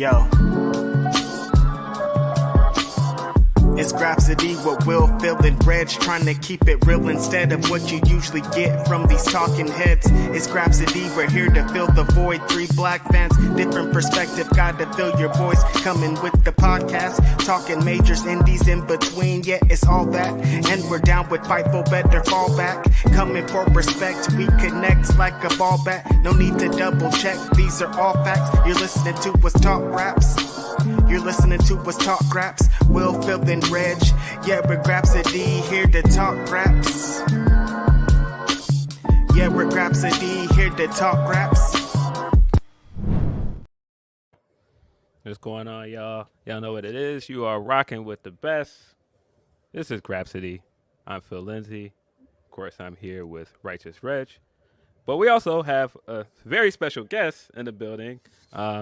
Yo. It's Grapsody with Will, Phil, and Reg, trying to keep it real instead of what you usually get from these talking heads. It's Grapsody, we're here to fill the void. 3 black fans, different perspective, got to fill your voice. Coming with the podcast, talking majors, indies in between. Yeah, it's all that, and we're down with Fightful, better fall back. Coming for respect, we connect like a ball bat. No need to double check, these are all facts. You're listening to us talk raps. You're listening to us talk raps. Will, Phil, and Reg. Yeah, we're Grapsody, here to talk raps. Yeah, we're Grapsody, here to talk raps. What's going on, y'all? Y'all know what it is. You are rocking with the best. This is Grapsody. I'm Phil Lindsay. Of course, I'm here with Righteous Reg. But we also have a very special guest in the building,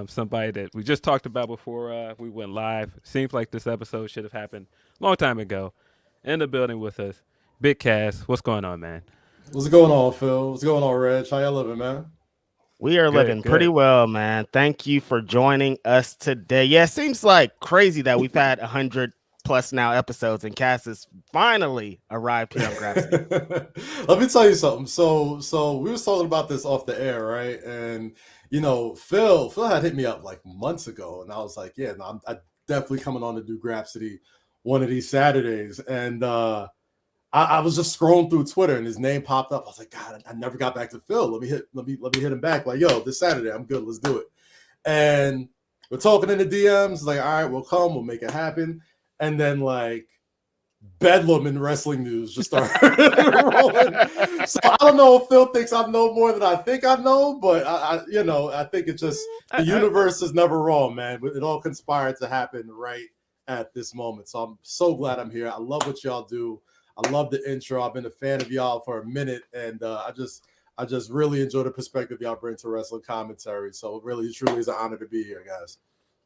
somebody that we just talked about before we went live. Seems like this episode should have happened a long time ago. In the building with us, Big Cass. What's going on, man? What's going on, Phil? What's going on, Reg? How y'all living, man? We are living pretty well, man. Thank you for joining us today. Yeah, it seems like crazy that we've had 100 plus now episodes, and Cass has finally arrived here on Grapsody. Let me tell you something. So we was talking about this off the air, right? And you know, Phil had hit me up like months ago, and I was like, yeah, no, I'm definitely coming on to do Grapsody one of these Saturdays. And I was just scrolling through Twitter, and his name popped up. I was like, God, I never got back to Phil. Let me hit him back. Like, yo, this Saturday, I'm good. Let's do it. And we're talking in the DMs. Like, all right, we'll come. We'll make it happen. And then like bedlam in wrestling news just started rolling. So I don't know if Phil thinks I know more than I think I know, but I think it's just the universe is never wrong, man. It all conspired to happen right at this moment. So I'm so glad I'm here. I love what y'all do. I love the intro. I've been a fan of y'all for a minute, and I just really enjoy the perspective y'all bring to wrestling commentary. So it really truly is an honor to be here, guys.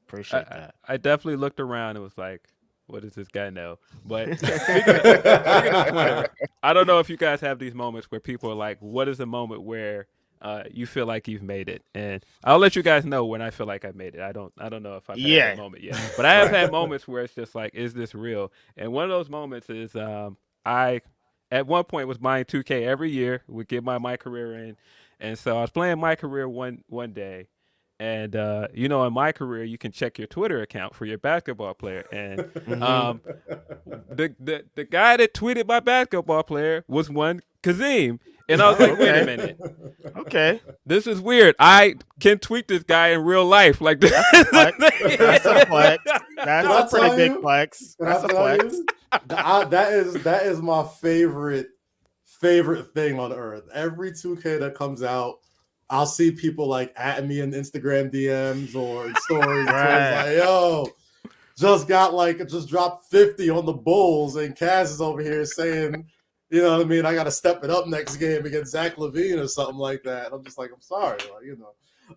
Appreciate that. I definitely looked around and was like, what does this guy know? But speaking of Twitter, I don't know if you guys have these moments where people are like, what is a moment where you feel like you've made it? And I'll let you guys know when I feel like I've made it. I don't know if I've had that moment yet. But I have had moments where it's just like, is this real? And one of those moments is I at one point was buying 2K every year, would get my career in. And so I was playing my career one day. And, in my career, you can check your Twitter account for your basketball player. And the guy that tweeted my basketball player was one Kazeem. And I was like, wait a minute. Okay. This is weird. I can tweet this guy in real life. Like this. That's a flex. That's a pretty big flex. That's a flex. That is my favorite thing on earth. Every 2K that comes out, I'll see people like at me in Instagram DMs or in stories. Like, yo, just dropped 50 on the Bulls, and Cass is over here saying, you know what I mean? I got to step it up next game against Zach LaVine or something like that. I'm just like, I'm sorry,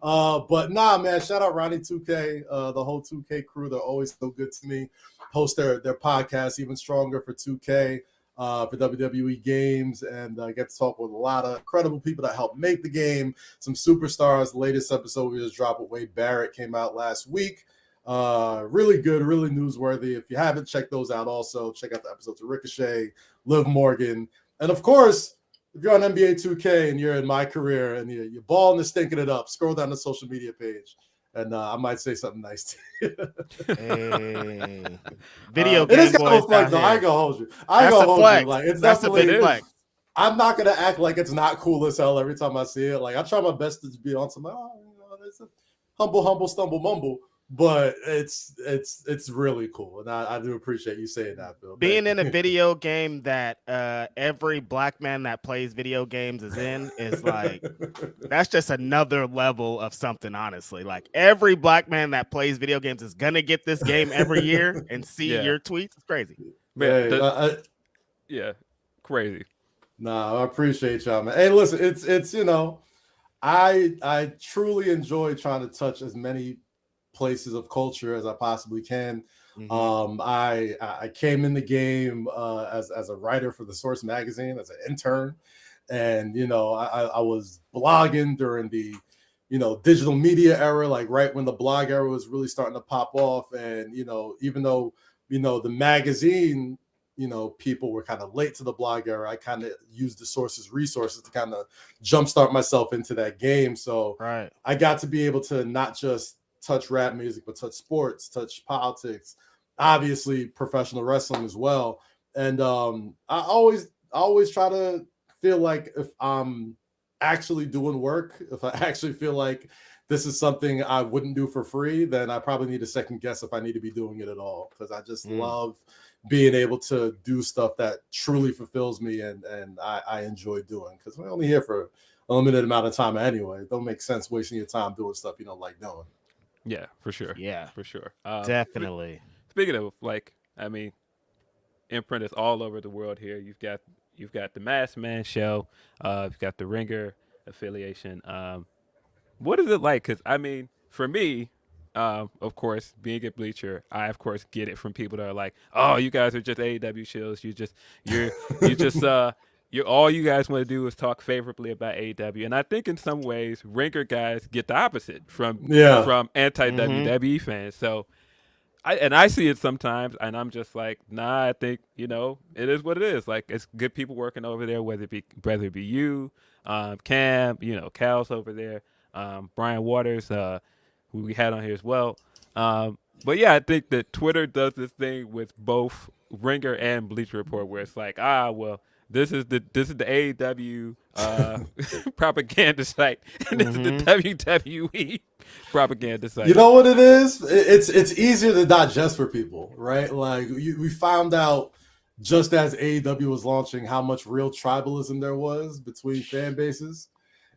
but nah, man. Shout out Ronnie 2K, the whole 2K crew. They're always so good to me. Host their podcast even stronger for 2K. For WWE games, and I get to talk with a lot of incredible people that helped make the game. Some superstars. The latest episode we just dropped with Wade Barrett came out last week. Really good, really newsworthy. If you haven't checked those out, also check out the episodes of Ricochet, Liv Morgan, and of course, if you're on NBA 2K and you're in my career and you're balling and stinking it up, scroll down the social media page. And I might say something nice to you. Hey. Video game. It is kind of flex, though. I ain't gonna hold you. Like, it's That's a big flex. I'm not gonna act like it's not cool as hell every time I see it. Like, I try my best to be on some. It's a humble, stumble, mumble. But it's really cool, and I do appreciate you saying that, Bill. Being in a video game that every black man that plays video games is in is like, that's just another level of something, honestly. Like, every black man that plays video games is gonna get this game every year and see your tweets. It's crazy. Crazy. Nah, I appreciate y'all, man. Hey, listen, it's I truly enjoy trying to touch as many places of culture as I possibly can. Mm-hmm. I came in the game as a writer for the Source magazine as an intern, and I was blogging during the digital media era, like right when the blog era was really starting to pop off. And, even though, the magazine, people were kind of late to the blog era, I kind of used the resources to kind of jumpstart myself into that game. So right. I got to be able to not just touch rap music, but touch sports, touch politics, obviously professional wrestling as well. And I always try to feel like if I'm actually doing work, if I actually feel like this is something I wouldn't do for free, then I probably need to second guess if I need to be doing it at all, because I just love being able to do stuff that truly fulfills me and I enjoy doing, because we're only here for a limited amount of time anyway. It don't make sense wasting your time doing stuff you don't like doing. Yeah, for sure. Yeah, for sure. Definitely. Speaking of, imprint is all over the world here. You've got the Masked Man show. You've got the Ringer affiliation. What is it like? Because for me, of course, being a bleacher, I of course get it from people that are like, "Oh, you guys are just AEW shows. You're all you guys want to do is talk favorably about AEW." And I think in some ways, Ringer guys get the opposite from anti-WWE fans. So I see it sometimes, and I'm just like, nah. I think it is what it is. Like, it's good people working over there, whether it be you, Cam, Cal's over there, Brian Waters, who we had on here as well. But yeah, I think that Twitter does this thing with both Ringer and Bleacher Report, where it's like, this is the AEW propaganda site, and this is the WWE propaganda site. You know what it is? It's easier to digest for people, right? Like we found out just as AEW was launching how much real tribalism there was between fan bases,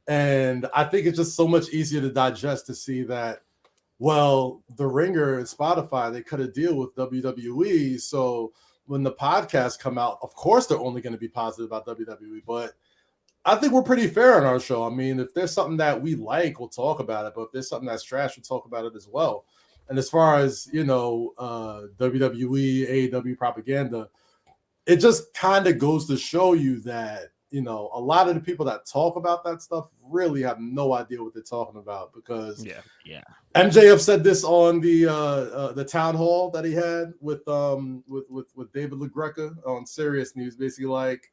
and I think it's just so much easier to digest to see that. Well, the Ringer and Spotify, they cut a deal with WWE, so when the podcasts come out, of course they're only going to be positive about WWE, but I think we're pretty fair on our show. I mean, if there's something that we like, we'll talk about it, but if there's something that's trash, we'll talk about it as well. And as far as, WWE, AEW propaganda, it just kind of goes to show you that, a lot of the people that talk about that stuff really have no idea what they're talking about, because MJF said this on the town hall that he had with David LaGreca on Sirius News, basically like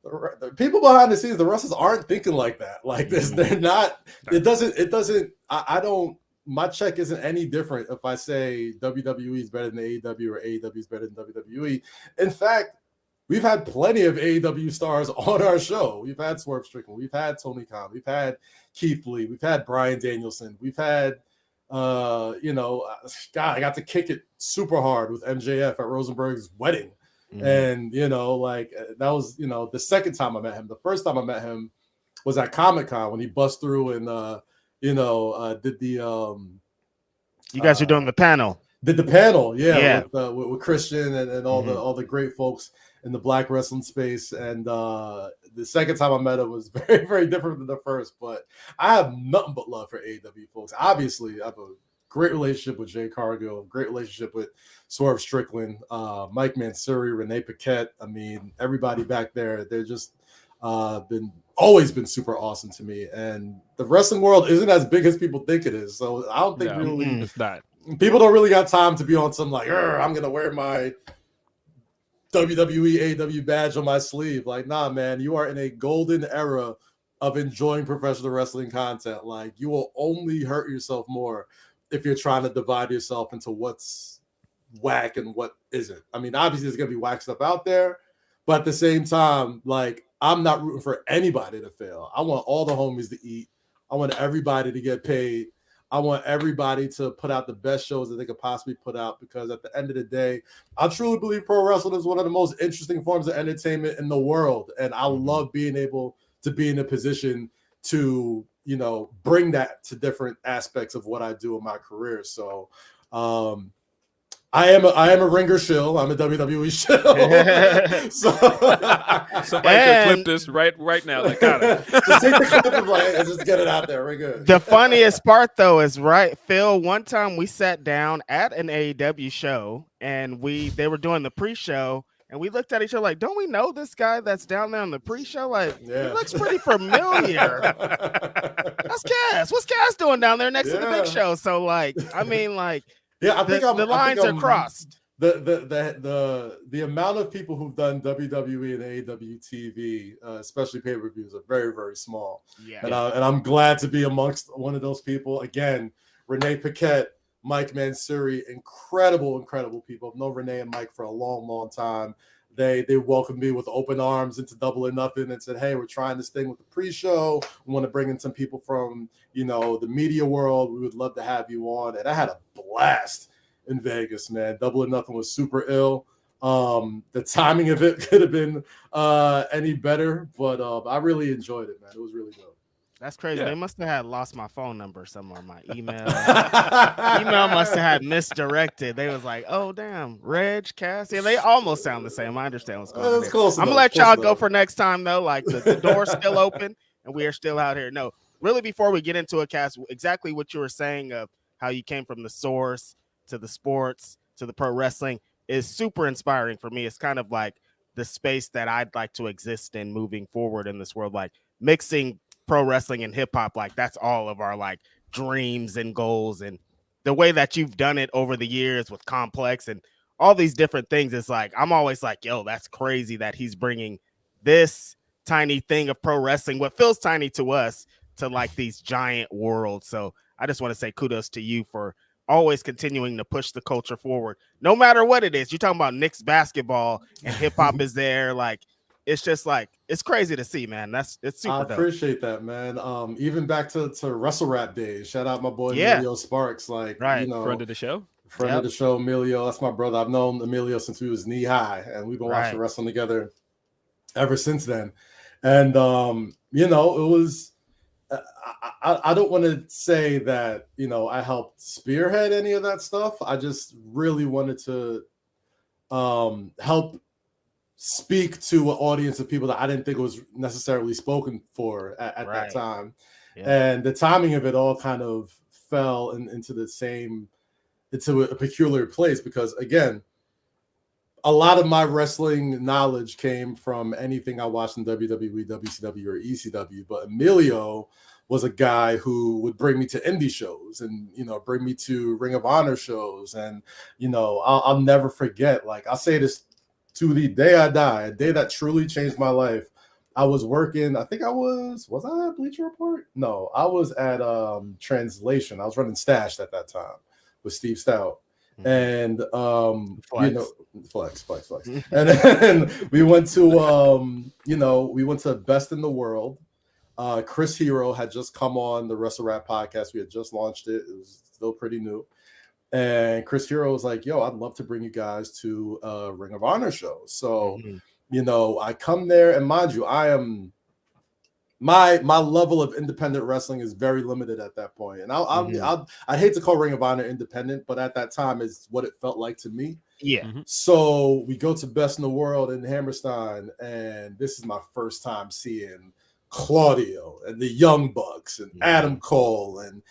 the people behind the scenes, the wrestlers aren't thinking like that. Like this, they're not. It doesn't. I don't. My check isn't any different if I say WWE is better than AEW or AEW is better than WWE. In fact, we've had plenty of AEW stars on our show. We've had Swerve Strickland. We've had Tony Khan. We've had Keith Lee. We've had Bryan Danielson. We've had, God, I got to kick it super hard with MJF at Rosenberg's wedding. And, that was, the second time I met him. The first time I met him was at Comic-Con when he bust through and, did the... you guys are doing the panel. Did the panel, with Christian and all the great folks in the Black wrestling space. And the second time I met him was very, very different than the first. But I have nothing but love for AEW folks. Obviously, I have a great relationship with Jade Cargill, great relationship with Swerve Strickland, Mike Mansuri, Renee Paquette. I mean, everybody back there, they're just always been super awesome to me. And the wrestling world isn't as big as people think it is. So I don't think it's not. People don't really got time to be on some like, I'm going to wear my WWE AEW badge on my sleeve. Like, nah, man, you are in a golden era of enjoying professional wrestling content. Like, you will only hurt yourself more if you're trying to divide yourself into what's whack and what isn't. I mean, obviously there's going to be whack stuff out there, but at the same time, like, I'm not rooting for anybody to fail. I want all the homies to eat. I want everybody to get paid. I want everybody to put out the best shows that they could possibly put out, because at the end of the day, I truly believe pro wrestling is one of the most interesting forms of entertainment in the world. And I love being able to be in a position to, bring that to different aspects of what I do in my career. So, I am a Ringer shill. I'm a WWE shill. Somebody could clip this right now. Like, just take the clip and just get it out there. We're good. The funniest part, though, is Phil. One time we sat down at an AEW show, and they were doing the pre-show, and we looked at each other like, "Don't we know this guy that's down there on the pre-show? Like, he looks pretty familiar." That's Cass. What's Cass doing down there next to the Big Show? So like, I mean, like, yeah, the lines are crossed. The amount of people who've done WWE and AEW TV, especially pay-per-views, are very, very small. Yeah. And I'm glad to be amongst one of those people. Again, Renee Paquette, Mike Mansouri, incredible people. I've known Renee and Mike for a long, long time. They welcomed me with open arms into Double or Nothing and said, hey, we're trying this thing with the pre-show. We want to bring in some people from, the media world. We would love to have you on. And I had a blast in Vegas, man. Double or Nothing was super ill. The timing of it could have been any better, but I really enjoyed it, man. It was really good. That's crazy. Yeah. They must have had lost my phone number somewhere. My email must have had misdirected. They was like, "Oh damn, Reg, Cass." Yeah, they almost sound the same. I understand what's going on. I'm gonna let y'all go for next time though. Like the door's still open and we are still out here. No, really, before we get into it, Cass, exactly what you were saying of how you came from the source to the sports to the pro wrestling is super inspiring for me. It's kind of like the space that I'd like to exist in moving forward in this world, like mixing pro wrestling and hip hop. Like that's all of our like dreams and goals, and the way that you've done it over the years with Complex and all these different things. It's like, I'm always like, yo, that's crazy that he's bringing this tiny thing of pro wrestling, what feels tiny to us, to like these giant worlds. So I just want to say kudos to you for always continuing to push the culture forward, no matter what it is. You're talking about Knicks basketball and hip hop is there. Like, it's just like, it's crazy to see, man. It's super I dope. appreciate that, man. Even back to Wrestle Rap days. Shout out my boy Emilio Sparks. Like, friend of the show. Friend of the show, Emilio. That's my brother. I've known Emilio since we was knee high, and we've been watching wrestling together ever since then. And it was I don't want to say that, I helped spearhead any of that stuff. I just really wanted to help speak to an audience of people that I didn't think was necessarily spoken for at that time. Yeah. And the timing of it all kind of fell into a peculiar place because, again, a lot of my wrestling knowledge came from anything I watched in WWE, WCW, or ECW. But Emilio was a guy who would bring me to indie shows and, bring me to Ring of Honor shows. And, I'll never forget, like, I'll say this to the day I die, a day that truly changed my life. I was working, I think was I at Bleacher Report? No, I was at Translation. I was running Stashed at that time with Steve Stout. And flex. And then we went to Best in the World. Chris Hero had just come on the Wrestle Rap podcast. We had just launched it. It was still pretty new. And Chris Hero was like, yo, I'd love to bring you guys to a Ring of Honor show. So, I come there, and mind you, I am my level of independent wrestling is very limited at that point. And I'd hate to call Ring of Honor independent, but at that time is what it felt like to me. Yeah. Mm-hmm. So we go to Best in the World in Hammerstein, and this is my first time seeing Claudio and the Young Bucks and Adam Cole and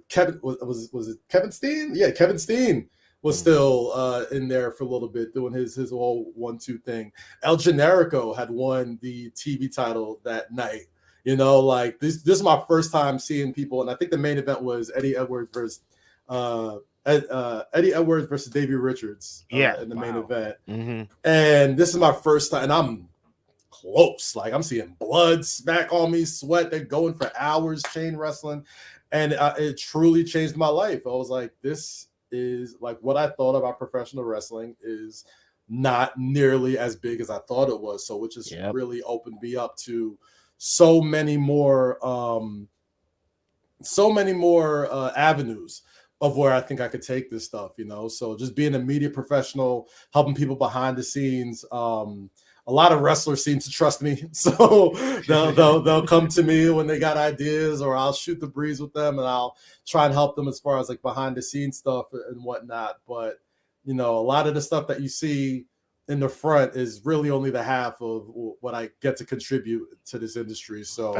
Kevin was it Kevin Steen? Yeah, Kevin Steen was still in there for a little bit doing his whole 1-2 thing. El Generico had won the TV title that night. Like this is my first time seeing people, and I think the main event was Eddie Edwards versus Davey Richards in the main event. And this is my first time, and I'm close. Like, I'm seeing blood smack on me, sweat. They're going for hours, chain wrestling. And it truly changed my life. I was like, this is like what I thought about professional wrestling is not nearly as big as I thought it was. So it just really opened me up to so many more avenues of where I think I could take this stuff, So just being a media professional, helping people behind the scenes. A lot of wrestlers seem to trust me, so they'll come to me when they got ideas, or I'll shoot the breeze with them, and I'll try and help them as far as like behind the scenes stuff and whatnot. But a lot of the stuff that you see in the front is really only the half of what I get to contribute to this industry. So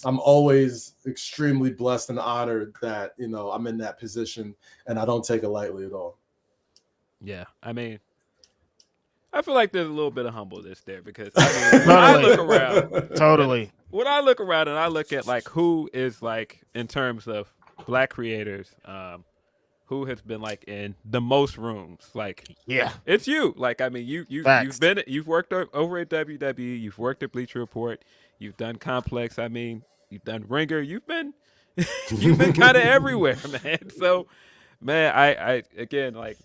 I'm always extremely blessed and honored that I'm in that position, and I don't take it lightly at all. Yeah, I mean, I feel like there's a little bit of humbleness there because I mean, when I look around, Totally. when I look around and I look at like who is like in terms of Black creators, who has been like in the most rooms, like Yeah. it's you. Like I mean, you've worked over at WWE, you've worked at Bleacher Report, you've done Complex. I mean, you've done Ringer. You've been kind of everywhere, man. So, man, I again like.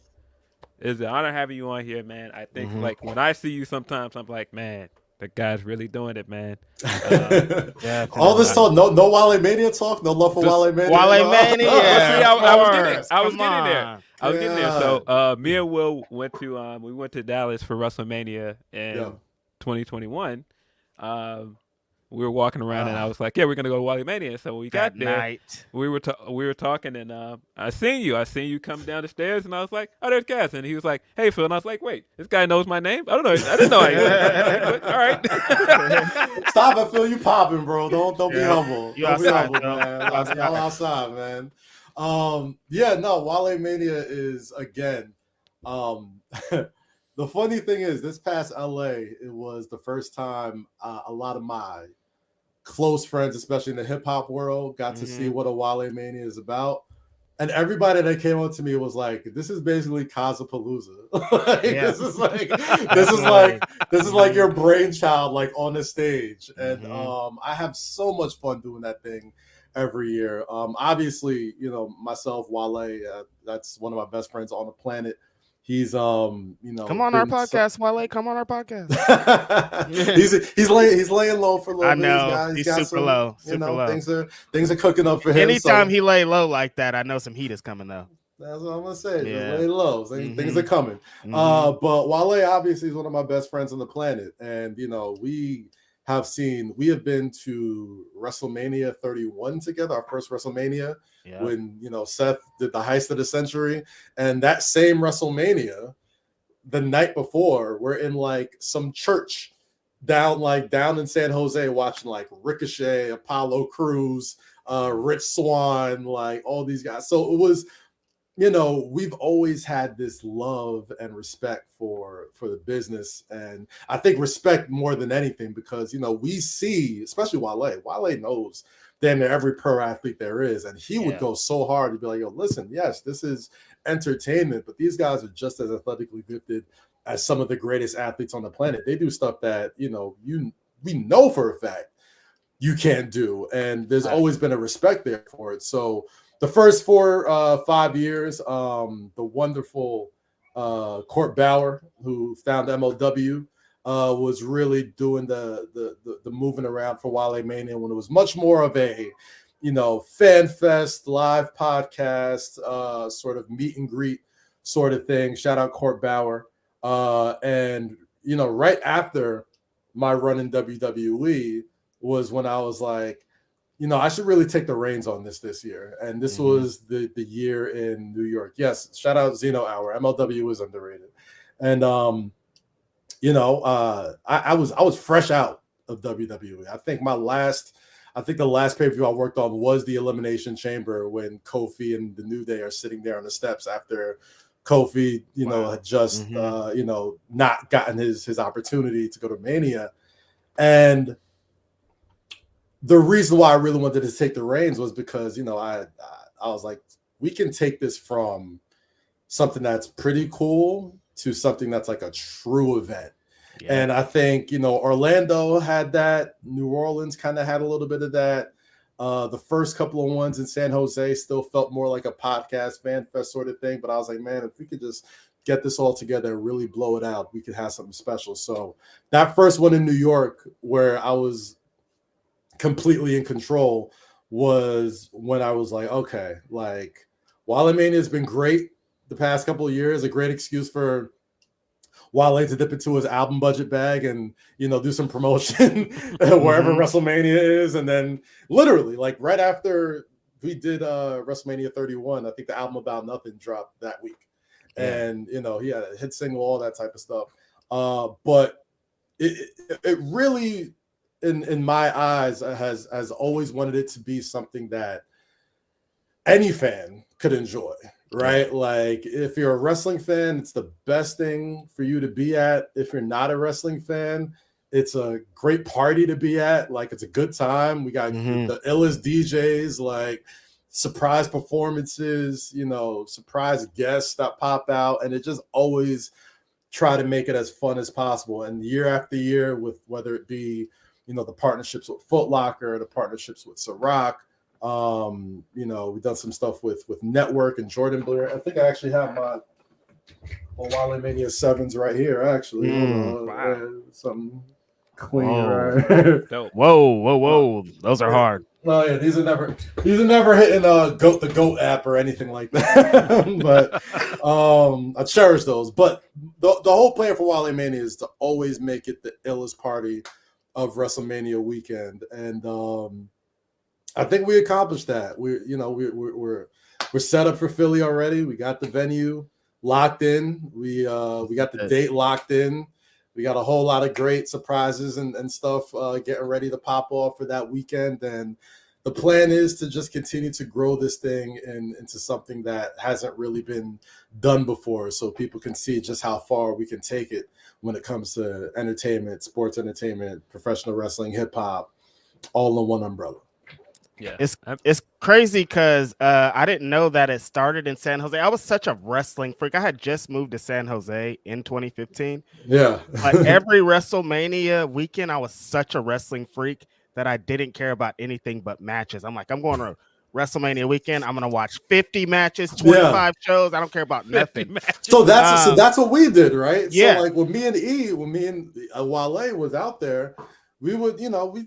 It's an honor having you on here, man. I think like when I see you sometimes, I'm like, man, the guy's really doing it, man. Yeah. All this talk, no Wale Mania talk, no love for Wale Mania. Wale Mania. See, I was getting there. I was on. getting there. So me and Will went to Dallas for WrestleMania in 2021. We were walking around and I was like, yeah, we're gonna go to Wale Mania. So when we got there, we were talking and I seen you come down the stairs and I was like, oh, there's Kaz. And he was like, hey, Phil. And I was like, wait, this guy knows my name? I don't know. I didn't know. All right. Stop it, Phil. You popping, bro. Don't be humble. You Don't be outside, humble, man. Y'all outside, man. Wale Mania is again. The funny thing is, this past LA, it was the first time a lot of my close friends, especially in the hip hop world, got to see what a Wale Mania is about. And everybody that came up to me was like, "This is basically Kazapalooza. This is like your brainchild, like on the stage." And I have so much fun doing that thing every year. Obviously, myself, Wale, that's one of my best friends on the planet. He's come on our podcast, Wale. Come on our podcast. he's laying low for a little bit. I know he's super low. Low. Things are cooking up for him. Anytime he lay low like that, I know some heat is coming though. That's what I'm gonna say. Yeah. Just lay low. Things are coming. But Wale obviously is one of my best friends on the planet, and we have been to WrestleMania 31 together, our first WrestleMania, when Seth did the heist of the century. And that same WrestleMania, the night before, we're in like some church down in San Jose watching like Ricochet, Apollo Crews, Rich Swann, like all these guys. So it was, we've always had this love and respect for the business. And I think respect more than anything because, we see, especially Wale knows damn near every pro athlete there is. And he would go so hard to be like, yo, listen, yes, this is entertainment, but these guys are just as athletically gifted as some of the greatest athletes on the planet. They do stuff that, we know for a fact you can't do. And there's always been a respect there for it. So the first 5 years, the wonderful Court Bauer, who found MLW, was really doing the moving around for Wale Mania when it was much more of a, fan fest, live podcast, sort of meet and greet sort of thing. Shout out Court Bauer. And, right after my run in WWE was when I was like, I should really take the reins on this year. And this was the year in New York. Yes, shout out Zeno Hour. MLW is underrated. And I was fresh out of WWE. I think the last pay-per-view I worked on was the Elimination Chamber when Kofi and the New Day are sitting there on the steps after Kofi, had just not gotten his opportunity to go to Mania. And the reason why I really wanted to take the reins was because, I was like, we can take this from something that's pretty cool to something that's like a true event. Yeah. And I think, Orlando had that. New Orleans kind of had a little bit of that. The first couple of ones in San Jose still felt more like a podcast fan fest sort of thing. But I was like, man, if we could just get this all together and really blow it out, we could have something special. So that first one in New York where I was completely in control was when I was like, okay, like Wale Mania has been great the past couple of years, a great excuse for Wale to dip into his album budget bag and, do some promotion wherever WrestleMania is. And then literally like right after we did WrestleMania 31, I think the album About Nothing dropped that week. Yeah. And, he had a hit single, all that type of stuff. But it really, in my eyes, has always wanted it to be something that any fan could enjoy. right? Like if you're a wrestling fan, it's the best thing for you to be at. If you're not a wrestling fan, it's a great party to be at. Like it's a good time. We got the illest DJs, like surprise performances, you know, surprise guests that pop out, and it just always try to make it as fun as possible. And year after year, with whether it be, you know, the partnerships with Foot Locker, the partnerships with Ciroc, you know, we've done some stuff with Network and Jordan Blair. I think I actually have my Wale Mania 7s right here, actually. Wow. Something clean, Whoa. right? Whoa. Those are hard. Oh yeah, these are never hitting the GOAT app or anything like that. But I cherish those. But the whole plan for Wale Mania is to always make it the illest party of WrestleMania weekend, and I think we accomplished that. We're set up for Philly already. We got the venue locked in. We got the date locked in. We got a whole lot of great surprises and stuff getting ready to pop off for that weekend. And the plan is to just continue to grow this thing into something that hasn't really been done before, so people can see just how far we can take it when it comes to entertainment, sports entertainment, professional wrestling, hip hop, all in one umbrella. Yeah, it's crazy because I didn't know that it started in San Jose. I was such a wrestling freak. I had just moved to San Jose in 2015. Yeah, but every WrestleMania weekend, I was such a wrestling freak that I didn't care about anything but matches. I'm like, I'm going to WrestleMania weekend. I'm going to watch 50 matches, 25 shows. I don't care about nothing. So that's what we did, right? Yeah. So like when me and Wale was out there, we would,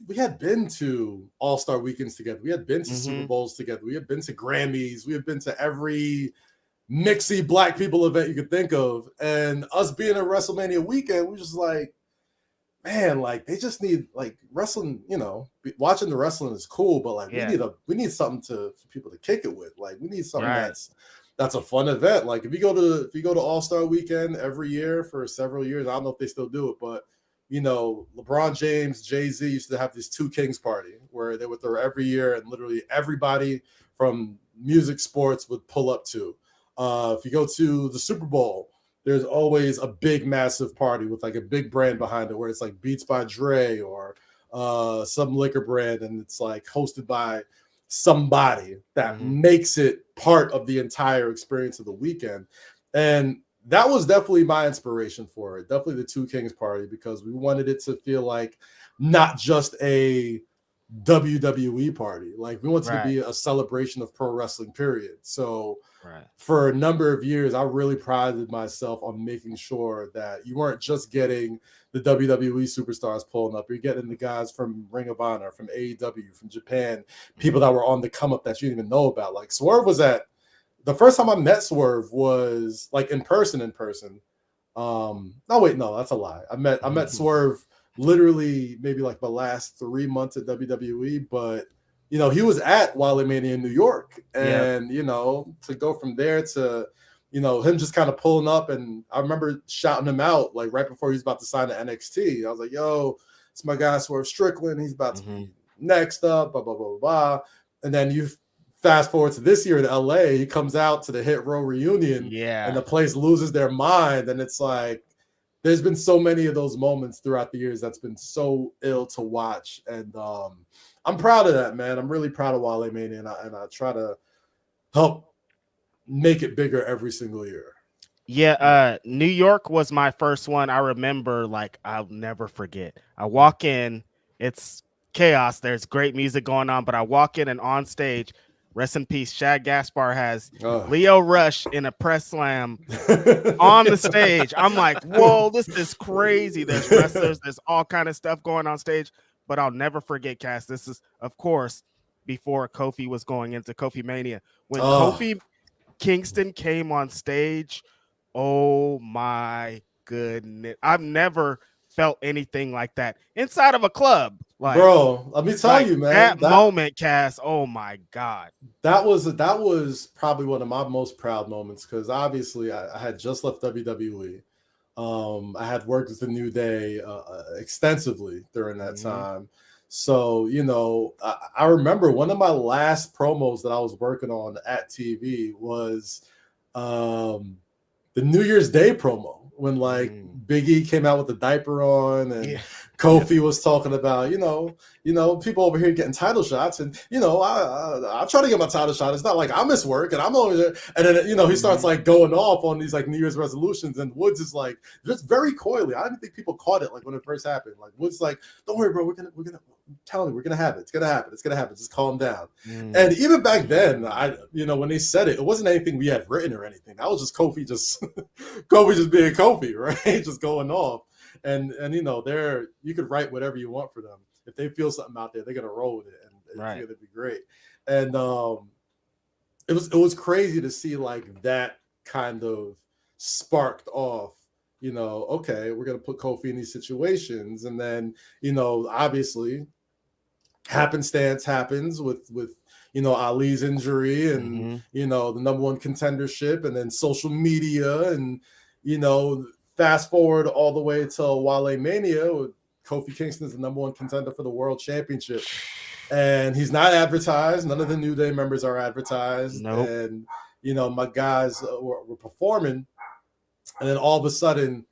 we had been to All-Star weekends together. We had been to Super Bowls together. We had been to Grammys. We had been to every mixy black people event you could think of. And us being at WrestleMania weekend, we just like, man, like they just need like wrestling, watching the wrestling is cool, but like we need something for people to kick it with. Like we need something that's a fun event. Like if you go to All-Star weekend every year for several years, I don't know if they still do it, but LeBron James, Jay-Z used to have this Two Kings party where they would throw every year, and literally everybody from music, sports would pull up to. If you go to the Super Bowl, there's always a big, massive party with like a big brand behind it, where it's like Beats by Dre or some liquor brand, and it's like hosted by somebody that makes it part of the entire experience of the weekend. And that was definitely my inspiration for it. Definitely the Two Kings party, because we wanted it to feel like not just a WWE party. Like we wanted to be a celebration of pro wrestling, period. So for a number of years, I really prided myself on making sure that you weren't just getting the WWE superstars pulling up. You're getting the guys from Ring of Honor, from AEW, from Japan, people that were on the come up that you didn't even know about. Like Swerve was the first time I met Swerve was like in person. No, that's a lie. I met Swerve literally maybe like the last 3 months at WWE, but he was at Wale Mania in New York, and to go from there to him just kind of pulling up, and I remember shouting him out like right before he was about to sign to NXT. I was like, "Yo, it's my guy Swerve Strickland. He's about to be next up." Blah blah blah blah blah. And then you fast forward to this year in LA, he comes out to the Hit Row reunion, and the place loses their mind, and it's like there's been so many of those moments throughout the years that's been so ill to watch, and I'm proud of that, man. I'm really proud of Wale Mania, and I try to help make it bigger every single year. Yeah, New York was my first one. I remember, like, I'll never forget. I walk in, it's chaos. There's great music going on, but I walk in, and on stage, rest in peace, Shad Gaspar has Leo Rush in a press slam on the stage. I'm like, whoa, this is crazy. There's wrestlers, there's all kind of stuff going on stage. But I'll never forget, Cass. This is, of course, before Kofi was going into Kofi Mania. When Kofi Kingston came on stage, oh my goodness. I've never felt anything like that inside of a club. Like, bro, let me tell you, man. That moment, Cass, oh my God. That was probably one of my most proud moments, because obviously I had just left WWE. I had worked with the New Day extensively during that time. So, I remember one of my last promos that I was working on at TV was the New Year's Day promo when like Big E came out with the diaper on and Kofi was talking about, people over here getting title shots, and I try to get my title shot. It's not like I miss work and I'm over there. And then he starts like going off on these like New Year's resolutions, and Woods is like just very coyly. I didn't think people caught it like when it first happened. Like Woods like, don't worry, bro, we're gonna tell me we're gonna have it. It's gonna happen. Just calm down. And even back then, when they said it, it wasn't anything we had written or anything. That was just Kofi just being Kofi, right? Just going off. And there you could write whatever you want for them. If they feel something out there, they're gonna roll with it, and it's gonna be great. And it was crazy to see like that kind of sparked off. Okay, we're gonna put Kofi in these situations, and then obviously happenstance happens with Ali's injury and the number one contendership, and then social media, and fast forward all the way to Wale Mania. Kofi Kingston is the number one contender for the world championship, and he's not advertised. None of the New Day members are advertised. Nope. And my guys were performing, and then all of a sudden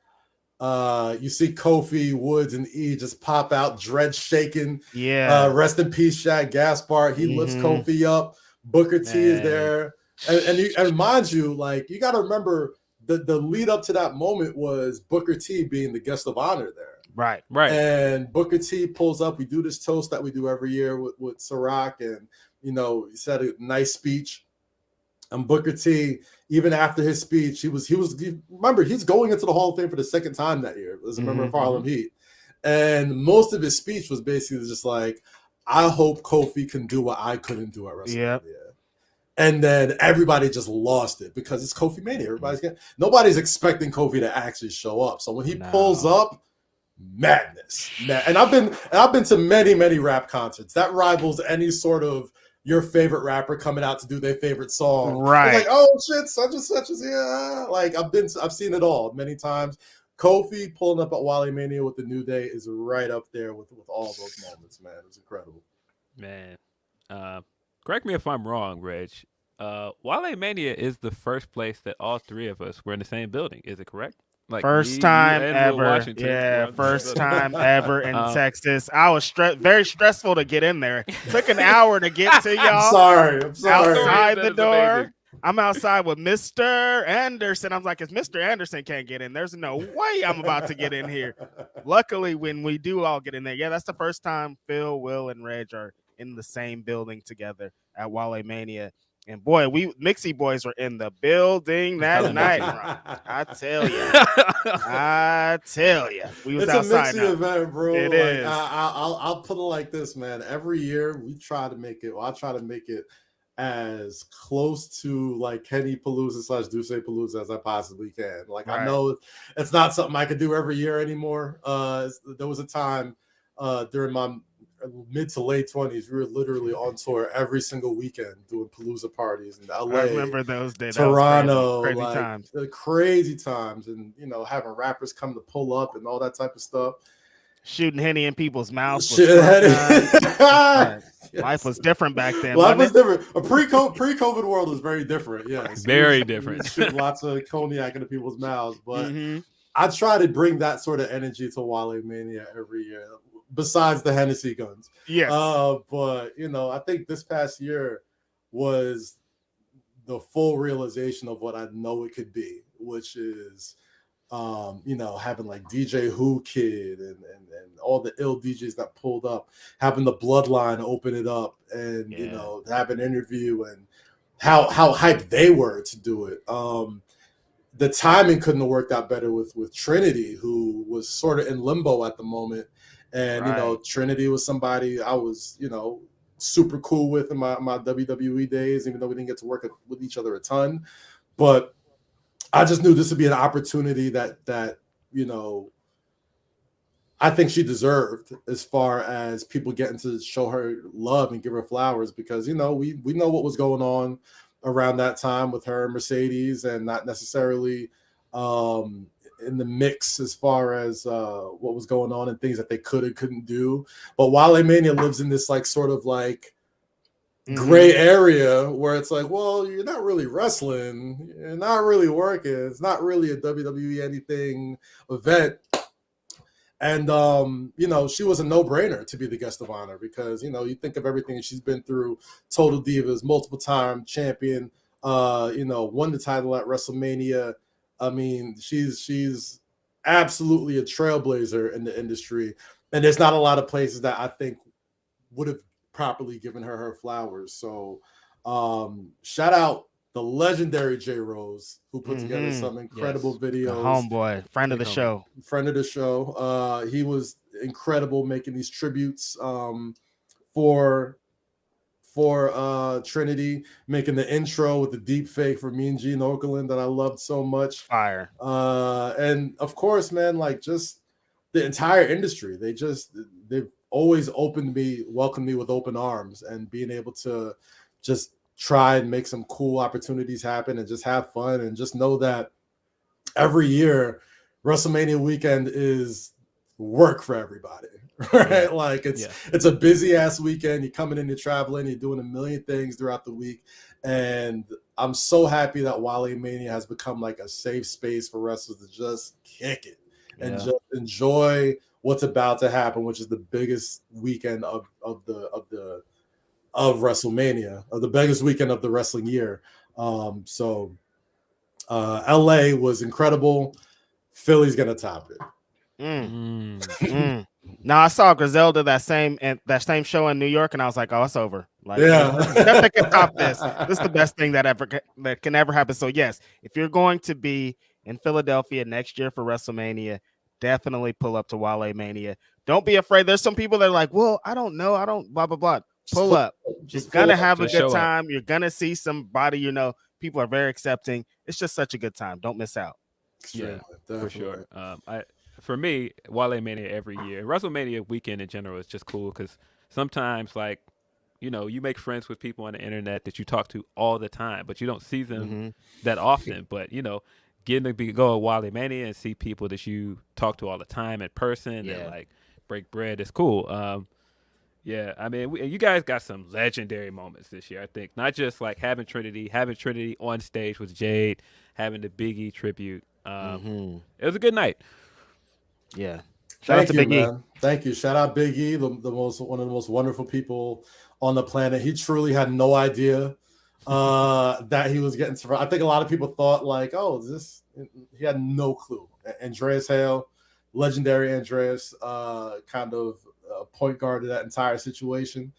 you see Kofi, Woods, and E just pop out, dread shaking. Rest in peace, Shaq Gaspard. He lifts Kofi up. Booker T is there, and mind you, like, you got to remember the lead up to that moment was Booker T being the guest of honor there. Right. And Booker T pulls up. We do this toast that we do every year with Ciroc, and he said a nice speech. And Booker T, even after his speech, he remember, he's going into the Hall of Fame for the second time that year as a member of Harlem Heat. And most of his speech was basically just like, I hope Kofi can do what I couldn't do at WrestleMania. Yep. And then everybody just lost it because it's Kofi Mania. Nobody's expecting Kofi to actually show up. So when he pulls up, madness. And I've been to many, many rap concerts. That rivals any sort of your favorite rapper coming out to do their favorite song. Right. Like, oh shit, such and such is here. Like, I've seen it all many times. Kofi pulling up at Wale Mania with the New Day is right up there with all those moments, man. It was incredible. Man. Correct me if I'm wrong, Reg. Wale Mania is the first place that all three of us were in the same building. Is it correct? Like first time ever. Yeah, first time ever in Texas. I was very stressful to get in there. It took an hour to get to y'all. I'm sorry. Outside the door. Amazing. I'm outside with Mr. Anderson. I'm like, if Mr. Anderson can't get in, there's no way I'm about to get in here. Luckily, when we do all get in there, that's the first time Phil, Will, and Reg are in the same building together at Wale Mania. And boy, we Mixie boys were in the building that night. I tell you, we was outside. It's a Mixie event, bro. It is. I'll put it like this, man. Every year we try to make it. Well, I try to make it as close to like Kenny Palooza / Duce Palooza as I possibly can. Like, right. I know it's not something I could do every year anymore. There was a time during my mid to late 20s, we were literally on tour every single weekend doing Palooza parties in LA. I remember those days. Toronto, crazy times. Crazy times, and having rappers come to pull up and all that type of stuff. Shooting Henny in people's mouths. Life was different back then. Life was different. A pre-COVID world was very different. Yes, very different. Shoot lots of cognac into people's mouths, but I try to bring that sort of energy to Wale Mania every year. Besides the Hennessy guns. Yes. But, I think this past year was the full realization of what I know it could be, which is, having like DJ Who Kid and all the ill DJs that pulled up, having the Bloodline open it up and, have an interview and how hyped they were to do it. The timing couldn't have worked out better with Trinity, who was sort of in limbo at the moment. And, right. Trinity was somebody I was, super cool with in my WWE days, even though we didn't get to work with each other a ton. But I just knew this would be an opportunity that I think she deserved, as far as people getting to show her love and give her flowers, because, we know what was going on around that time with her and Mercedes, and not necessarily in the mix as far as what was going on and things that they could and couldn't do. But Wale Mania lives in this like sort of like gray area where it's like, well, you're not really wrestling, you're not really working, it's not really a WWE anything event. And she was a no-brainer to be the guest of honor because you think of everything she's been through, Total Divas, multiple time champion, won the title at WrestleMania. I mean, she's absolutely a trailblazer in the industry, and there's not a lot of places that I think would have properly given her flowers. So shout out the legendary J Rose, who put together some incredible videos. The homeboy, friend of the show. He was incredible making these tributes for Trinity, making the intro with the deep fake for Mean Gene Okerlund that I loved so much. Fire. And of course, man, like just the entire industry, they've always welcomed me with open arms, and being able to just try and make some cool opportunities happen and just have fun, and just know that every year WrestleMania weekend is work for everybody, right? Yeah. Like it's a busy ass weekend. You're coming in, you're traveling, you're doing a million things throughout the week. And I'm so happy that Wale Mania has become like a safe space for wrestlers to just kick it and just enjoy what's about to happen, which is the biggest weekend of WrestleMania, of the biggest weekend of the wrestling year. So LA was incredible. Philly's gonna top it. Now I saw Griselda that same show in New York, and I was like, "Oh, it's over." Like, yeah, can top this. This is the best thing that can ever happen. So yes, if you're going to be in Philadelphia next year for WrestleMania, definitely pull up to Wale Mania. Don't be afraid. There's some people that are like, "Well, I don't know. I don't blah blah blah." Pull up. You're gonna have a good time. You're gonna see somebody. People are very accepting. It's just such a good time. Don't miss out. Yeah, for sure. For me, Wale Mania every year, WrestleMania weekend in general is just cool because sometimes, like, you make friends with people on the internet that you talk to all the time, but you don't see them that often. But getting to go to Wale Mania and see people that you talk to all the time in person and like break bread is cool. Yeah, I mean, you guys got some legendary moments this year. I think not just like having Trinity on stage with Jade, having the Big E tribute. It was a good night. Yeah. Shout out to Big E. Thank you. Shout out Big E, one of the most wonderful people on the planet. He truly had no idea that he was getting to. I think a lot of people thought like, oh, he had no clue. Andreas Hale, legendary Andreas, kind of point guard of that entire situation,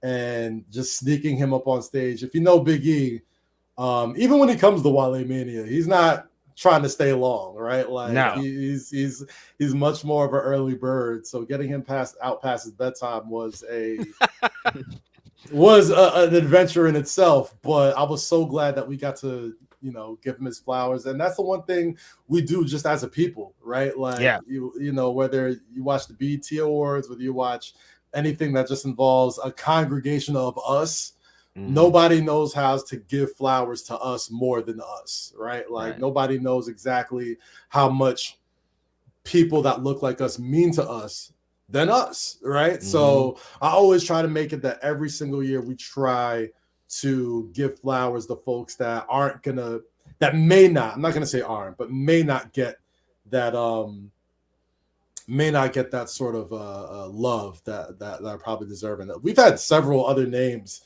and just sneaking him up on stage. If you know Big E, even when he comes to Wale Mania, he's not trying to stay long, right? Like he's much more of an early bird. So getting him past his bedtime was an adventure in itself. But I was so glad that we got to give him his flowers. And that's the one thing we do just as a people, right? Like whether you watch the BET Awards, whether you watch anything that just involves a congregation of us, nobody knows how to give flowers to us more than us, right? Like nobody knows exactly how much people that look like us mean to us than us, right? So I always try to make it that every single year we try to give flowers to folks that may not get that sort of love that are probably deserving. We've had several other names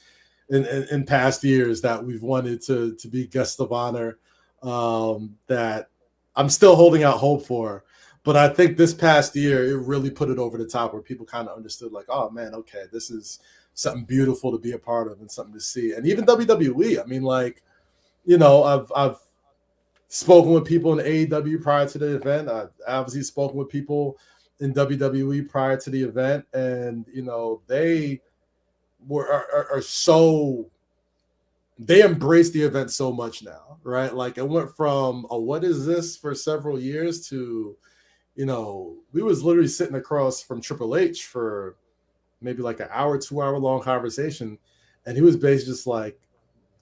in past years that we've wanted to be guests of honor that I'm still holding out hope for. But I think this past year, it really put it over the top where people kind of understood like, oh man, okay, this is something beautiful to be a part of and something to see. And even WWE, I mean, like, I've spoken with people in AEW prior to the event. I've obviously spoken with people in WWE prior to the event, and they they embrace the event so much now, right? Like it went from what is this for several years to we was literally sitting across from Triple H for maybe like an hour, 2 hour long conversation, and he was basically just like,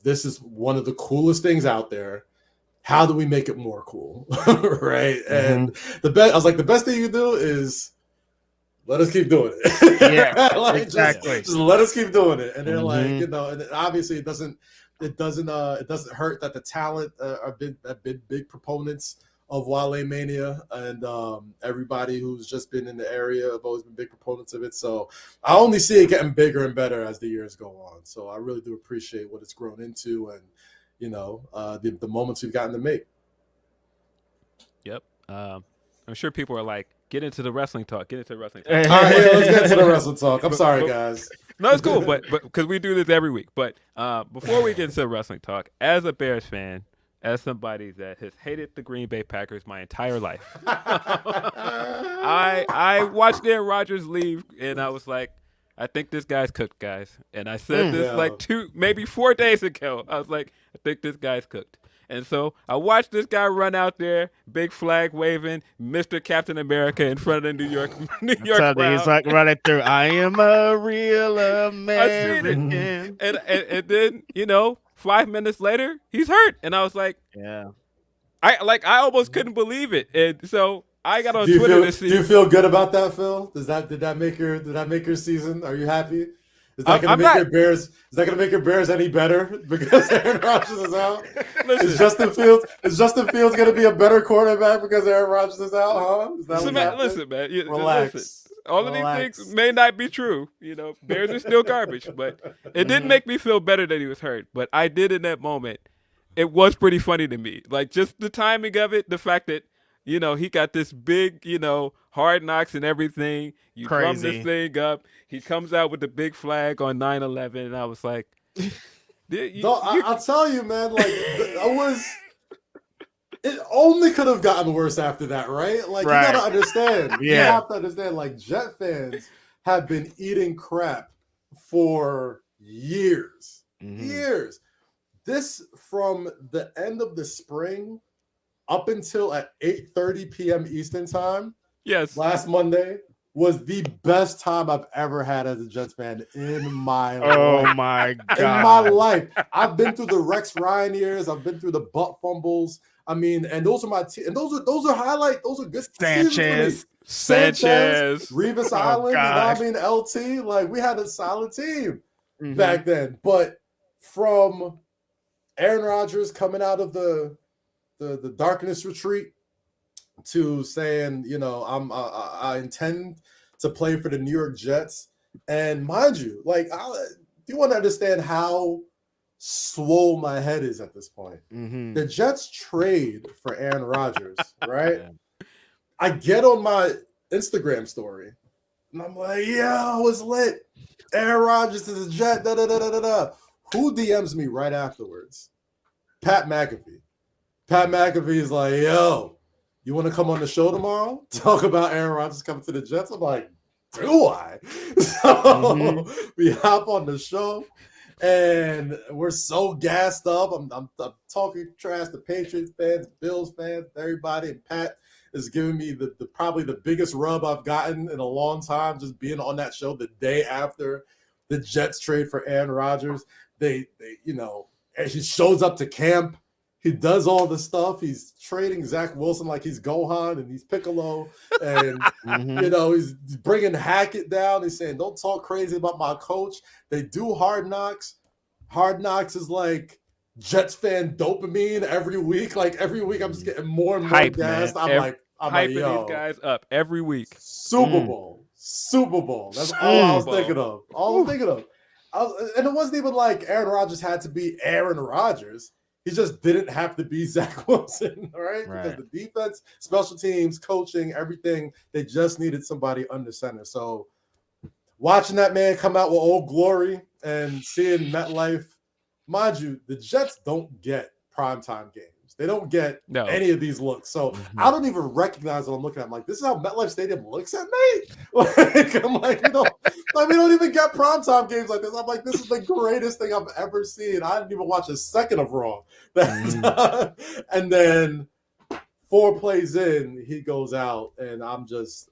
this is one of the coolest things out there. How do we make it more cool? Right. And I was like, the best thing you can do is let us keep doing it. Yeah, like, exactly. Just let us keep doing it. And they're like, Mhm. you know, and obviously it doesn't hurt that the talent have been big proponents of Wale Mania, and everybody who's just been in the area have always been big proponents of it. So I only see it getting bigger and better as the years go on. So I really do appreciate what it's grown into, and you know, the moments we've gotten to make. Yep. I'm sure people are like, get into the wrestling talk. Get into the wrestling talk. All right, yeah, let's get into the wrestling talk. I'm sorry, guys. No, it's cool, but because we do this every week. But before we get into the wrestling talk, as a Bears fan, as somebody that has hated the Green Bay Packers my entire life, I watched Aaron Rodgers leave, and I was like, I think this guy's cooked, guys. And I said this like 4 days ago. I was like, I think this guy's cooked. And so I watched this guy run out there, big flag waving, Mr. Captain America in front of the New York crowd. He's like running through, I am a real American. And then, you know, 5 minutes later, he's hurt. And I was like, yeah. I almost couldn't believe it. And so I got on Twitter to see. Do you feel good about that, Phil? Did that make your season? Are you happy? Is that going to make your Bears? Is that going to make your Bears any better because Aaron Rodgers is out? Is Justin Fields going to be a better quarterback because Aaron Rodgers is out? Huh? Is that listen, man. Relax. Listen. All of these things may not be true. You know, Bears are still garbage, but it didn't make me feel better that he was hurt. But I did in that moment. It was pretty funny to me. Like, just the timing of it, the fact that, you know, he got this big, you know, hard knocks and everything. You drum this thing up. He comes out with the big flag on 9/11, and I was like, I'll tell you, man, like, it only could have gotten worse after that, right? Like, you gotta understand. You have to understand, like, Jet fans have been eating crap for years. Years. This, from the end of the spring up until at 8:30 p.m. Eastern time, last Monday, was the best time I've ever had as a Jets fan in my life. Oh my God. In my life. I've been through the Rex Ryan years. I've been through the butt fumbles. I mean, and those are my and those are highlight. Those are good Sanchez, Revis Island, you know what I mean? LT. Like, we had a solid team back then. But from Aaron Rodgers coming out of the darkness retreat to saying, you know, I intend to play for the New York Jets. And mind you, like, do you want to understand how swole my head is at this point? The Jets trade for Aaron Rodgers, right? I get on my Instagram story, and I'm like, yo, it's lit. Aaron Rodgers is a Jet, da-da-da-da-da-da. Who DMs me right afterwards? Pat McAfee. Pat McAfee is like, yo, you want to come on the show tomorrow? Talk about Aaron Rodgers coming to the Jets? I'm like, do I? So we hop on the show, and we're so gassed up. I'm talking trash to Patriots fans, Bills fans, everybody, and Pat is giving me the probably the biggest rub I've gotten in a long time, just being on that show the day after the Jets trade for Aaron Rodgers. They you know, and he shows up to camp. He does all the stuff. He's trading Zach Wilson like he's Gohan and he's Piccolo. And, you know, he's bringing Hackett down. He's saying, don't talk crazy about my coach. They do Hard Knocks. Hard Knocks is like Jets fan dopamine every week. Like, every week I'm just getting more and more gassed. I'm hyping yo, these guys up every week. Super Bowl. That's all I was thinking of. And it wasn't even like Aaron Rodgers had to be Aaron Rodgers. He just didn't have to be Zach Wilson, all right? Because the defense, special teams, coaching, everything, they just needed somebody under center. So watching that man come out with old glory and seeing MetLife, mind you, the Jets don't get primetime games. They don't get any of these looks. So I don't even recognize what I'm looking at. I'm like, this is how MetLife Stadium looks at me? Like, I'm like, we don't even get primetime games like this. I'm like, this is the greatest thing I've ever seen. I didn't even watch a second of Raw. And then 4 plays in, he goes out, and I'm just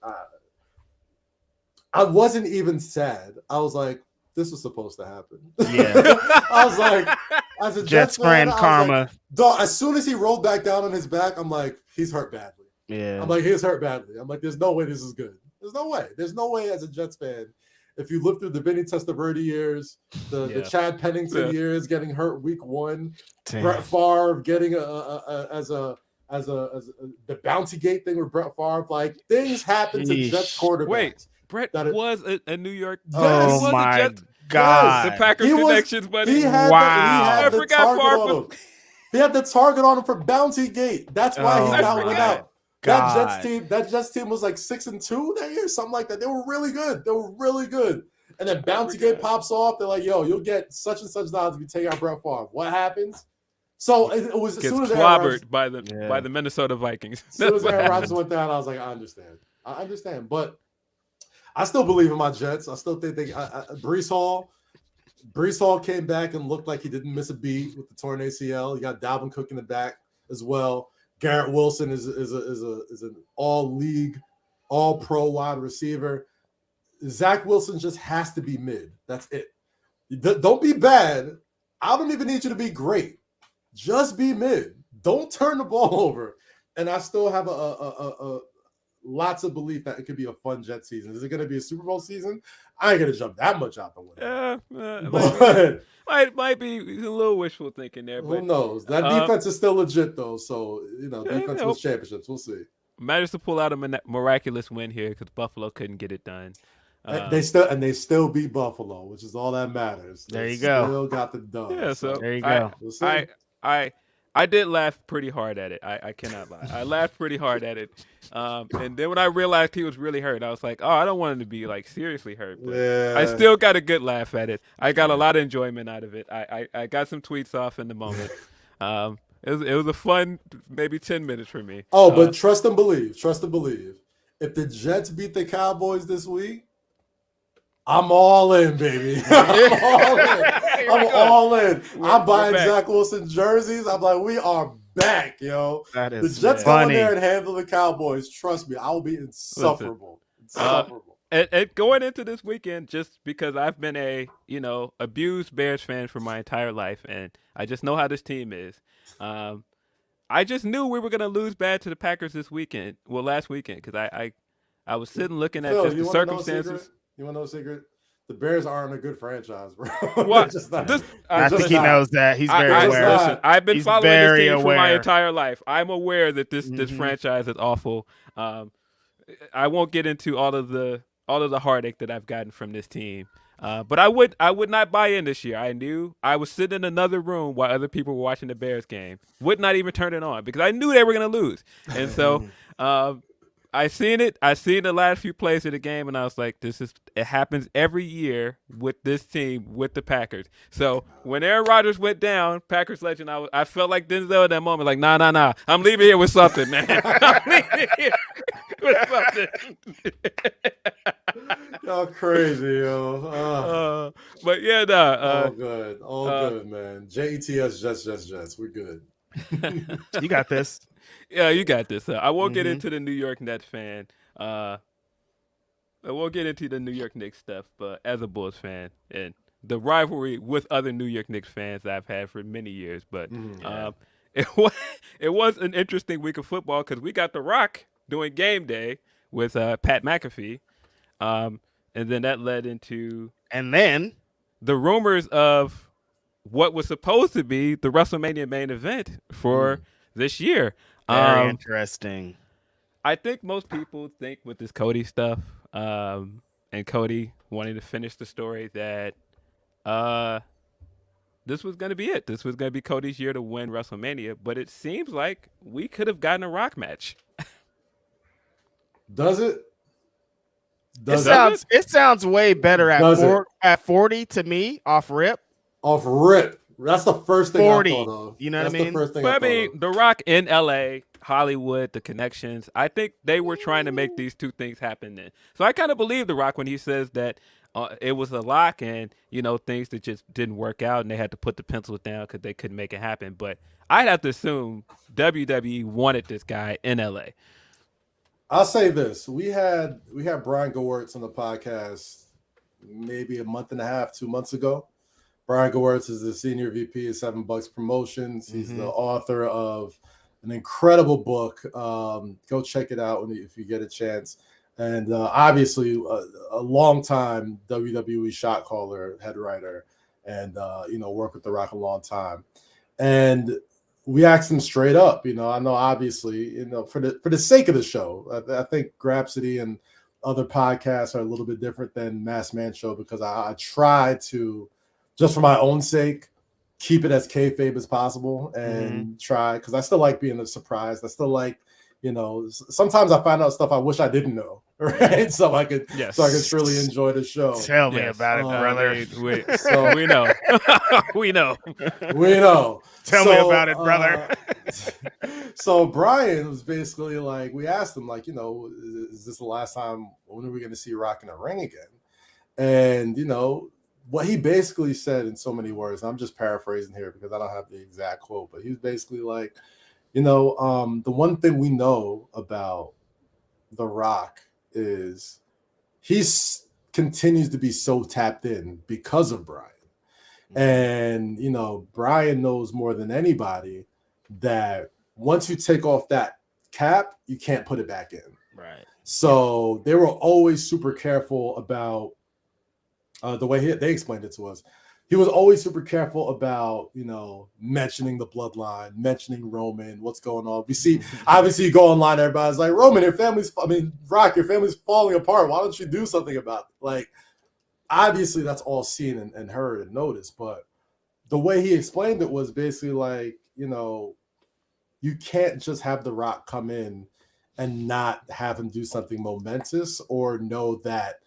I wasn't even sad. I was like, this was supposed to happen. Yeah. I was like, as a Jets fan karma. Like, dog, as soon as he rolled back down on his back, I'm like, he's hurt badly. Yeah. I'm like, he's hurt badly. I'm like, there's no way this is good. There's no way. There's no way as a Jets fan, if you lived through the Vinny Testaverde years, the Chad Pennington years, getting hurt week 1, Brett Favre getting the Bounty Gate thing with Brett Favre, like things happen to Jets quarterbacks. Wait, Brett was a New York. Yes. Oh my God! The Packers connections, buddy. He had I the forgot target he had the target on him for Bounty Gate. That's why he got went out. That Jets team was like 6-2 that year, something like that. They were really good. And then Bounty Gate pops off. They're like, "Yo, you'll get such and such dollars if you take out Brett Favre." What happens? So it was as soon as clobbered by the Minnesota Vikings. As soon as Aaron Rodgers went down, I was like, I understand, but I still believe in my Jets. I still think Breece Hall came back and looked like he didn't miss a beat with the torn ACL. You got Dalvin Cook in the back as well. Garrett Wilson is an all-league, all-pro wide receiver. Zach Wilson just has to be mid. That's it. Don't be bad. I don't even need you to be great. Just be mid. Don't turn the ball over. And I still have a lots of belief that it could be a fun Jet season. Is it going to be a Super Bowl season? I ain't going to jump that much out the window. Might be a little wishful thinking there. But who knows? That defense is still legit, though. So, defense wins championships. We'll see. Matters to pull out a miraculous win here because Buffalo couldn't get it done. They still beat Buffalo, which is all that matters. There you go. Still got the dub. Yeah, so there you go. I did laugh pretty hard at it. I cannot lie. I laughed pretty hard at it. And then when I realized he was really hurt, I was like, oh, I don't want him to be like seriously hurt. But I still got a good laugh at it. I got a lot of enjoyment out of it. I got some tweets off in the moment. It was a fun maybe 10 minutes for me. Oh, but trust and believe. Trust and believe. If the Jets beat the Cowboys this week, I'm all in, baby. I'm all in. I'm buying Zach Wilson jerseys. I'm like, we are back, yo. That is the Jets funny. go in there and handle the Cowboys. Trust me, I will be insufferable. And going into this weekend, just because I've been a abused Bears fan for my entire life, and I just know how this team is. I just knew we were gonna lose bad to the Packers this weekend. Well, last weekend, because I was sitting looking at Phil, just the circumstances. You want to know a secret? The Bears aren't a good franchise, bro. What? I think he knows that. He's very aware. Listen, I've been following this team for my entire life. I'm aware that this franchise is awful. I won't get into all of the heartache that I've gotten from this team. But I would not buy in this year. I knew I was sitting in another room while other people were watching the Bears game. Would not even turn it on because I knew they were going to lose. And so I seen it. I seen the last few plays of the game, and I was like, it happens every year with this team, with the Packers. So when Aaron Rodgers went down, Packers legend, I felt like Denzel at that moment, like, nah. I'm leaving here with something, man. I'm leaving here with something. Y'all crazy, yo. But yeah, all good, man. JETS, Jets. We're good. You got this. Yeah, you got this. I won't get into the New York Nets fan. I won't get into the New York Knicks stuff, but as a Bulls fan and the rivalry with other New York Knicks fans that I've had for many years. But it was an interesting week of football because we got The Rock doing game day with Pat McAfee. And then that led into the rumors of what was supposed to be the WrestleMania main event for this year. Very interesting. I think most people think with this Cody stuff and Cody wanting to finish the story that this was going to be it. This was going to be Cody's year to win WrestleMania, but it seems like we could have gotten a Rock match. Does it? It sounds way better at 40 to me off rip. Off rip. That's the first thing 40, I thought of. You know what I mean? But The Rock in LA, Hollywood, the connections. I think they were trying to make these two things happen then. So I kind of believe The Rock when he says that it was a lock and, things that just didn't work out and they had to put the pencils down because they couldn't make it happen. But I'd have to assume WWE wanted this guy in LA. I'll say this. We had Brian Gewirtz on the podcast maybe a month and a half, 2 months ago. Brian Gewirtz is the senior VP of $7 Promotions. He's the author of an incredible book. Go check it out if you get a chance. and obviously a long time WWE shot caller, head writer, and worked with The Rock a long time. And we asked him straight up, I know obviously, for the sake of the show, I think Grapsody and other podcasts are a little bit different than Mass Man Show, because I try to, just for my own sake, keep it as kayfabe as possible and try, because I still like being surprised. I still like, sometimes I find out stuff I wish I didn't know, right? So I could truly enjoy the show. Tell me about it, brother. We know. We know. Tell me about it, brother. So Brian was basically like, we asked him, like, is this the last time? When are we going to see Rock in a ring again? And, what he basically said in so many words, I'm just paraphrasing here because I don't have the exact quote, but he was basically like, the one thing we know about The Rock is he continues to be so tapped in because of Brian. And, Brian knows more than anybody that once you take off that cap, you can't put it back in. Right. So they were always super careful about the way they explained it to us. He was always super careful about, mentioning the bloodline, mentioning Roman, what's going on. We see, obviously, you go online, everybody's like, Roman, Rock, your family's falling apart. Why don't you do something about it? Like, obviously, that's all seen and heard and noticed. But the way he explained it was basically like, you can't just have The Rock come in and not have him do something momentous or know that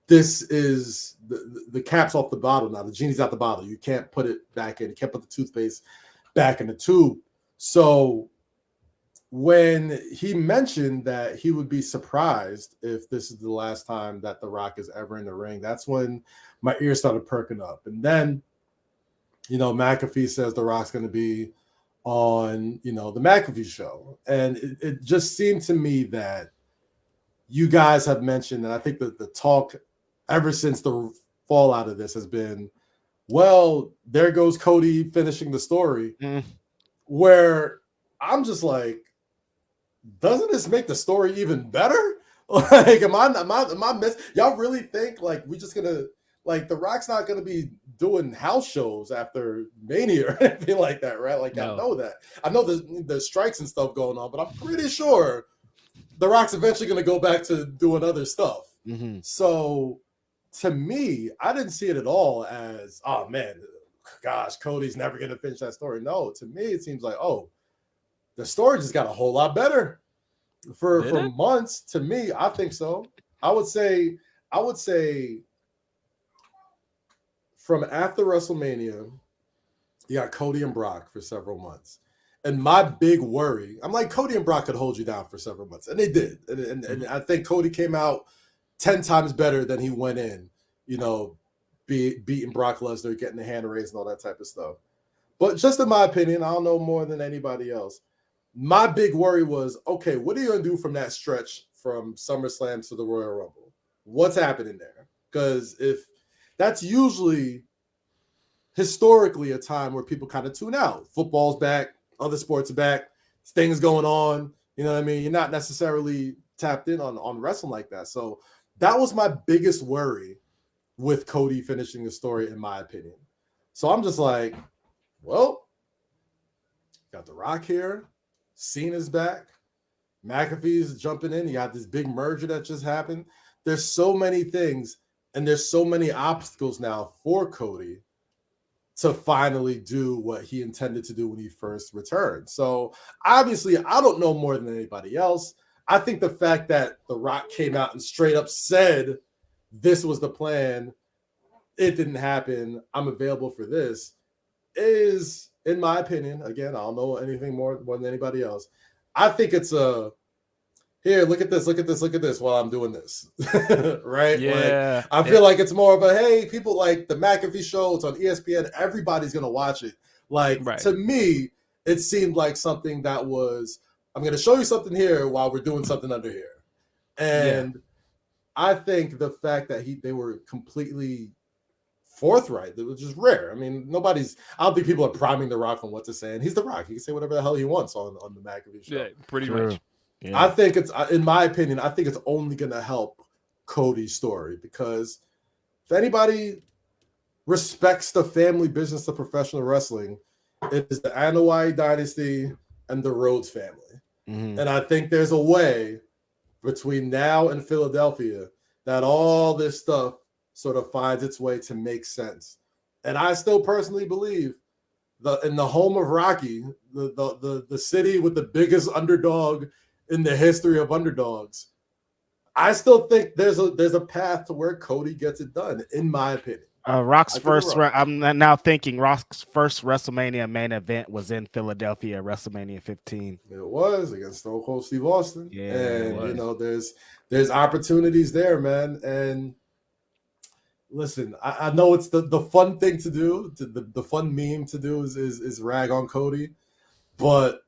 this is the cap's off the bottle now. The genie's out the bottle. You can't put it back in. You can't put the toothpaste back in the tube. So when he mentioned that he would be surprised if this is the last time that The Rock is ever in the ring, that's when my ears started perking up. And then, McAfee says The Rock's going to be on, the McAfee show. And it just seemed to me that you guys have mentioned, and I think that the talk ever since the fallout of this has been, well, there goes Cody finishing the story, where I'm just like, doesn't this make the story even better? Like, am I missing? Y'all really think like we just gonna, like, The Rock's not gonna be doing house shows after Mania or anything like that, right? Like, no. I know that. I know there's strikes and stuff going on, but I'm pretty sure The Rock's eventually gonna go back to doing other stuff. So to me, I didn't see it at all as, oh man, gosh, Cody's never going to finish that story. No, to me, it seems like, oh, the story just got a whole lot better for months. To me, I think so. I would say from after WrestleMania, you got Cody and Brock for several months. And my big worry, I'm like, Cody and Brock could hold you down for several months. And they did. And I think Cody came out 10 times better than he went in, beating Brock Lesnar, getting the hand raised and all that type of stuff. But just in my opinion, I don't know more than anybody else. My big worry was, okay, what are you going to do from that stretch from SummerSlam to the Royal Rumble? What's happening there? Because if that's usually historically a time where people kind of tune out. Football's back, other sports are back, things going on. You know what I mean? You're not necessarily tapped in on wrestling like that. So that was my biggest worry with Cody finishing the story, in my opinion. So I'm just like, well, got The Rock here. Cena's back. McAfee's jumping in. You got this big merger that just happened. There's so many things, and there's so many obstacles now for Cody to finally do what he intended to do when he first returned. So obviously, I don't know more than anybody else. I think the fact that The Rock came out and straight up said this was the plan, it didn't happen, I'm available for this, is, in my opinion, again, I don't know anything more than anybody else, I think it's here, look at this while I'm doing this. Right? Yeah. Like, I feel like it's more of a, hey, people like the McAfee show, it's on ESPN, everybody's going to watch it. Like, to me, it seemed like something that was, I'm going to show you something here while we're doing something under here. And I think the fact that they were completely forthright, it was just rare. I mean, I don't think people are priming The Rock on what to say. And he's The Rock. He can say whatever the hell he wants on the McAfee show. Yeah, pretty much. Yeah. I think it's, in my opinion, I think it's only going to help Cody's story, because if anybody respects the family business of professional wrestling, it is the Anoa'i dynasty and the Rhodes family. Mm-hmm. And I think there's a way between now and Philadelphia that all this stuff sort of finds its way to make sense. And I still personally believe in the home of Rocky, the city with the biggest underdog in the history of underdogs, I still think there's a path to where Cody gets it done, in my opinion. Rock's first. I'm now thinking Rock's first WrestleMania main event was in Philadelphia, WrestleMania 15. It was against Stone Cold Steve Austin, Yeah, and you know, there's opportunities there, man. And listen, I know it's the fun thing to do, the fun meme to do is rag on Cody, but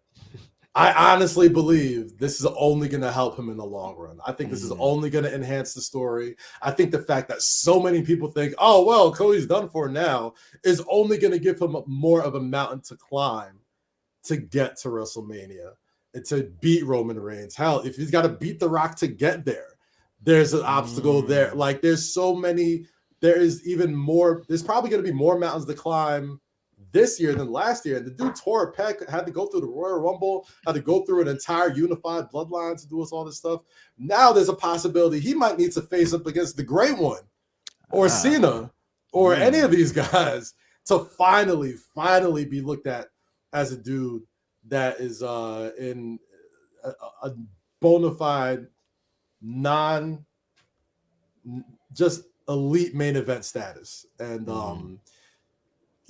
I honestly believe this is only going to help him in the long run. I think this is only going to enhance the story. I think the fact that so many people think, oh, well, Cody's done for now, is only going to give him more of a mountain to climb to get to WrestleMania and to beat Roman Reigns. Hell, if he's got to beat The Rock to get there, there's an obstacle there. Like, there's so many, there's probably going to be more mountains to climb this year than last year. And the dude tore a pec, had to go through the Royal Rumble, had to go through an entire unified bloodline to do us all this stuff. Now there's a possibility he might need to face up against the Great One or Cena or any of these guys to finally be looked at as a dude that is in a bona fide, just elite main event status. And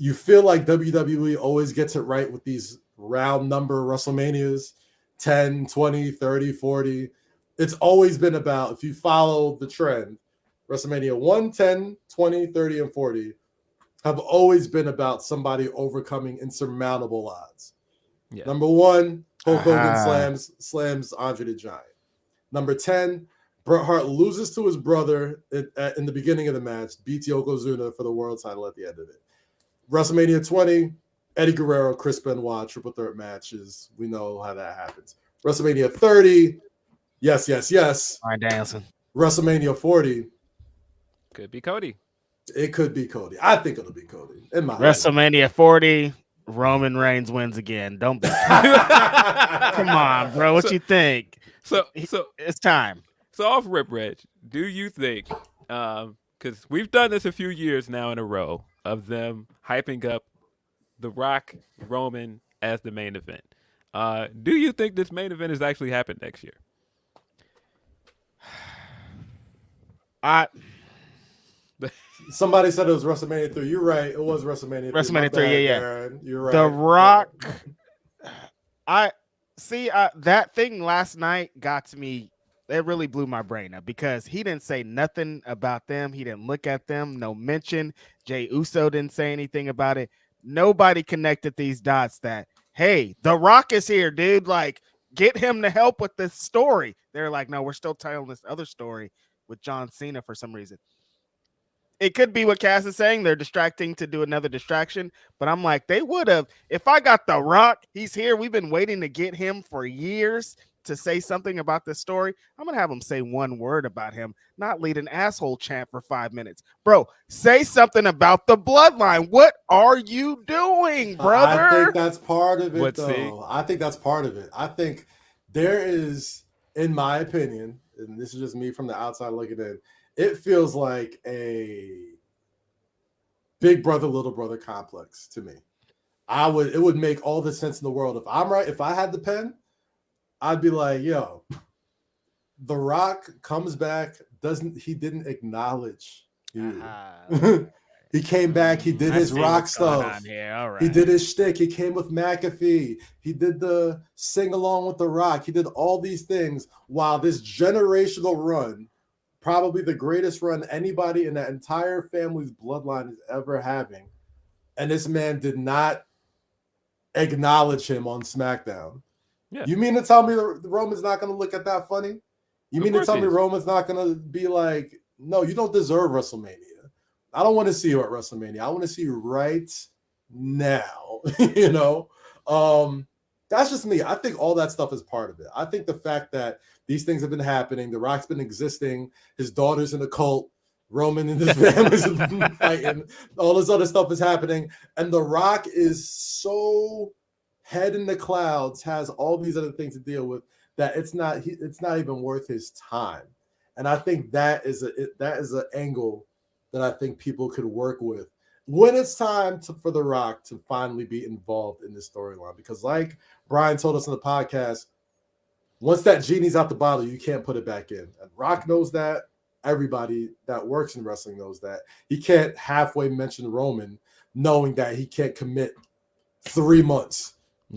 you feel like WWE always gets it right with these round number WrestleManias, 10, 20, 30, 40. It's always been about, if you follow the trend, WrestleMania 1, 10, 20, 30, and 40 have always been about somebody overcoming insurmountable odds. Yeah. Number 1, Hulk Hogan slams Andre the Giant. Number 10, Bret Hart loses to his brother in the beginning of the match, beats Yokozuna for the world title at the end of it. WrestleMania 20, Eddie Guerrero, Chris Benoit, triple threat matches. We know how that happens. WrestleMania 30, yes. Bryan Danielson. WrestleMania 40. Could be Cody. It could be Cody. I think it'll be Cody. In my WrestleMania 40, Roman Reigns wins again. Don't be. Come on, bro. What you think? So it's time. So off rip, Reg, do you think, because we've done this a few years now in a row, of them hyping up The Rock, Roman as the main event. Do you think this main event has actually happened next year? Somebody said it was WrestleMania 3. You're right. It was WrestleMania 3. WrestleMania 3, yeah. Aaron. You're right. The Rock. That thing last night got to me. It really blew my brain up because he didn't say nothing about them. He didn't look at them. No mention. Jey Uso didn't say anything about it. Nobody connected these dots that, hey, The Rock is here, dude. Like, get him to help with this story. They're like, no, we're still telling this other story with John Cena for some reason. It could be what Cass is saying. They're distracting to do another distraction. But I'm like, they would have. If I got The Rock, he's here. We've been waiting to get him for years to say something about this story. I'm going to have him say one word about him, not lead an asshole chant for 5 minutes. Bro, say something about the bloodline. What are you doing, brother? I think that's part of it, though. I think that's part of it. I think there is, in my opinion, and this is just me from the outside looking in, it feels like a big brother, little brother complex to me. It would make all the sense in the world. If I'm right, if I had the pen, I'd be like, yo, The Rock comes back, he didn't acknowledge you. He came back, he did his Rock stuff. Right. He did his shtick. He came with McAfee. He did the sing along with The Rock. He did all these things while this generational run, probably the greatest run anybody in that entire family's bloodline is ever having. And this man did not acknowledge him on SmackDown. Yeah. You mean to tell me the Roman's not going to look at that funny? You mean to tell me Roman's not going to be like, no, you don't deserve WrestleMania. I don't want to see you at WrestleMania. I want to see you right now, you know? That's just me. I think all that stuff is part of it. I think the fact that these things have been happening, The Rock's been existing, his daughter's in a cult, Roman and his family's fighting, all this other stuff is happening, and The Rock is so head in the clouds, has all these other things to deal with, that it's not even worth his time. And I think that is an angle that I think people could work with when it's time for The Rock to finally be involved in this storyline. Because like Brian told us on the podcast, once that genie's out the bottle, you can't put it back in. And Rock knows that. Everybody that works in wrestling knows that. He can't halfway mention Roman knowing that he can't commit 3 months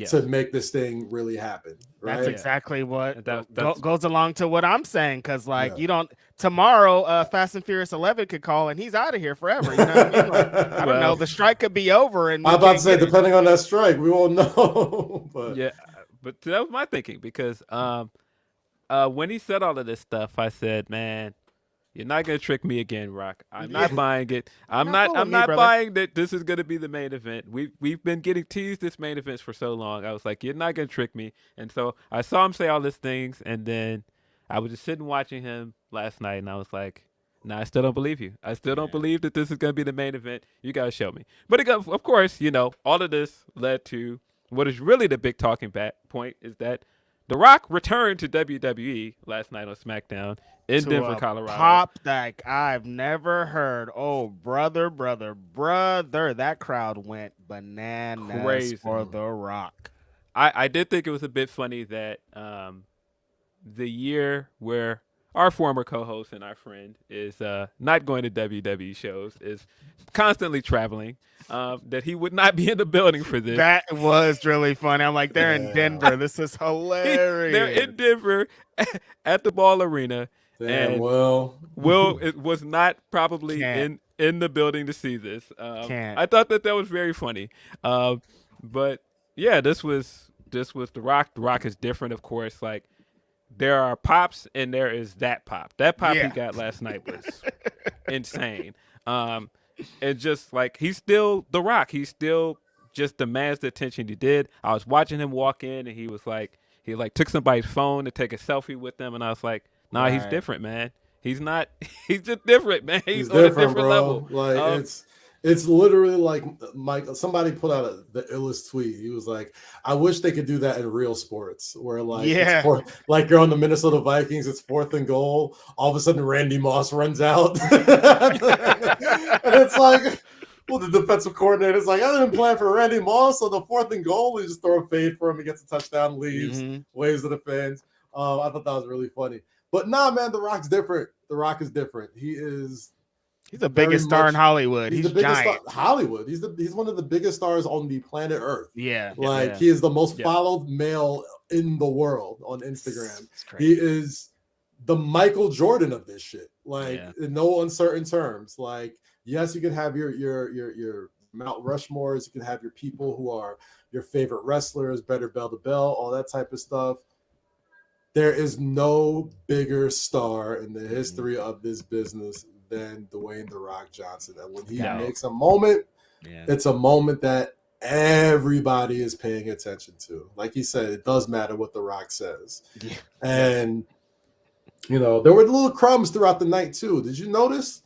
to make this thing really happen. Right? That's exactly what goes along to what I'm saying. Because you don't tomorrow, Fast and Furious 11 could call and he's out of here forever. You know what I mean? Like, I don't know. The strike could be over, and I'm about to say, depending on that strike, we won't know. But but that was my thinking, because when he said all of this stuff, I said, man, you're not gonna trick me again, Rock. I'm not buying it. I'm not buying that this is gonna be the main event. We've been getting teased this main events for so long. I was like, you're not gonna trick me. And so I saw him say all these things, and then I was just sitting watching him last night, and I was like, nah, I still don't believe you. I still don't believe that this is gonna be the main event. You gotta show me. But of course, all of this led to what is really the big talking point, is that The Rock returned to WWE last night on SmackDown in Denver, Colorado. Pop like I've never heard. Oh, brother. That crowd went bananas. Crazy for The Rock. I did think it was a bit funny that the year where our former co-host and our friend is not going to WWE shows, is constantly traveling, that he would not be in the building for this. That was really funny. I'm like, they're in Denver. This is hilarious. They're in Denver at the Ball Arena. And Will it was not probably in the building to see this. I thought that was very funny. But yeah, this was The Rock. The Rock is different, of course. Like, there are pops and there is that pop. That pop he got last night was insane. And just like, he's still The Rock. He still just demands the attention he did. I was watching him walk in, and he took somebody's phone to take a selfie with them, and I was like, nah, he's different, man. He's not. He's just different, man. He's on different, a different bro. level. Like it's literally like somebody put out the illest tweet. He was like, I wish they could do that in real sports, where like you're on the Minnesota Vikings, it's 4th and goal. All of a sudden, Randy Moss runs out, and it's like, well, the defensive coordinator's like, I didn't plan for Randy Moss on the 4th and goal. We just throw a fade for him. He gets a touchdown, leaves, waves to the fans. I thought that was really funny. But nah, man, The Rock's different. The Rock is different. He's the biggest star in Hollywood. He's the biggest star in Hollywood. He's one of the biggest stars on the planet Earth. Yeah. He is the most followed male in the world on Instagram. He is the Michael Jordan of this shit. In no uncertain terms. Like, yes, you can have your Mount Rushmores, you can have your people who are your favorite wrestlers, better bell to bell, all that type of stuff. There is no bigger star in the history of this business than Dwayne The Rock Johnson. And when he makes a moment, it's a moment that everybody is paying attention to. Like he said, it does matter what The Rock says. Yeah. And, there were little crumbs throughout the night too. Did you notice?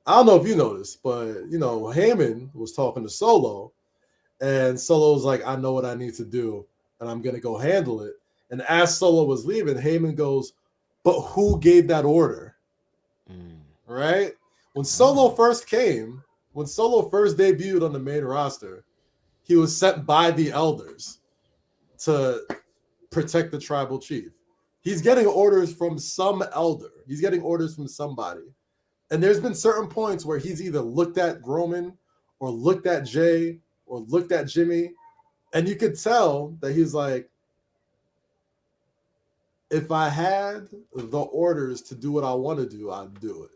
I don't know if you noticed, but, Heyman was talking to Solo, and Solo was like, I know what I need to do, and I'm going to go handle it. And as Solo was leaving, Heyman goes, but who gave that order? Right? When Solo first debuted on the main roster, he was sent by the elders to protect the tribal chief. He's getting orders from some elder. He's getting orders from somebody. And there's been certain points where he's either looked at Roman or looked at Jay or looked at Jimmy. And you could tell that he's like, if I had the orders to do what I want to do, I'd do it.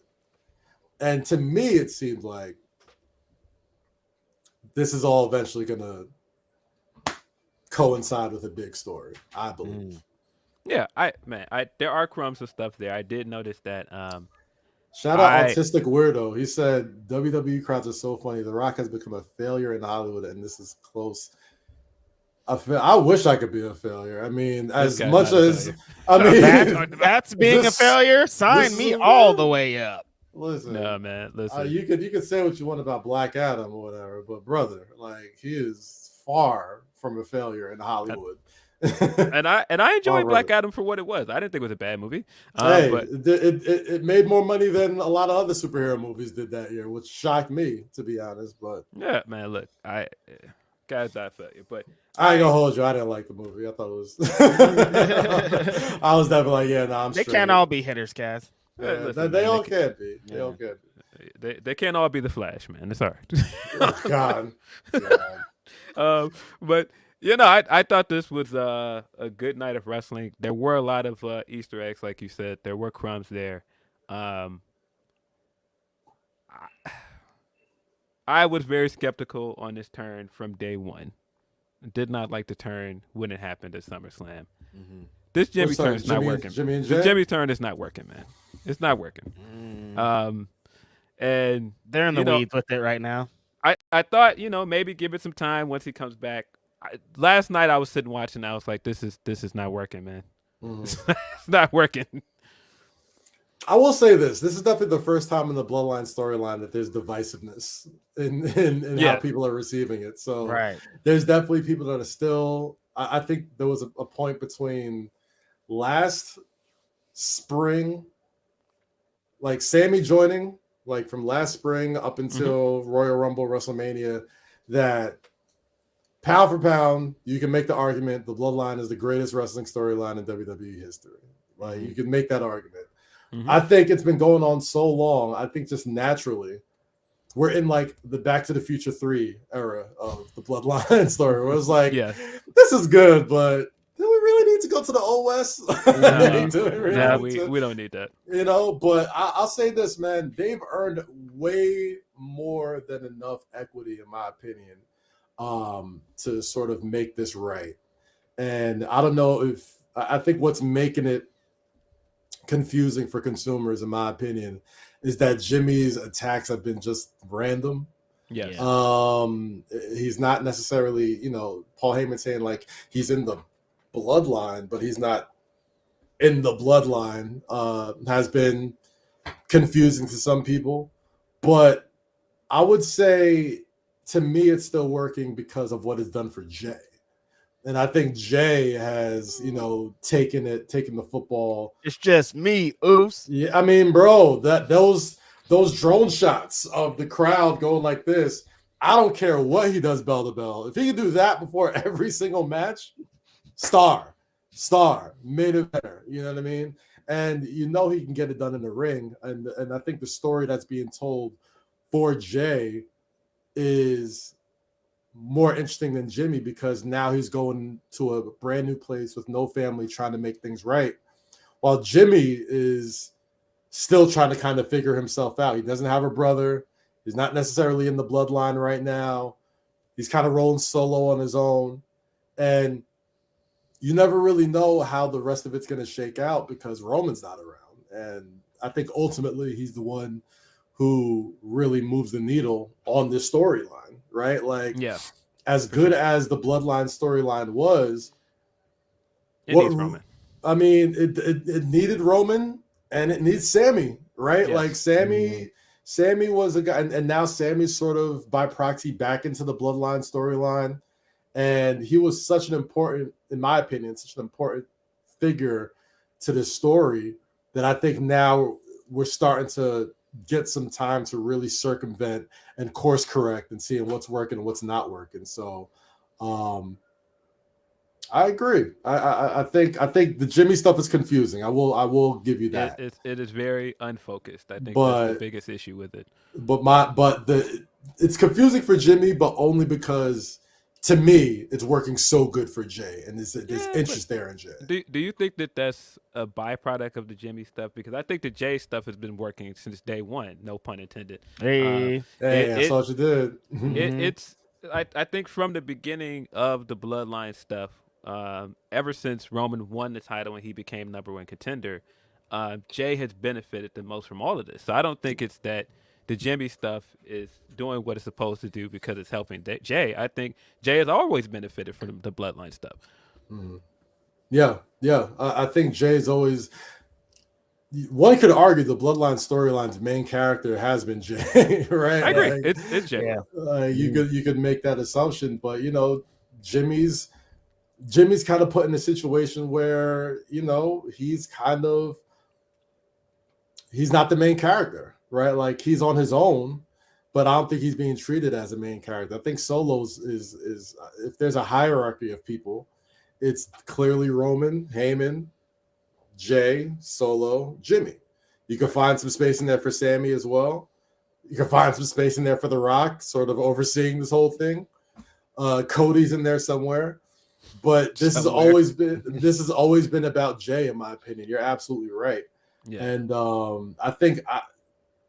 And to me, it seemed like this is all eventually going to coincide with a big story, I believe. Yeah, there are crumbs of stuff there. I did notice that. Shout out Autistic Weirdo. He said, WWE crowds are so funny. The Rock has become a failure in Hollywood, and this is close. I wish I could be a failure. I mean, as guy's much not a as failure. I mean, That's being a failure. Sign me is all the way up. Listen, No, man. Listen. you could say what you want about Black Adam or whatever, but brother, like he is far from a failure in Hollywood. And I enjoyed Black right. Adam for what it was. I didn't think it was a bad movie. Hey, but it made more money than a lot of other superhero movies did that year, which shocked me, to be honest. But yeah, man, look, guy's not failure, but I ain't gonna hold you. I didn't like the movie. I thought it was. I was definitely like, yeah, nah, I'm They straight. can't all be hitters, Kaz. Yeah, listen, they man, all can be. They all can be. They can't all be the Flash, man. It's all right. Oh, God. But you know, I thought this was a good night of wrestling. There were a lot of Easter eggs, like you said. There were crumbs there. I was very skeptical on this turn from day one. Did not like the turn when it happened at SummerSlam. Mm-hmm. This Jimmy turn is not working. The Jimmy turn is not working, man. It's not working. And they're in the weeds with it right now. I thought, maybe give it some time once he comes back. Last night I was sitting watching. I was like, this is not working, man. It's not working. I will say this. This is definitely the first time in the Bloodline storyline that there's divisiveness in how people are receiving it. So there's definitely people that are still, I think there was a point between last spring, like Sammy joining, like from last spring up until Royal Rumble, WrestleMania, that pound for pound, you can make the argument the Bloodline is the greatest wrestling storyline in WWE history. Like you can make that argument. I think it's been going on so long. I think just naturally, we're in like the Back to the Future 3 era of the Bloodline story. Where it's like, this is good, but do we really need to go to the Old West? We don't need that. But I'll say this, man. They've earned way more than enough equity, in my opinion, to sort of make this right. And I don't know if I think what's making it confusing for consumers, in my opinion, is that Jimmy's attacks have been just random. Yes. He's not necessarily, Paul Heyman saying like he's in the bloodline, but he's not in the bloodline, has been confusing to some people. But I would say, to me, it's still working because of what it's done for Jay. And I think Jay has, taken the football. It's just me, Oos. Yeah, I mean, bro, those drone shots of the crowd going like this, I don't care what he does bell to bell. If he can do that before every single match, star, made it better. You know what I mean? And he can get it done in the ring. And I think the story that's being told for Jay is more interesting than Jimmy, because now he's going to a brand new place with no family, trying to make things right, while Jimmy is still trying to kind of figure himself out. He doesn't have a brother. He's not necessarily in the bloodline right now. He's kind of rolling solo on his own, and you never really know how the rest of it's going to shake out because Roman's not around. And I think ultimately he's the one who really moves the needle on this storyline, right? Like, as good as the Bloodline storyline was, it needs Roman. I mean, it needed Roman and it needs Sammy, right? Yes. Like Sammy was a guy, and now Sammy's sort of by proxy back into the Bloodline storyline. And he was such an important, in my opinion, such an important figure to this story that I think now we're starting to get some time to really circumvent and course correct and seeing what's working and what's not working. So I agree. I think the Jimmy stuff is confusing. I will give you that. It is very unfocused. I think that's the biggest issue with it. It's confusing for Jimmy, but only because, to me, it's working so good for Jay, and there's interest there in Jay. Do you think that that's a byproduct of the Jimmy stuff? Because I think the Jay stuff has been working since day one, no pun intended. I saw what you did. I think from the beginning of the Bloodline stuff, ever since Roman won the title and he became #1 contender, Jay has benefited the most from all of this. So I don't think it's that the Jimmy stuff is doing what it's supposed to do because it's helping Jay. I think Jay has always benefited from the Bloodline stuff. Mm. Yeah. I think Jay's always. One could argue the Bloodline storyline's main character has been Jay, right? I agree. Like, It's Jay. Yeah. You could make that assumption, but Jimmy's kind of put in a situation where he's not the main character, right? Like he's on his own, but I don't think he's being treated as a main character. I think Solo's is if there's a hierarchy of people, it's clearly Roman, Heyman, Jay, Solo, Jimmy. You can find some space in there for Sammy as well. You can find some space in there for The Rock, sort of overseeing this whole thing. Cody's in there somewhere. But this has always been about Jay, in my opinion. You're absolutely right. Yeah. And I think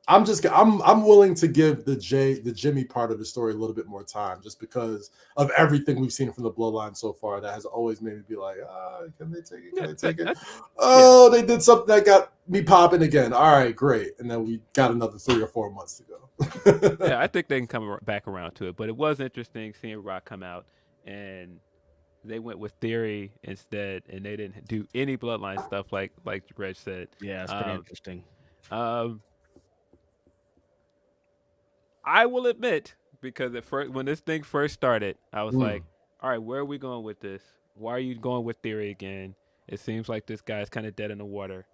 I'm willing to give the Jimmy part of the story a little bit more time, just because of everything we've seen from the Bloodline so far. That has always made me be like, can they take it? Can they take it? Oh, they did something that got me popping again. All right, great. And then we got another 3 or 4 months to go. Yeah, I think they can come back around to it. But it was interesting seeing Rock come out, and they went with Theory instead, and they didn't do any Bloodline stuff like Reg said. Yeah, it's pretty interesting. I will admit, because when this thing first started, I was like, all right, where are we going with this? Why are you going with Theory again? It seems like this guy's kind of dead in the water.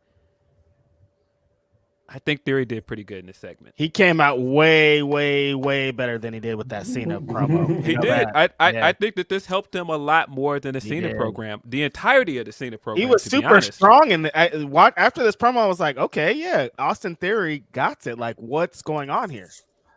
I think Theory did pretty good in this segment. He came out way, way, way better than he did with that Cena promo. He did. I think that this helped him a lot more than the Cena program. The entirety of the Cena program. He was super strong. And after this promo, I was like, okay, yeah, Austin Theory got it. Like, what's going on here?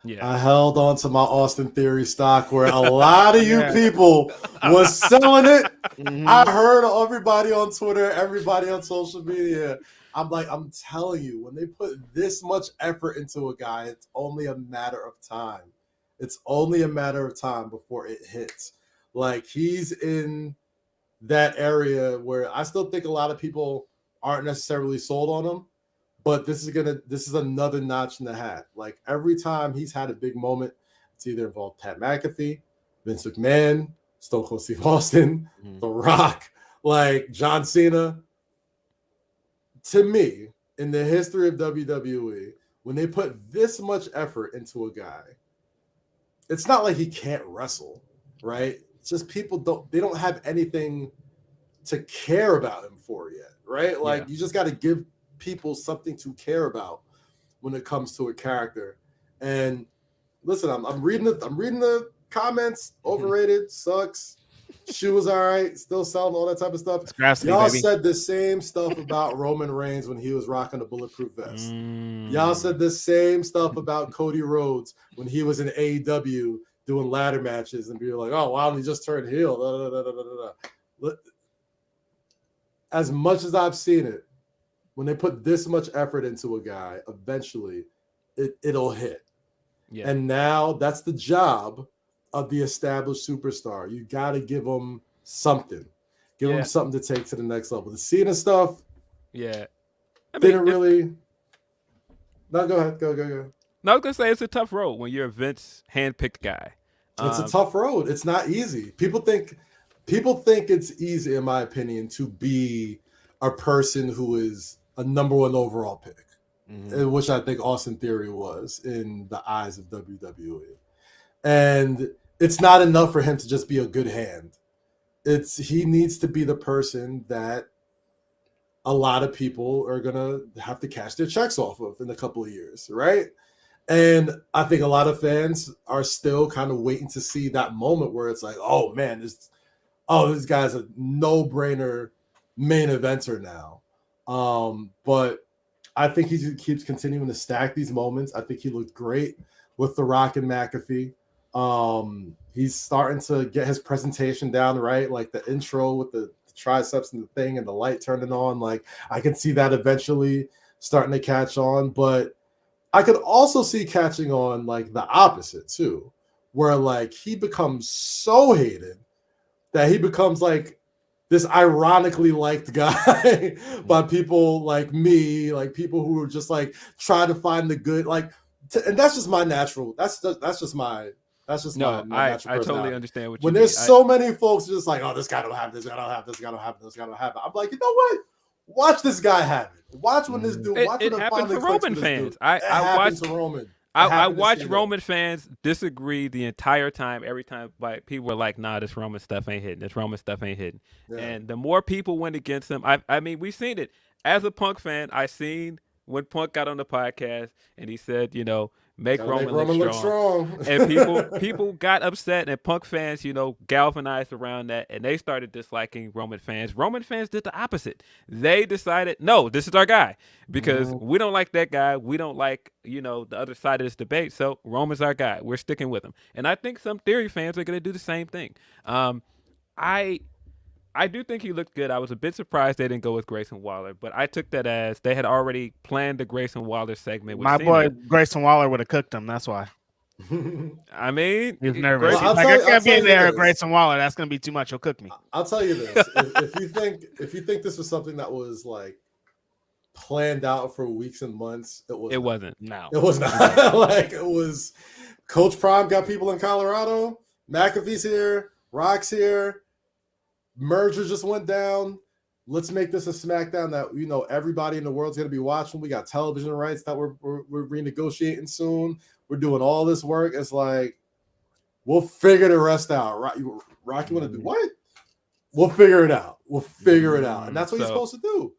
Yeah, I held on to my Austin Theory stock where a lot of you people was selling it. Mm-hmm. I heard everybody on Twitter, everybody on social media. I'm telling you, when they put this much effort into a guy, it's only a matter of time. It's only a matter of time before it hits. Like, he's in that area where I still think a lot of people aren't necessarily sold on him. But this is another notch in the hat. Like, every time he's had a big moment, it's either involved Pat McAfee, Vince McMahon, Stone Cold Steve Austin, The Rock, like John Cena. To me, in the history of WWE, when they put this much effort into a guy, it's not like he can't wrestle, right? It's just people don't have anything to care about him for yet, right? Like, you just got to give people something to care about when it comes to a character. And listen, I'm reading the comments. Overrated, sucks. Shoe was all right, still selling, all that type of stuff. Grapsody, y'all baby. said the same stuff about Roman Reigns when he was rocking a bulletproof vest. Y'all said the same stuff about Cody Rhodes when he was in AEW doing ladder matches, and be like, oh, why don't he just turn heel? As much as I've seen it, when they put this much effort into a guy, eventually it'll hit. Yeah. And now that's the job of the established superstar. You got to give them something. Give them something to take to the next level. The Cena stuff, didn't really... No, go ahead. Go. No, I was going to say it's a tough road when you're a Vince handpicked guy. It's a tough road. It's not easy. People think it's easy, in my opinion, to be a person who is a number one overall pick, which I think Austin Theory was in the eyes of WWE. And it's not enough for him to just be a good hand. He needs to be the person that a lot of people are going to have to cash their checks off of in a couple of years, right? And I think a lot of fans are still kind of waiting to see that moment where it's like, oh man, this guy's a no-brainer main eventer now. But I think he keeps continuing to stack these moments. I think he looked great with The Rock and McAfee. He's starting to get his presentation down right, like the intro with the triceps and the thing and the light turning on. Like, I can see that eventually starting to catch on, but I could also see catching on like the opposite too, where like he becomes so hated that he becomes like this ironically liked guy by people like me, like people who are just like trying to find the good. Like, and that's just my natural. That's just my. That's just No, my I natural totally personality. understand what you When mean. there's so many folks just like, oh, this guy don't have this, guy don't have this, guy don't have this, guy don't have it. I'm like, you know what? Watch this guy have it. Watch when this dude. Watch It when happened finally for clicks Roman for this fans. dude. I watched to Roman. I watched Roman fans disagree the entire time. Every time, like people were like, "Nah, this Roman stuff ain't hitting. This Roman stuff ain't hitting." Yeah. And the more people went against him, I mean, we've seen it. As a Punk fan, I seen when Punk got on the podcast and he said, you know, make Roman look strong. And people got upset, and Punk fans, you know, galvanized around that, and they started disliking Roman fans. Roman fans did the opposite. They decided, no, this is our guy, because we don't like that guy. We don't like, you know, the other side of this debate. So Roman's our guy. We're sticking with him. And I think some Theory fans are going to do the same thing. I do think he looked good. I was a bit surprised they didn't go with Grayson Waller, but I took that as they had already planned the Grayson Waller segment. With My Cena. boy Grayson Waller would have cooked him. That's why. I mean, he was nervous. Well, I can't be in there, Grayson Waller. That's gonna be too much. He'll cook me. I'll tell you this: if you think this was something that was like planned out for weeks and months, it wasn't. No, it was not. Like it was. Coach Prime got people in Colorado. McAfee's here. Rock's here. Merger just went down. Let's make this a SmackDown that, you know, everybody in the world's going to be watching. We got television rights that we're renegotiating soon. We're doing all this work. It's like, we'll figure the rest out. Rocky want to do what? We'll figure it out. We'll figure it out. And that's what you're supposed to do,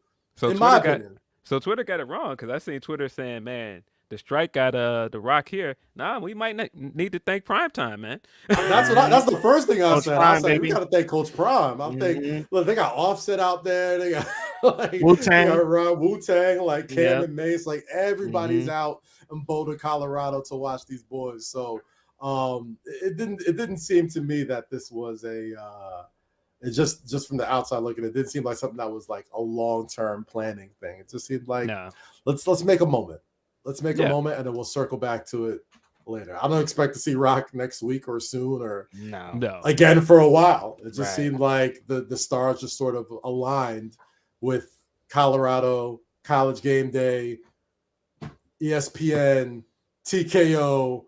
in my opinion. So Twitter got it wrong, because I seen Twitter saying, man, the strike got the Rock here. Nah, we might need to thank Primetime, man. That's the first thing I said. Prime, I said we got to thank Coach Prime. I'm thinking, look, they got Offset out there. They got like Wu-Tang, like Cam and Mace, like everybody's out in Boulder, Colorado to watch these boys. So it didn't seem to me that this was it just from the outside looking, it didn't seem like something that was like a long-term planning thing. It just seemed like let's make a moment. Let's make a moment, and then we'll circle back to it later. I don't expect to see Rock next week or soon or no again for a while. It just seemed like the stars just sort of aligned with Colorado, College Game Day, ESPN, TKO,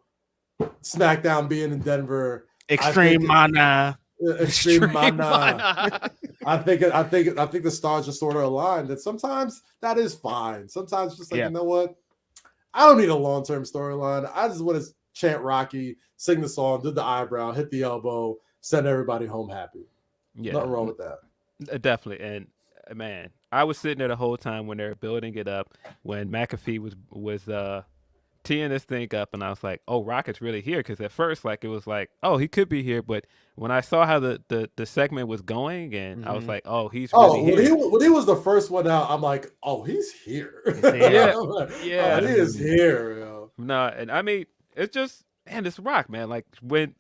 SmackDown being in Denver, Extreme Mana. Extreme Mana. I think the stars just sort of aligned. And sometimes that is fine. Sometimes just like, you know what? I don't need a long-term storyline. I just want to chant Rocky, sing the song, do the eyebrow, hit the elbow, send everybody home happy. Yeah, nothing wrong with that. Definitely. And man, I was sitting there the whole time when they were building it up, when McAfee was teeing this thing up, and I was like, oh, Rocket's really here, because at first, like, it was like, oh, he could be here, but when I saw how the segment was going, and I was like, oh, he's really here. When he was the first one out, I'm like, oh, he's here. He is here. Yo. No, and I mean, it's just, man, it's Rock, man. Like when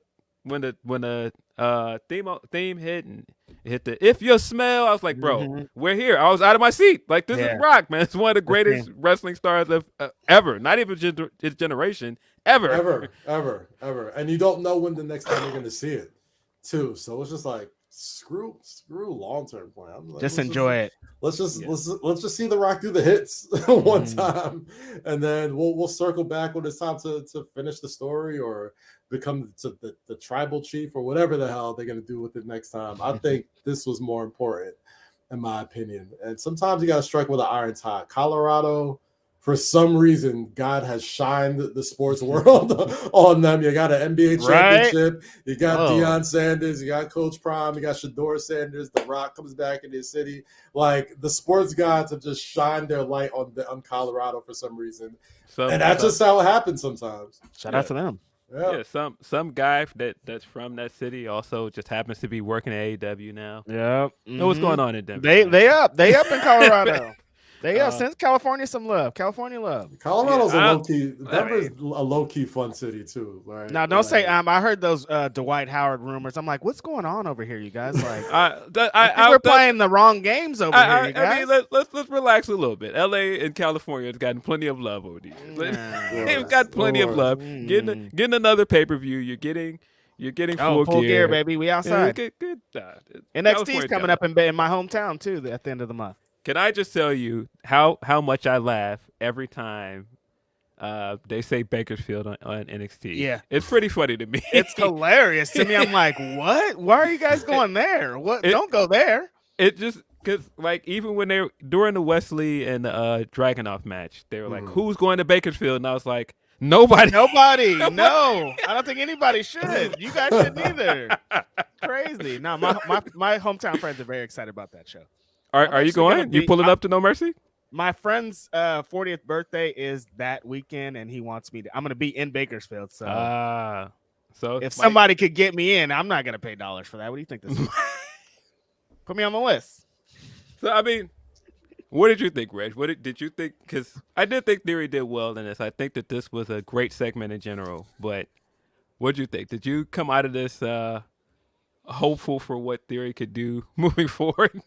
the theme hit and hit the "If You Smell," I was like, bro, we're here. I was out of my seat. Like, this is Rock, man. It's one of the greatest wrestling stars of ever. Not even his generation, ever. And you don't know when the next time you're going to see it, too. So it's just like, screw long-term plan. Like, just enjoy it. Let's just see The Rock do the hits one time, and then we'll circle back when it's time to finish the story or become the tribal chief or whatever the hell they're going to do with it next time. I think this was more important, in my opinion. And sometimes you got to strike with an iron's hot. Colorado, for some reason, God has shined the sports world on them. You got an NBA championship. You got Deion Sanders. You got Coach Prime. You got Shador Sanders. The Rock comes back in his city. Like, the sports gods have just shined their light on Colorado for some reason. And that's just how it happens sometimes. Shout out to them. Yeah, some guy that's from that city also just happens to be working at AEW now. Yeah. Know what's going on in Denver? They up in Colorado. They send California some love. California love. Colorado's a low key. Denver's a low key fun city too. Right? Now, don't say I heard those Dwight Howard rumors. I'm like, what's going on over here, you guys? Like, we're playing the wrong games over here, you guys. I mean, let's relax a little bit. LA and California has gotten plenty of love over the years. They've got plenty of love. Getting another pay per view. You're getting full gear, baby. We outside. Good. NXT's coming up in my hometown too at the end of the month. Can I just tell you how much I laugh every time they say Bakersfield on NXT. Yeah. It's pretty funny to me. It's hilarious to me. I'm like, what? Why are you guys going there? What? Don't go there. It just because like even when they during the Wesley and the Dragunov match, they were like, "Who's going to Bakersfield?" And I was like, "Nobody." No, I don't think anybody should. You guys shouldn't either. Crazy. No, my hometown friends are very excited about that show. Are you going? You pulling up to No Mercy? My friend's 40th birthday is that weekend, and he wants me to. I'm going to be in Bakersfield, so so if somebody could get me in, I'm not going to pay dollars for that. What do you think this is? Put me on the list. So I mean, what did you think, Reg? What did you think? Because I did think Theory did well in this. I think that this was a great segment in general. But what did you think? Did you come out of this hopeful for what Theory could do moving forward?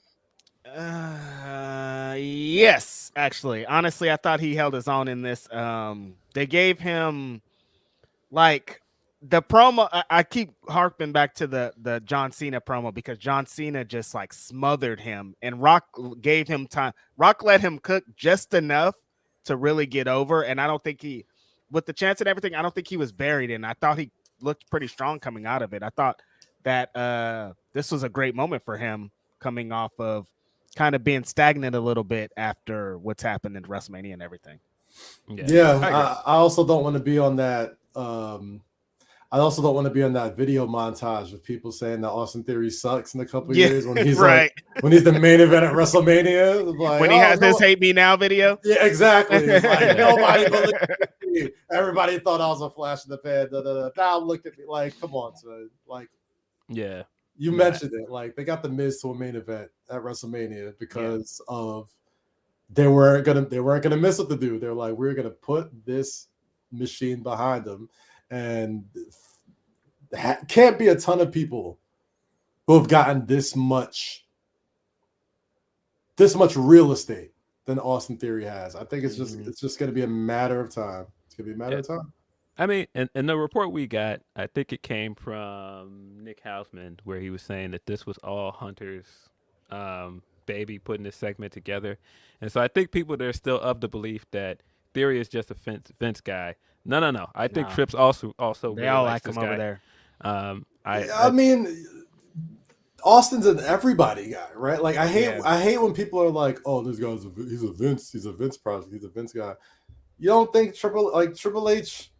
Yes, actually. Honestly, I thought he held his own in this. They gave him like the promo. I keep harping back to the John Cena promo because John Cena just like smothered him, and Rock gave him time. Rock let him cook just enough to really get over, and I don't think he, with the chance and everything, I don't think he was buried in. I thought he looked pretty strong coming out of it. I thought that this was a great moment for him coming off of kind of being stagnant a little bit after what's happened in WrestleMania and everything. I also don't want to be on that. I also don't want to be on that video montage of people saying that Austin Theory sucks in a couple of years when he's right. like when he's the main event at WrestleMania. Like, when he has his "Hate Me Now" video. Yeah, exactly. It's like, nobody believed me. Everybody thought I was a flash in the pan. Now look at me like, come on, son. Like, yeah. You mentioned it. Like they got the Miz to a main event at WrestleMania because of they weren't gonna miss what to do. They're like, we're gonna put this machine behind them, and can't be a ton of people who have gotten this much real estate than Austin Theory has. I think it's just gonna be a matter of time. It's gonna be a matter of time. I mean, and the report we got, I think it came from Nick Hausman, where he was saying that this was all Hunter's baby putting this segment together. And so I think people that are still of the belief that Theory is just a Vince guy. No. I think Trips also they really all likes like this him guy. over there. I mean, Austin's an everybody guy, right? Like I hate when people are like, "Oh, this guy's he's a Vince project, he's a Vince guy." You don't think Triple H?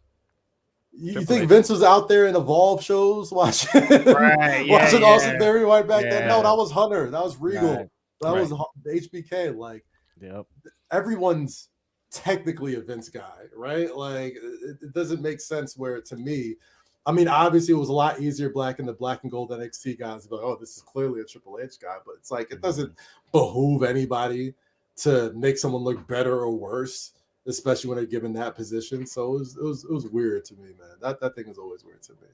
You think Vince was out there in Evolve shows watching Austin Theory right back then? No, that was Hunter. That was Regal. That was HBK. Like, everyone's technically a Vince guy, right? Like, it doesn't make sense where, to me, I mean, obviously it was a lot easier in the black and gold NXT guys, but this is clearly a Triple H guy. But it's like, it doesn't behoove anybody to make someone look better or worse, especially when they're given that position. So it was weird to me, man. That thing is always weird to me.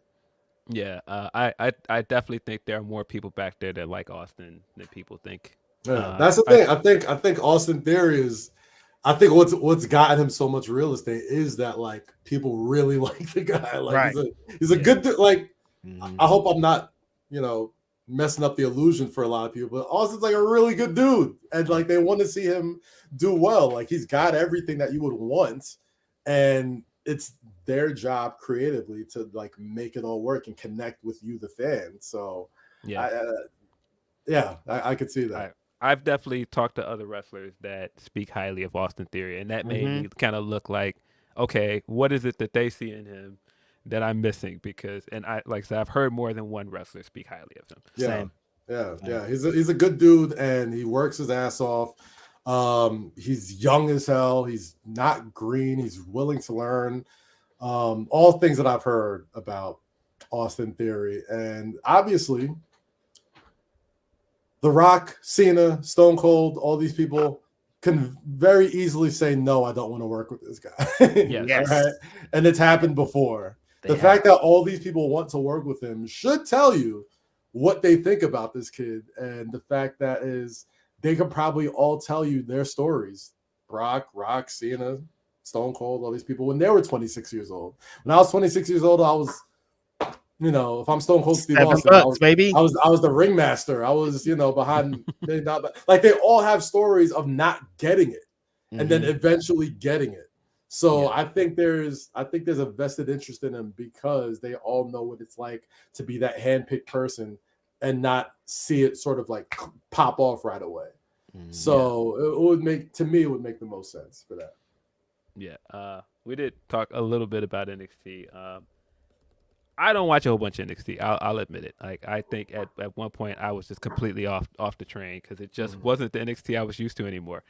Yeah, I definitely think there are more people back there that like Austin than people think. Yeah, that's the thing. I think Austin Theory is. I think what's gotten him so much real estate is that like people really like the guy. Like he's a good like. I hope I'm not messing up the illusion for a lot of people, but Austin's like a really good dude, and like they want to see him do well. Like he's got everything that you would want, and it's their job creatively to like make it all work and connect with you, the fan. So I could see that. I've definitely talked to other wrestlers that speak highly of Austin Theory, and that made me kind of look like, okay, what is it that they see in him that I'm missing? Because, and I like I said, I've heard more than one wrestler speak highly of him. Yeah. He's a good dude, and he works his ass off. He's young as hell. He's not green. He's willing to learn. All things that I've heard about Austin Theory, and obviously, The Rock, Cena, Stone Cold, all these people can very easily say, no, I don't want to work with this guy. Yes. Right? And it's happened before. The fact that all these people want to work with him should tell you what they think about this kid. And the fact that is they could probably all tell you their stories. Rock, Cena, Stone Cold, all these people when they were 26 years old. When I was 26 years old, I was, if I'm Stone Cold Steve Austin, I was the ringmaster. I was, behind. Like they all have stories of not getting it and then eventually getting it. So I think there's a vested interest in them because they all know what it's like to be that handpicked person and not see it sort of like pop off right away. So it would make the most sense for that. Yeah. We did talk a little bit about NXT. I don't watch a whole bunch of NXT. I'll admit it. Like I think at one point I was just completely off the train because it just wasn't the NXT I was used to anymore.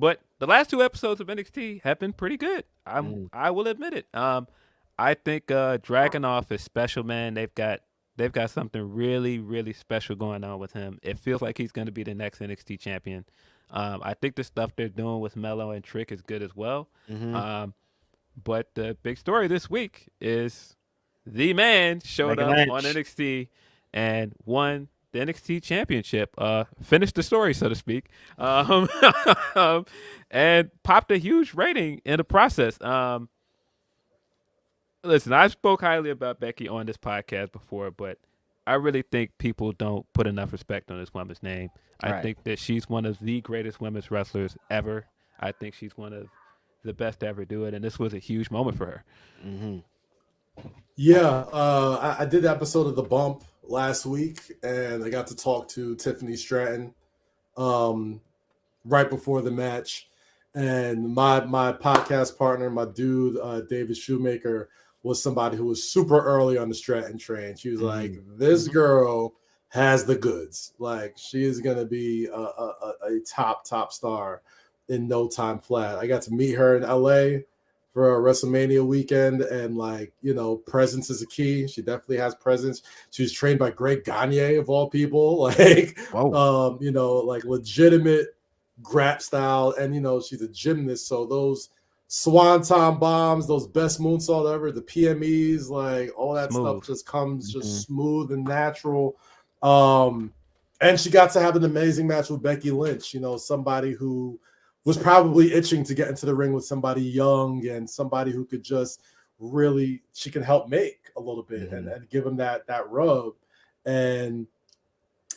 But the last 2 episodes of NXT have been pretty good. I will admit it. I think Dragunov is special, man. They've got something really, really special going on with him. It feels like he's going to be the next NXT champion. I think the stuff they're doing with Melo and Trick is good as well. But the big story this week is the man showed up on NXT and won the NXT championship, finished the story, so to speak, and popped a huge rating in the process. Listen, I spoke highly about Becky on this podcast before, but I really think people don't put enough respect on this woman's name. I think that she's one of the greatest women's wrestlers ever. I think she's one of the best to ever do it, and this was a huge moment for her. Yeah, I did the episode of The Bump last week, and I got to talk to Tiffany Stratton right before the match. And my podcast partner, my dude, David Shoemaker, was somebody who was super early on the Stratton train. She was like, this girl has the goods. Like, she is going to be a top star in no time flat. I got to meet her in LA for a WrestleMania weekend, and like, you know, presence is a key. She definitely has presence. She was trained by Greg Gagne of all people, like, you know, like legitimate grap style, and you know, she's a gymnast, so those swanton bombs, those best moonsault ever, the PMEs, like all that stuff just comes just smooth and natural. And she got to have an amazing match with Becky Lynch, you know, somebody who was probably itching to get into the ring with somebody young and somebody who could just really, she can help make a little bit and give him that rub. And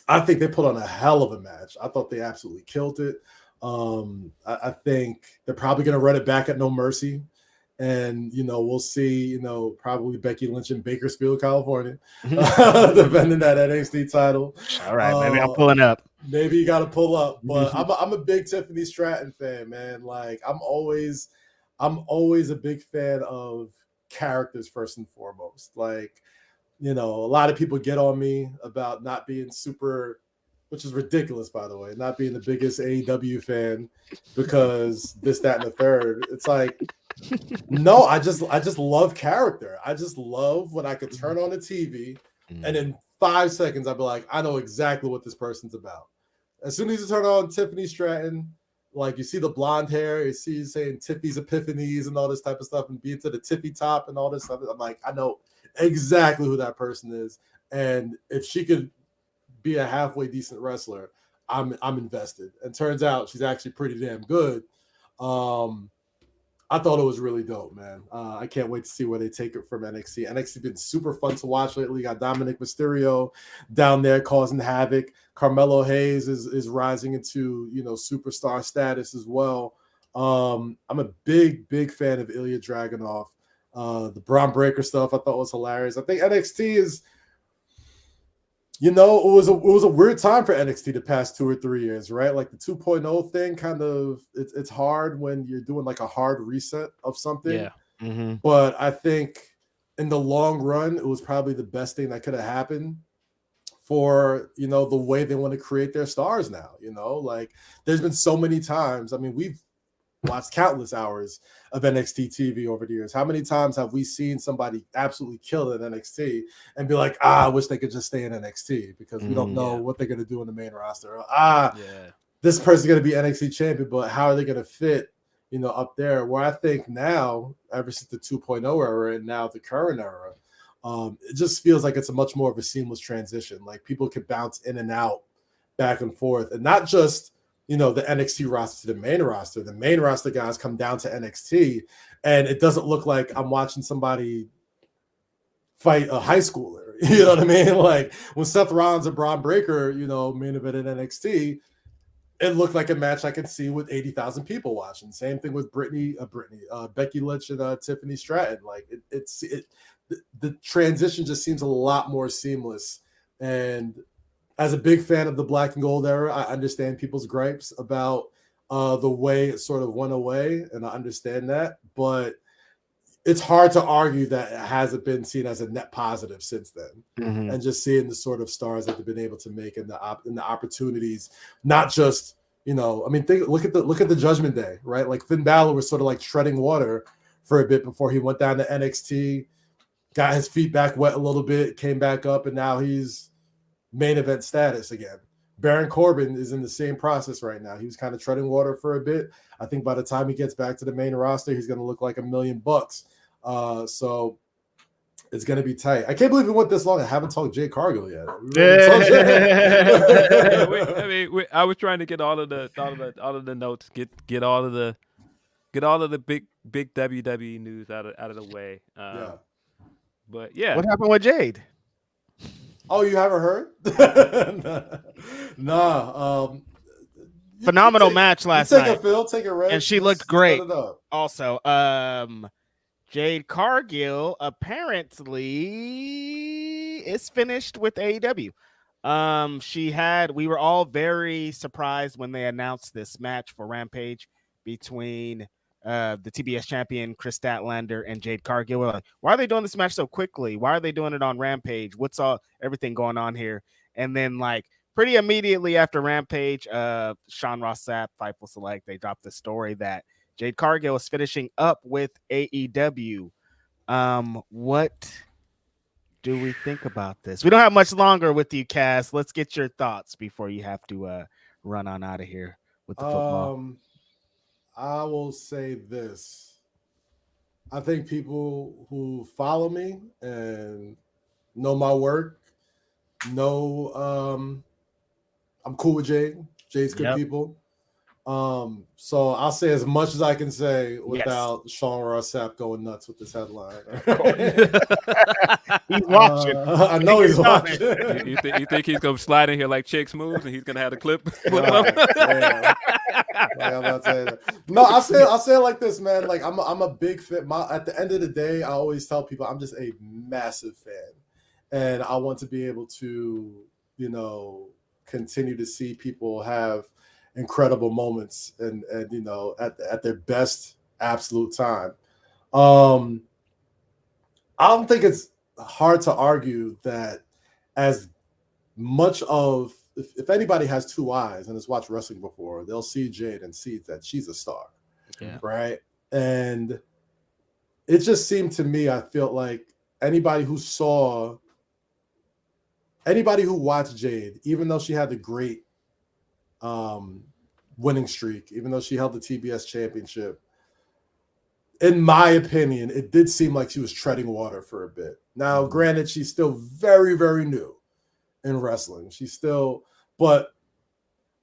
I think they put on a hell of a match. I thought they absolutely killed it. I think they're probably going to run it back at No Mercy. And, you know, we'll see, you know, probably Becky Lynch in Bakersfield, California, defending that NXT title. All right, maybe I'm pulling up. Maybe you got to pull up. But I'm a big Tiffany Stratton fan, man. Like, I'm always a big fan of characters first and foremost. Like, you know, a lot of people get on me about not being super, which is ridiculous, by the way, not being the biggest AEW fan because this, that, and the third. It's like, no, I just love character. I just love when I could turn on the TV and in 5 seconds I'd be like, I know exactly what this person's about. As soon as you turn on Tiffany Stratton, like you see the blonde hair, you see saying Tiffy's Epiphanies and all this type of stuff and being to the Tiffy top and all this stuff. I'm like, I know exactly who that person is. And if she could be a halfway decent wrestler, I'm invested. And turns out she's actually pretty damn good. I thought it was really dope, man. I can't wait to see where they take it from NXT. NXT's been super fun to watch lately. Got Dominic Mysterio down there causing havoc. Carmelo Hayes is rising into, you know, superstar status as well. I'm a big fan of Ilya Dragunov. The Braun Breaker stuff I thought was hilarious. I think NXT is, you know, it was a weird time for NXT the past 2 or 3 years, right? Like the 2.0 thing kind of, it's hard when you're doing like a hard reset of something. Yeah. But I think in the long run, it was probably the best thing that could have happened for, you know, the way they want to create their stars now, you know? Like there's been so many times. I mean, we've watched countless hours of NXT TV over the years. How many times have we seen somebody absolutely kill at NXT and be like, I wish they could just stay in NXT because we don't know what they're going to do in the main roster. Or, this person's going to be NXT champion, but how are they going to fit, you know, up there? Where I think now, ever since the 2.0 era and now the current era, it just feels like it's a much more of a seamless transition. Like people can bounce in and out, back and forth, and not just, you know, the NXT roster to the main roster. The main roster guys come down to NXT, and it doesn't look like I'm watching somebody fight a high schooler. You know what I mean? Like when Seth Rollins and Braun Breaker, you know, main event in NXT, it looked like a match I could see with 80,000 people watching. Same thing with Becky Lynch and Tiffany Stratton. Like the transition just seems a lot more seamless. And as a big fan of the black and gold era, I understand people's gripes about the way it sort of went away, and I understand that. But it's hard to argue that it hasn't been seen as a net positive since then. Mm-hmm. And just seeing the sort of stars that they've been able to make and the opportunities, not just, you know, I mean, look at the Judgment Day, right? Like Finn Balor was sort of like treading water for a bit before he went down to NXT, got his feet back wet a little bit, came back up, and now he's main event status again. Baron Corbin is in the same process right now. He was kind of treading water for a bit. I think by the time he gets back to the main roster, he's going to look like $1 million. So it's going to be tight. I can't believe it went this long. I haven't talked Jade Cargill yet. I was trying to get all of the notes, get all of the big WWE news out of the way. But yeah, what happened with Jade? Oh, you haven't heard? Nah. Phenomenal match last night. Take a Phil, take a Reg, and she looked great. Also, Jade Cargill apparently is finished with AEW. We were all very surprised when they announced this match for Rampage between the TBS champion Chris Statlander and Jade Cargill. We're like, why are they doing this match so quickly? Why are they doing it on Rampage? What's everything going on here? And then like pretty immediately after Rampage, Sean Ross Sapp, Fightful Select, they dropped the story that Jade Cargill is finishing up with AEW. What do we think about this? We don't have much longer with you, Cass. Let's get your thoughts before you have to run on out of here with the football. I will say this. I think people who follow me and know my work know I'm cool with Jade. Jade's good people. So I'll say as much as I can say without Sean Ross Sapp going nuts with this headline. He's watching. I know he's watching. You think he's gonna slide in here like Chicks moves and he's gonna have the clip? No, I'll say it like this, man. Like I'm a big fan. At the end of the day, I always tell people I'm just a massive fan, and I want to be able to, you know, continue to see people have incredible moments and you know at their best absolute time. I don't think it's hard to argue that as much of if anybody has two eyes and has watched wrestling before, they'll see Jade and see that she's a star, right? And it just seemed to me, I felt like anybody who watched Jade, even though she had the great winning streak, even though she held the TBS championship, in my opinion, it did seem like she was treading water for a bit. Now, granted, she's still very, very new in wrestling. But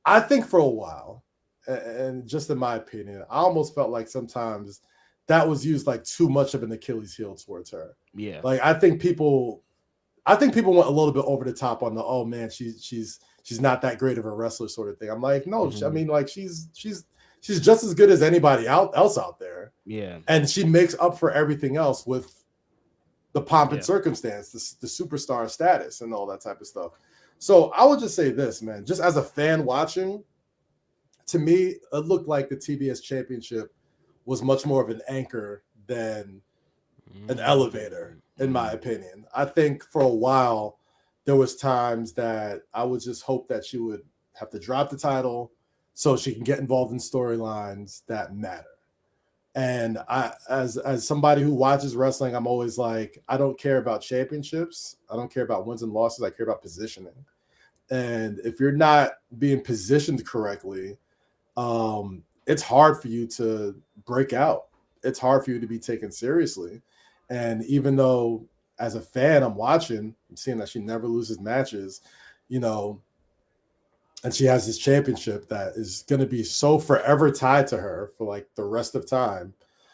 I think for a while, and just in my opinion, I almost felt like sometimes that was used like too much of an Achilles heel towards her. Yeah. Like I think people went a little bit over the top on the, oh man, she's not that great of a wrestler sort of thing. I'm like, no, I mean, like she's just as good as anybody else out there. Yeah. And she makes up for everything else with the pomp and circumstance, the superstar status and all that type of stuff. So I would just say this, man, just as a fan watching, to me, it looked like the TBS championship was much more of an anchor than an elevator, in my opinion. I think for a while, there was times that I would just hope that she would have to drop the title so she can get involved in storylines that matter. And I, as somebody who watches wrestling, I'm always like, I don't care about championships. I don't care about wins and losses. I care about positioning. And if you're not being positioned correctly, it's hard for you to break out. It's hard for you to be taken seriously. And even though as a fan, I'm seeing that she never loses matches, you know, and she has this championship that is going to be so forever tied to her for like the rest of time,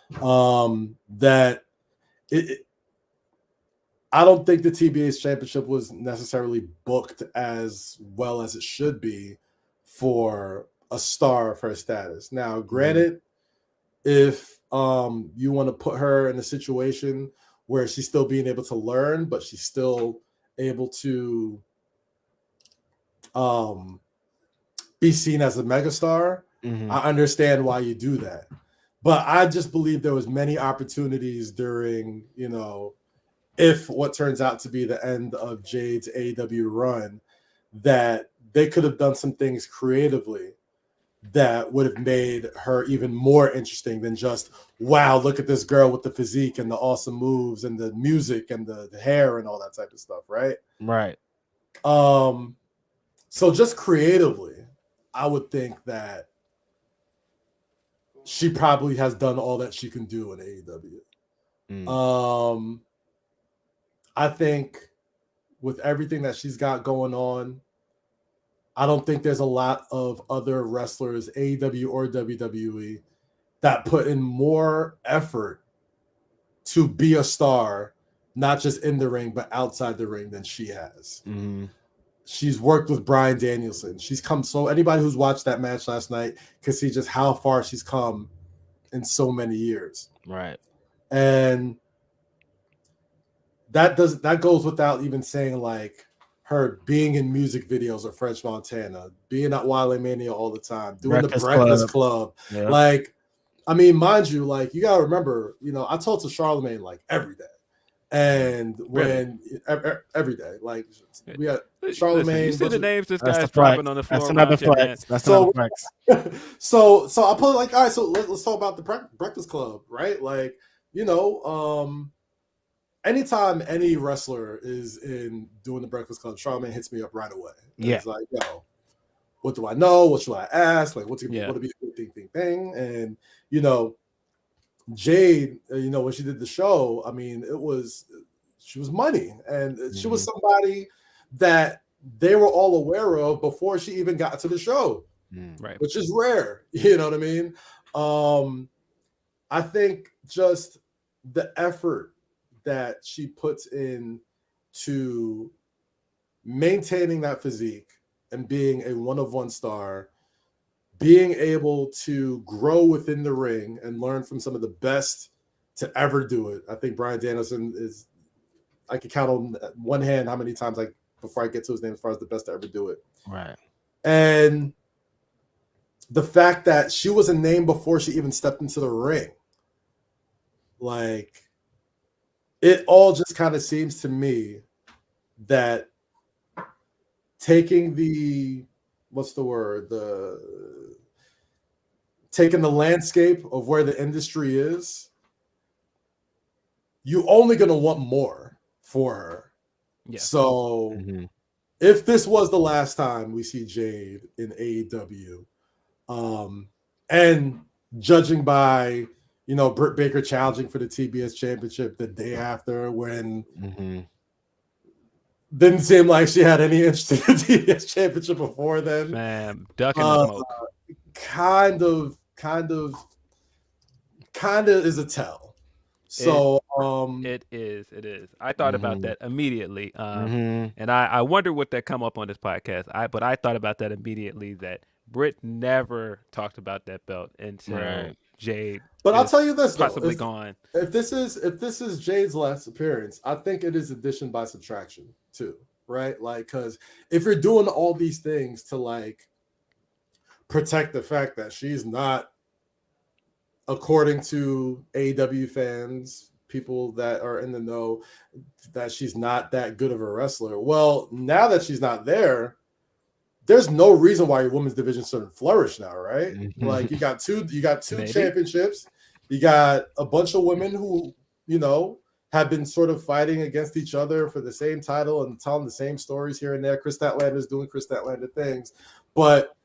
that I don't think the TBS championship was necessarily booked as well as it should be for a star of her status. Now, granted, if you want to put her in a situation where she's still being able to learn, but she's still able to be seen as a megastar, I understand why you do that. But I just believe there was many opportunities during, if what turns out to be the end of Jade's AEW run, that they could have done some things creatively that would have made her even more interesting than just, wow, look at this girl with the physique and the awesome moves and the music and the hair and all that type of stuff, right? Right. So just creatively, I would think that she probably has done all that she can do in AEW. I think with everything that she's got going on, I don't think there's a lot of other wrestlers, AEW or WWE, that put in more effort to be a star, not just in the ring, but outside the ring than she has. She's worked with Bryan Danielson. She's come anybody who's watched that match last night can see just how far she's come in so many years. Right. And that goes without even saying, like, her being in music videos of French Montana, being at Wale Mania all the time, doing the Breakfast Club. Yeah. Like, I mean, mind you, like, you gotta remember, I talk to Charlemagne like every day. And when every day, like, we got Charlemagne. You see the names this guy's That's dropping on the floor. That's another flex. That's another flex. So I put it like, all right, so let's talk about the Breakfast Club, right? Like, anytime any wrestler is in doing the Breakfast Club, Charlemagne hits me up right away. Yeah. It's like, what do I know? What should I ask? Like, what's it going to be the thing? And, Jade, when she did the show, I mean, she was money. And she was somebody that they were all aware of before she even got to the show, right? Which is rare. You know what I mean? I think just the effort that she puts in to maintaining that physique and being a one-of-one star, being able to grow within the ring and learn from some of the best to ever do it. I think Bryan Danielson I can count on one hand how many times before I get to his name as far as the best to ever do it. Right. And the fact that she was a name before she even stepped into the ring, like, it all just kind of seems to me that taking taking the landscape of where the industry is, you're only going to want more for her. Yeah. So if this was the last time we see Jade in AEW, and judging by, Britt Baker challenging for the TBS championship the day after, when didn't seem like she had any interest in the TBS championship before then. Man, ducking the smoke. Kind of is a tell. So it is. I thought about that immediately. And I wonder would that come up on this podcast. But I thought about that immediately, that Britt never talked about that belt until Jade. But I'll tell you this, possibly gone. If this is Jade's last appearance, I think it is addition by subtraction too, right? Like, because if you're doing all these things to, like, protect the fact that she's not, according to AEW fans, people that are in the know, that she's not that good of a wrestler. Well, now that she's not there's no reason why your women's division shouldn't flourish now, right? Like, you got two championships. You got a bunch of women who, have been sort of fighting against each other for the same title and telling the same stories here and there. Chris Statlander's doing Chris Statlander things. But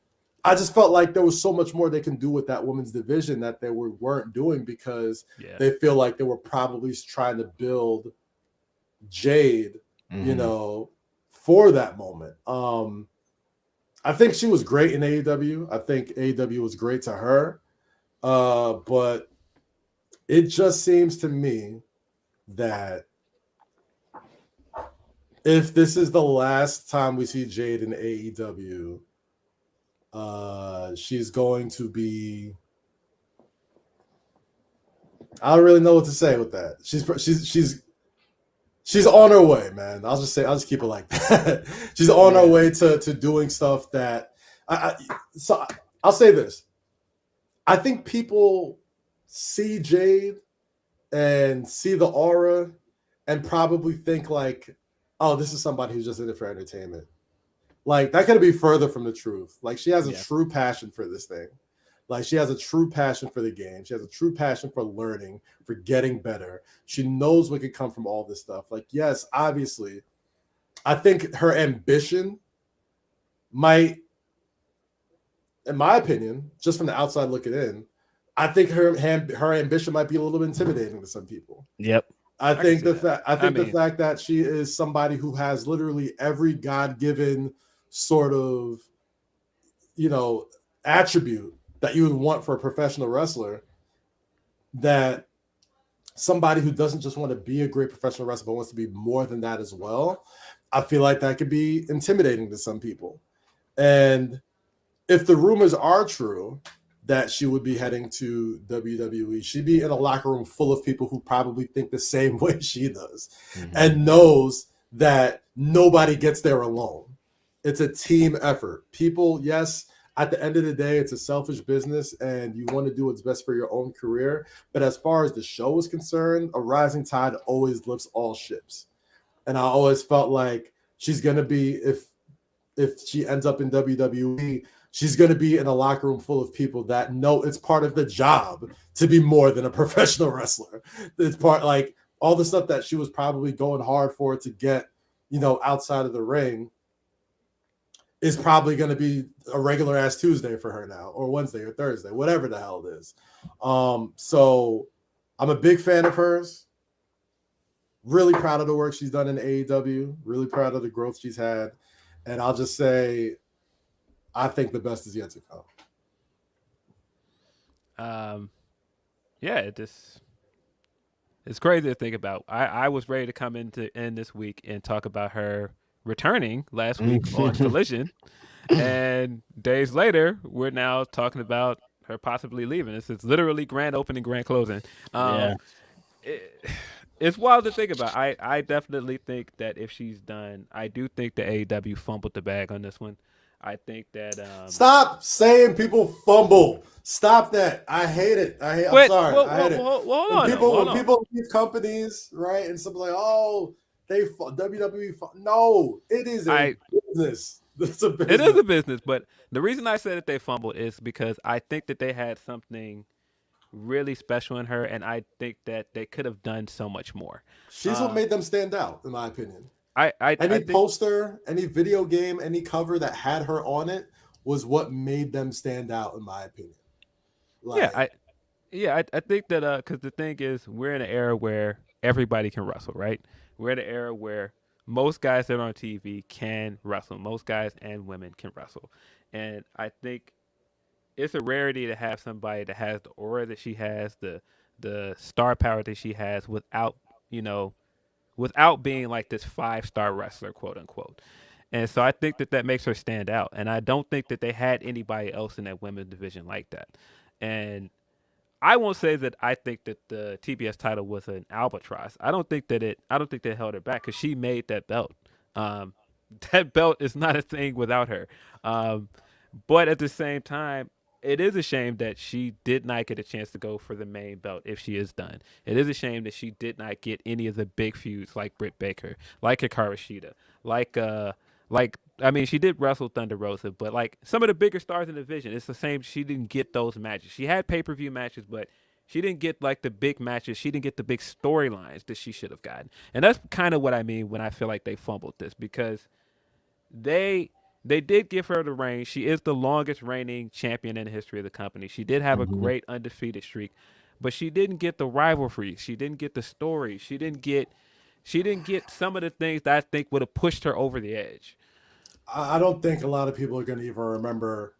I just felt like there was so much more they can do with that women's division that they weren't doing, because they feel like they were probably trying to build Jade, for that moment. I think she was great in AEW. I think AEW was great to her. But it just seems to me that if this is the last time we see Jade in AEW, She's going to be. I don't really know what to say with that. She's on her way, man. I'll just keep it like that. She's on her way to doing stuff that so I'll say this. I think people see Jade and see the aura and probably think like, oh, this is somebody who's just in it for entertainment. Like, that could be further from the truth. Like, she has a true passion for this thing. Like, she has a true passion for the game. She has a true passion for learning, for getting better. She knows what could come from all this stuff. Like, yes, obviously, I think her ambition might, in my opinion, just from the outside looking in, I think her ambition might be a little bit intimidating to some people. Yep. I think the fact that she is somebody who has literally every God-given sort of, attribute that you would want for a professional wrestler, that somebody who doesn't just want to be a great professional wrestler but wants to be more than that as well, I feel like that could be intimidating to some people. And if the rumors are true that she would be heading to WWE, she'd be in a locker room full of people who probably think the same way she does, and knows that nobody gets there alone. It's a team effort. People, yes, at the end of the day, it's a selfish business and you want to do what's best for your own career. But as far as the show is concerned, a rising tide always lifts all ships. And I always felt like she's going to be, if she ends up in WWE, she's going to be in a locker room full of people that know it's part of the job to be more than a professional wrestler. It's part, like, all the stuff that she was probably going hard for to get, outside of the ring is probably going to be a regular ass Tuesday for her now, or Wednesday or Thursday, whatever the hell it is. So I'm a big fan of hers. Really proud of the work she's done in AEW. Really proud of the growth she's had. And I'll just say, I think the best is yet to come. It's crazy to think about. I was ready to come in this week and talk about her returning last week on Collision, and days later we're now talking about her possibly leaving. It's literally grand opening, grand closing. It's wild to think about. I definitely think that if she's done, I do think the AEW fumbled the bag on this one. I think that stop saying people fumble. Stop that. I hate it. I'm sorry. I hate it. Hold on. People leave companies, right? And something like, oh, WWE. No, it is a business. It's a business. It is a business, but the reason I said that they fumbled is because I think that they had something really special in her, and I think that they could have done so much more. She's what made them stand out, in my opinion. Any poster, any video game, any cover that had her on it was what made them stand out, in my opinion. I think that because the thing is, we're in an era where everybody can wrestle, right? We're in an era where most guys that are on TV can wrestle. Most guys and women can wrestle, and I think it's a rarity to have somebody that has the aura that she has, the star power that she has, without being like this 5-star wrestler, quote unquote. And so I think that makes her stand out. And I don't think that they had anybody else in that women's division like that. And I won't say that I think that the TBS title was an albatross. I don't think they held her back because she made that belt. That belt is not a thing without her. But at the same time, it is a shame that she did not get a chance to go for the main belt if she is done. It is a shame that she did not get any of the big feuds like Britt Baker, like Hikaru Shida, she did wrestle Thunder Rosa, but like some of the bigger stars in the division, it's the same. She didn't get those matches. She had pay-per-view matches, but she didn't get like the big matches. She didn't get the big storylines that she should have gotten. And that's kind of what I mean when I feel like they fumbled this, because they did give her the reign. She is the longest reigning champion in the history of the company. She did have a great undefeated streak, but she didn't get the rivalry. She didn't get the story. She didn't get some of the things that I think would have pushed her over the edge. I don't think a lot of people are going to even remember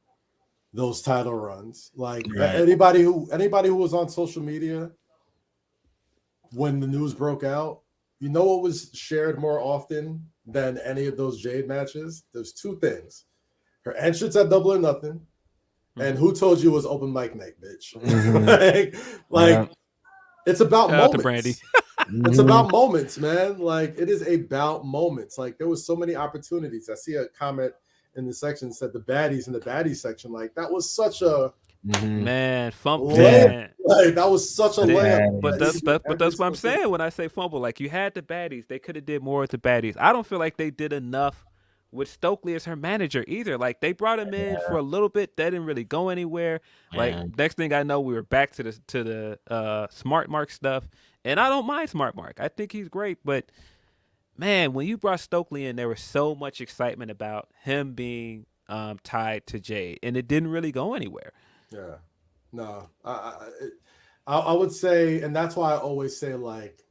those title runs. Like anybody who was on social media when the news broke out, what was shared more often than any of those Jade matches? There's two things. her entrance at Double or Nothing, and who told you it was open mic night, bitch? It's about Shout out to moments. Brandy. It's about moments, man. Like, it is about moments. Like, there was so many opportunities. I see a comment in the section that said the baddies in the baddies section. Like, that was such a man, fumble. Like, that was such a layup. But that's what I'm saying when I say fumble. Like, you had the baddies. They could have did more with the baddies. I don't feel like they did enough with Stokely as her manager either. Like, they brought him in for a little bit. That didn't really go anywhere. Like, next thing I know, we were back to the Smart Mark stuff. And I don't mind Smart Mark. I think he's great. But, man, when you brought Stokely in, there was so much excitement about him being tied to Jade. And it didn't really go anywhere. Yeah. No. I would say, and that's why I always say, like,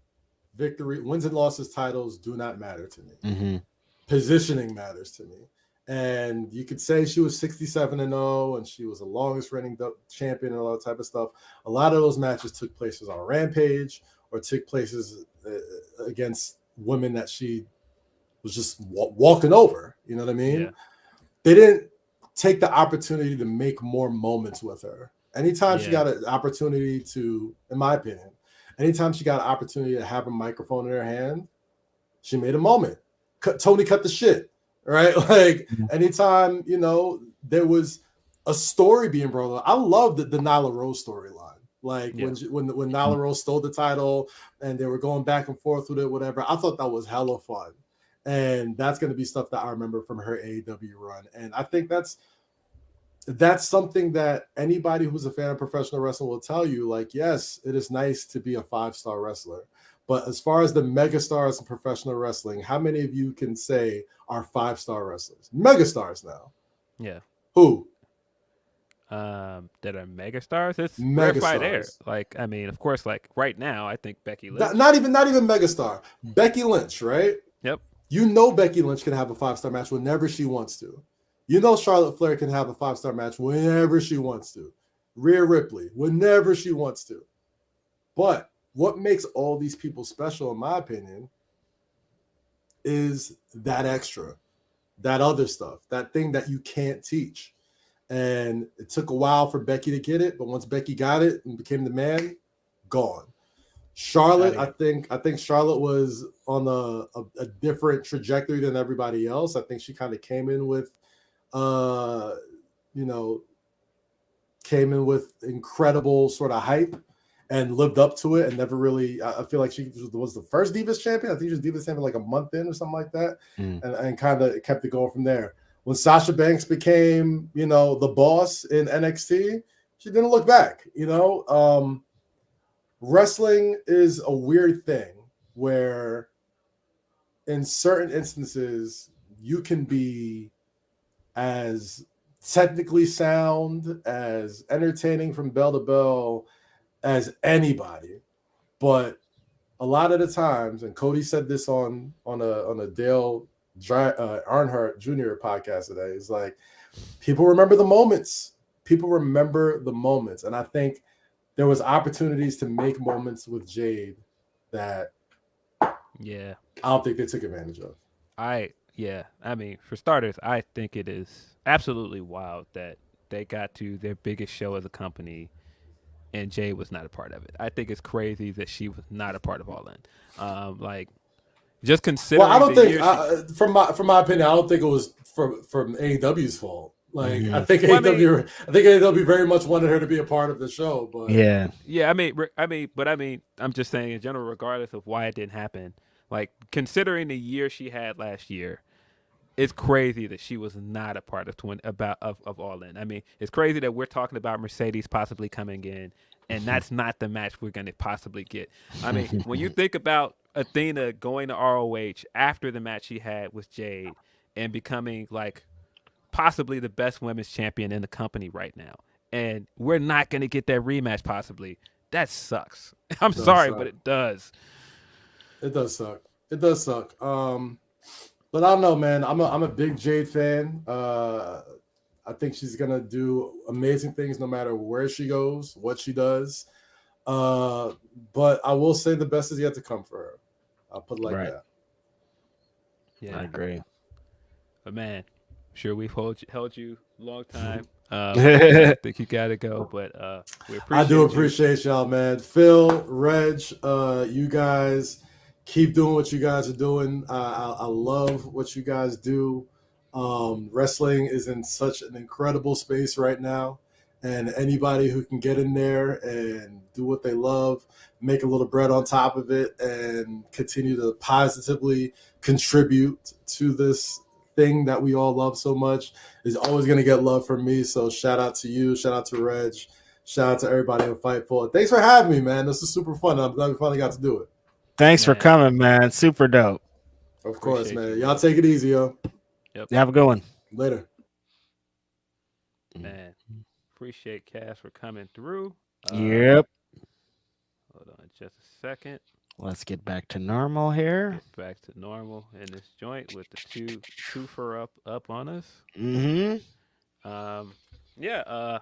victory, wins and losses titles do not matter to me. Positioning matters to me. And you could say she was 67-0 and she was the longest reigning champion and all that type of stuff. A lot of those matches took places on Rampage or took places against women that she was just walking over. You know what I mean? Yeah. They didn't take the opportunity to make more moments with her. Anytime she got an opportunity to, in my opinion, anytime she got an opportunity to have a microphone in her hand, she made a moment. Tony cut the shit, right? Like, anytime, you know, there was a story being brought up. I love the Nyla Rose storyline. Like, when Nyla Rose stole the title and they were going back and forth with it, whatever. I thought that was hella fun. And that's going to be stuff that I remember from her AEW run. And I think that's something that anybody who's a fan of professional wrestling will tell you. Like, yes, it is nice to be a 5-star wrestler. But as far as the megastars in professional wrestling, how many of you can say are 5-star wrestlers? Megastars now. Yeah. Who? That are megastars? It's megastars. Rarefied Air. Like, I mean, of course, like right now, I think Becky Lynch. Not even megastar. Becky Lynch, right? Yep. You know Becky Lynch can have a 5-star match whenever she wants to. You know Charlotte Flair can have a 5-star match whenever she wants to. Rhea Ripley, whenever she wants to. But what makes all these people special, in my opinion, is that extra, that other stuff, that thing that you can't teach. And it took a while for Becky to get it, but once Becky got it and became the man, gone. Charlotte, I think Charlotte was on a different trajectory than everybody else. I think she kind of came in with incredible sort of hype and lived up to it and never really, I feel like she was the first Divas champion. I think she was Divas champion like a month in or something like that. And kind of kept it going from there. When Sasha Banks became, the boss in NXT, she didn't look back, Wrestling is a weird thing where in certain instances you can be as technically sound, as entertaining from bell to bell as anybody, but a lot of the times, and Cody said this on a Dale Earnhardt Jr. podcast today, is like people remember the moments. And I think there was opportunities to make moments with Jade that I don't think they took advantage of. I mean, for starters, I think it is absolutely wild that they got to their biggest show as a company and Jade was not a part of it. I think it's crazy that she was not a part of All In. Just considering. Well, I don't think, from my opinion, I don't think it was from AEW's fault. Like, I think AEW very much wanted her to be a part of the show, but I'm just saying in general, regardless of why it didn't happen, like considering the year she had last year, it's crazy that she was not a part of All In. I mean, it's crazy that we're talking about Mercedes possibly coming in, and that's not the match we're going to possibly get. I mean, when you think about Athena going to ROH after the match she had with Jade and becoming like possibly the best women's champion in the company right now, and we're not going to get that rematch possibly, that sucks. I'm sorry, but it does. It does suck. But I don't know, man. I'm a big Jade fan. I think she's gonna do amazing things no matter where she goes, what she does. But I will say the best is yet to come for her. I'll put it like that. Yeah, I agree. But man, sure we've held you a long time. I think you gotta go, but we appreciate I do you. appreciate y'all, man. Phil, Reg, you guys keep doing what you guys are doing. I love what you guys do. Wrestling is in such an incredible space right now, and anybody who can get in there and do what they love, make a little bread on top of it, and continue to positively contribute to this thing that we all love so much is always going to get love from me. So shout out to you, shout out to Reg, shout out to everybody in Fightful. Thanks for having me, man. This is super fun. I'm glad we finally got to do it. Thanks for Man. coming, man. Super dope. Of course, Appreciate man. you, Y'all take it easy, yo. Yep. Have a good one. Later. Man, appreciate Cass for coming through. Yep. Hold on just a second. Let's get back to normal here. Get back to normal in this joint with the twofer up on us. Mm-hmm. Yeah,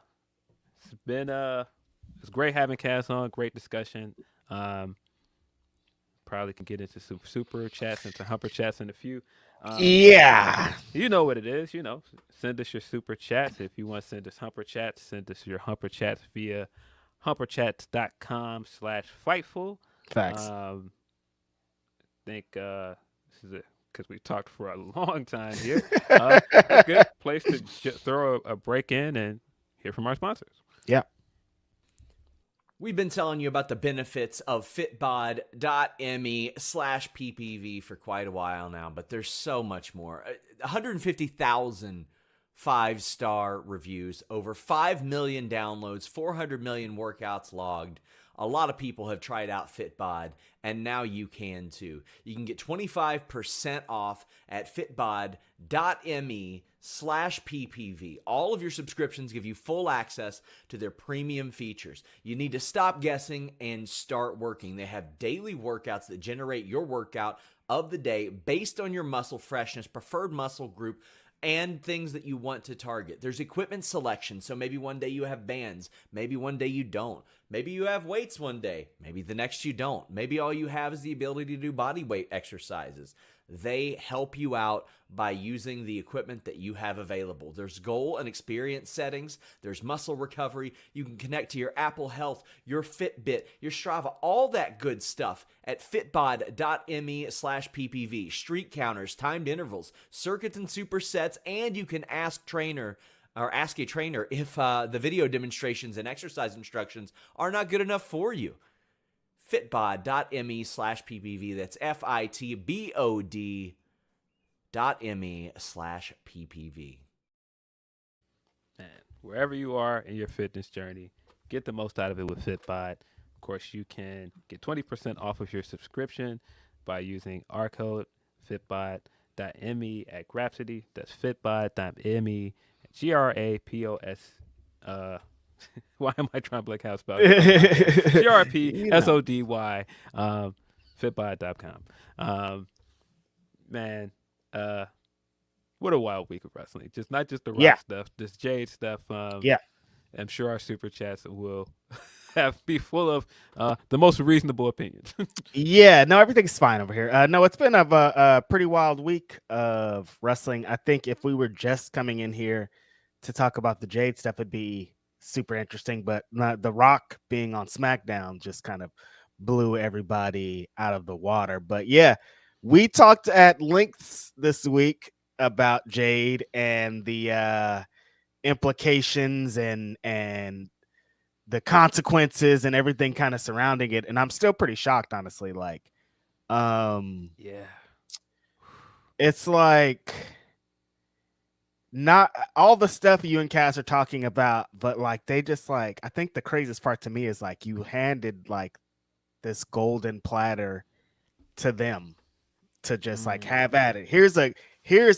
it's been it's great having Cass on. Great discussion. Probably can get into super chats, into humper chats in a few. Yeah. You know what it is. Send us your super chats. If you want to send us humper chats, send us your humper chats via humperchats.com/fightful. Facts. I think this is it because we talked for a long time here. A good place to throw a break in and hear from our sponsors. Yeah. We've been telling you about the benefits of fitbod.me/ppv for quite a while now, but there's so much more. 150,000 5-star reviews, over 5 million downloads, 400 million workouts logged. A lot of people have tried out Fitbod, and now you can too. You can get 25% off at fitbod.me/ppv. All of your subscriptions give you full access to their premium features. You need to stop guessing and start working. They have daily workouts that generate your workout of the day based on your muscle freshness, preferred muscle group, and things that you want to target. There's equipment selection, so maybe one day you have bands, maybe one day you don't. Maybe you have weights one day, maybe the next you don't. Maybe all you have is the ability to do body weight exercises. They help you out by using the equipment that you have available. There's goal and experience settings. There's muscle recovery. You can connect to your Apple Health, your Fitbit, your Strava, all that good stuff at fitbod.me/ppv. Streak counters, timed intervals, circuits and supersets, and you can ask a trainer if the video demonstrations and exercise instructions are not good enough for you. fitbod.me/ppv. That's fitbod.me/ppv. Man, wherever you are in your fitness journey, get the most out of it with Fitbod. Of course, you can get 20% off of your subscription by using our code fitbod.me at Grapsody. That's fitbod.me, GRAPOS. Why am I trying to blank how to spell it? GRPSODY, fitbod.com. Man, what a wild week of wrestling. Not just the rock stuff, this Jade stuff. I'm sure our super chats will be full of the most reasonable opinions. Yeah, no, everything's fine over here. No, it's been a pretty wild week of wrestling. I think if we were just coming in here to talk about the Jade stuff, it'd be super interesting. But the Rock being on SmackDown just kind of blew everybody out of the water. But yeah, we talked at length this week about Jade and the implications and the consequences and everything kind of surrounding it. And I'm still pretty shocked, honestly. Like, it's like not all the stuff you and Cass are talking about, but like they just like, I think the craziest part to me is like you handed like this golden platter to them to just like have at it. Here's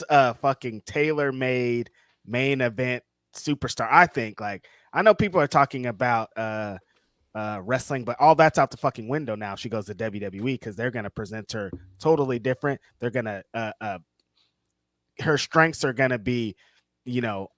a fucking tailor-made main event superstar. I think, like, I know people are talking about wrestling, but all that's out the fucking window now. She goes to WWE because they're gonna present her totally different. They're gonna her strengths are gonna be,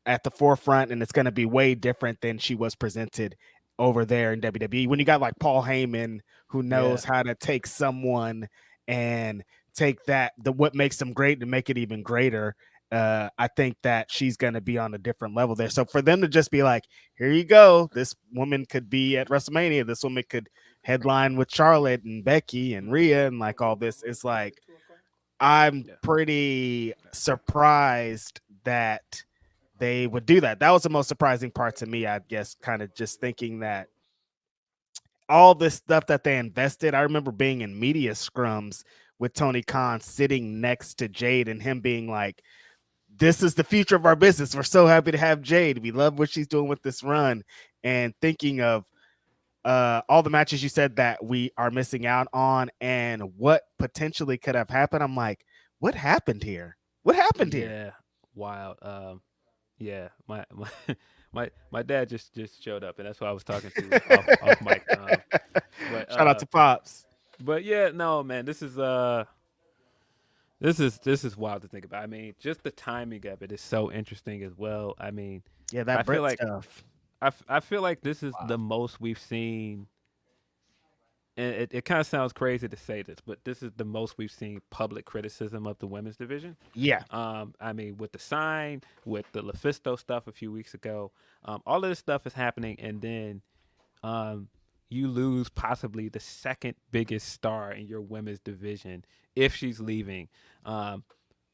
at the forefront, and it's gonna be way different than she was presented over there in WWE. When you got like Paul Heyman, who knows how to take someone and take what makes them great and make it even greater. I think that she's going to be on a different level there. So for them to just be like, here you go, this woman could be at WrestleMania, this woman could headline with Charlotte and Becky and Rhea and like all this, is like, I'm pretty surprised that they would do that. That was the most surprising part to me, I guess, kind of just thinking that all this stuff that they invested. I remember being in media scrums with Tony Khan sitting next to Jade and him being like, this is the future of our business. We're so happy to have Jade. We love what she's doing with this run. And thinking of all the matches you said that we are missing out on and what potentially could have happened. I'm like, what happened here? What happened here? Yeah, wild. Yeah, my dad just showed up, and that's why I was talking to off mic. But Shout out to Pops. But yeah, no, man, this is wild to think about. I mean, just the timing of it is so interesting as well. I mean, Yeah, that I feel Brit like stuff. I feel like this is the most we've seen, and it kind of sounds crazy to say this, but this is the most we've seen public criticism of the women's division. Yeah. I mean, with the sign, with the Lufisto stuff a few weeks ago, all of this stuff is happening, and then you lose possibly the second biggest star in your women's division if she's leaving.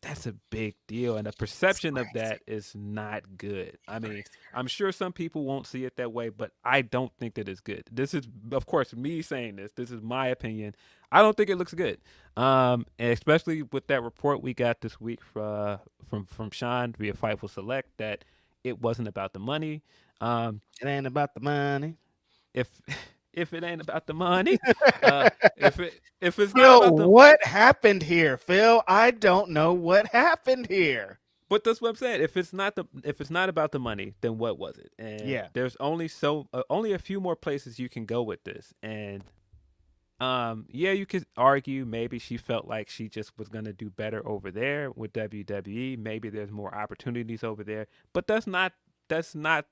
That's a big deal, and the perception of that is not good. I mean, I'm sure some people won't see it that way, but I don't think that it's good. This is, of course, me saying this. This is my opinion. I don't think it looks good, and especially with that report we got this week from Sean via Fightful Select that it wasn't about the money. It ain't about the money. If it ain't about the money, if it's not about the, what happened here, Phil? I don't know what happened here. But that's what I'm saying. If it's not about the money, then what was it? And there's only only a few more places you can go with this. And you could argue maybe she felt like she just was gonna do better over there with WWE. Maybe there's more opportunities over there. But that's not